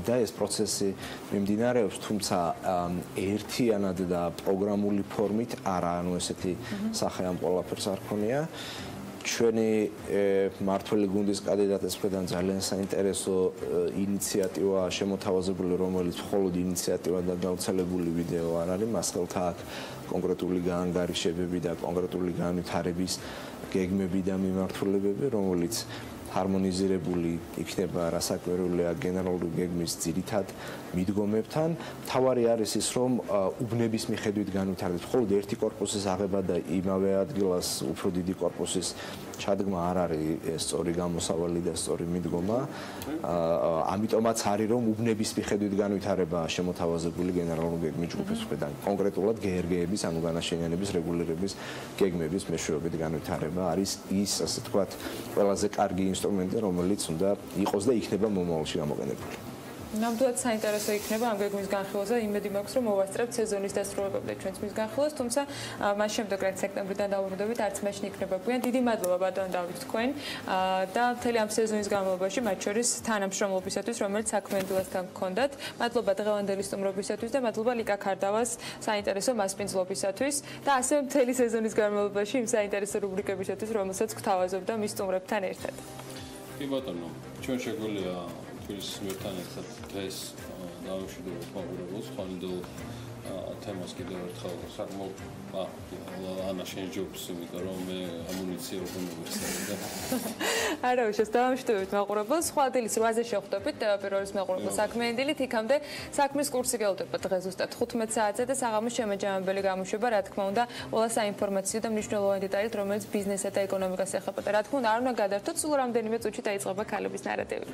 და ეს პროცესი მიმდინარეობს, თუმცა ერთიანად და პროგრამული ფორმით არა, ანუ ესეთი სახე ამ ყველაფერს არ ქონია. ჩვენი მართველი გუნდის კანდიდატის მხრიდან ძალიან საინტერესო ინიციატივა შემოთავაზებული, რომელიც მხოლოდ ინიციატივა და გავრცელებული ვიდეო არ არის, მას ხელთ აქვს კონკრეტული გაანგარიშებები და კონკრეტული განვითარების გეგმები და მიმართულებები, რომელიც ჰარმონიზირებული იქნება რასაკვირველია გენერალური გეგმის ძირითად მიდგომებთან. თავარი არის ის, რომ უბნების მიხედვით განვითარდეს მხოლოდ ერთი კორპუსის აღება და იმავე ადგილას უფრო დიდი კორპუსის ჩადგმა არ არის სწორი გამოსავალი და სწორი მიდგომა. ამიტომაც არის, რომ უბნების მიხედვით განვითარება შემოთავაზებული გენერალური გეგმის ჯგუფის მხრიდან. კონკრეტულად GRG-ების, ანუ განაშენიანების რეგულირების გეგმების მეშვეობით განვითარება არის ის, ასე თქვათ, ყველაზე კარგი ინსტრუმენტი, რომელიც უნდა იყოს და იქნება მომავალში გამოყენებული. ნამდვილად საინტერესო იქნება ამ გეგმის განხილვაზე. იმედი მაქვს, რომ მოვასწრებთ სეზონის დასრულებამდე ჩვენს მის განხილვას, თუმცა მას შემდეგ რაც სექტემბრიდან დაუბრუნდებით, არც მაშინ იქნება გვიან. დიდი მადლობა ბატონ დავით თქვენ და მთელი ამ სეზონის განმავლობაში, მათ შორის თანამშრომლობისათვის, რომელიც საქმიანდილასთან გქონდათ. მადლობა დღევანდელი სტუმრობისათვის და მადლობა ლიკა ქარდავას საინტერესო მასპინძლობისათვის და ასევე მთელი სეზონის განმავლობაში იმ საინტერესო რუბრიკებისათვის, რომელსაც გთავაზობდა მის სტუმრებთან ერთად. კი ბატონო, ჩვენ შეგვიძლია თბილისის მერთან ერთად დღეს დავუშვებთ მაყურებელს ხვალინდელ თემას კიდევ ერთხელ საკმაოდ ანა შეჯობს, იმიტომ რომ მე ამუნიცია უკვე მოვიხსენე. არა, უშავს დავუშვებთ მაყურებელს, ხვალინდელის 8-ზე შევხვდებით პირველის მაყურებელს საქმიანი დილით, იქამდე საქმის კურსი გელოდება დღეს ზუსტად 15 საათზე და საღამოს შემაჯამებელი გამოშვება, რა თქმა უნდა, ყველა საინფორმაციო და მნიშვნელოვანი დეტალით, რომელიც ბიზნესსა და ეკონომიკას ეხება და რა თქმა უნდა, არ უნდა გადართოთ, სულ რამდენიმე წუთში დაიწყება ქალების ნარატივი.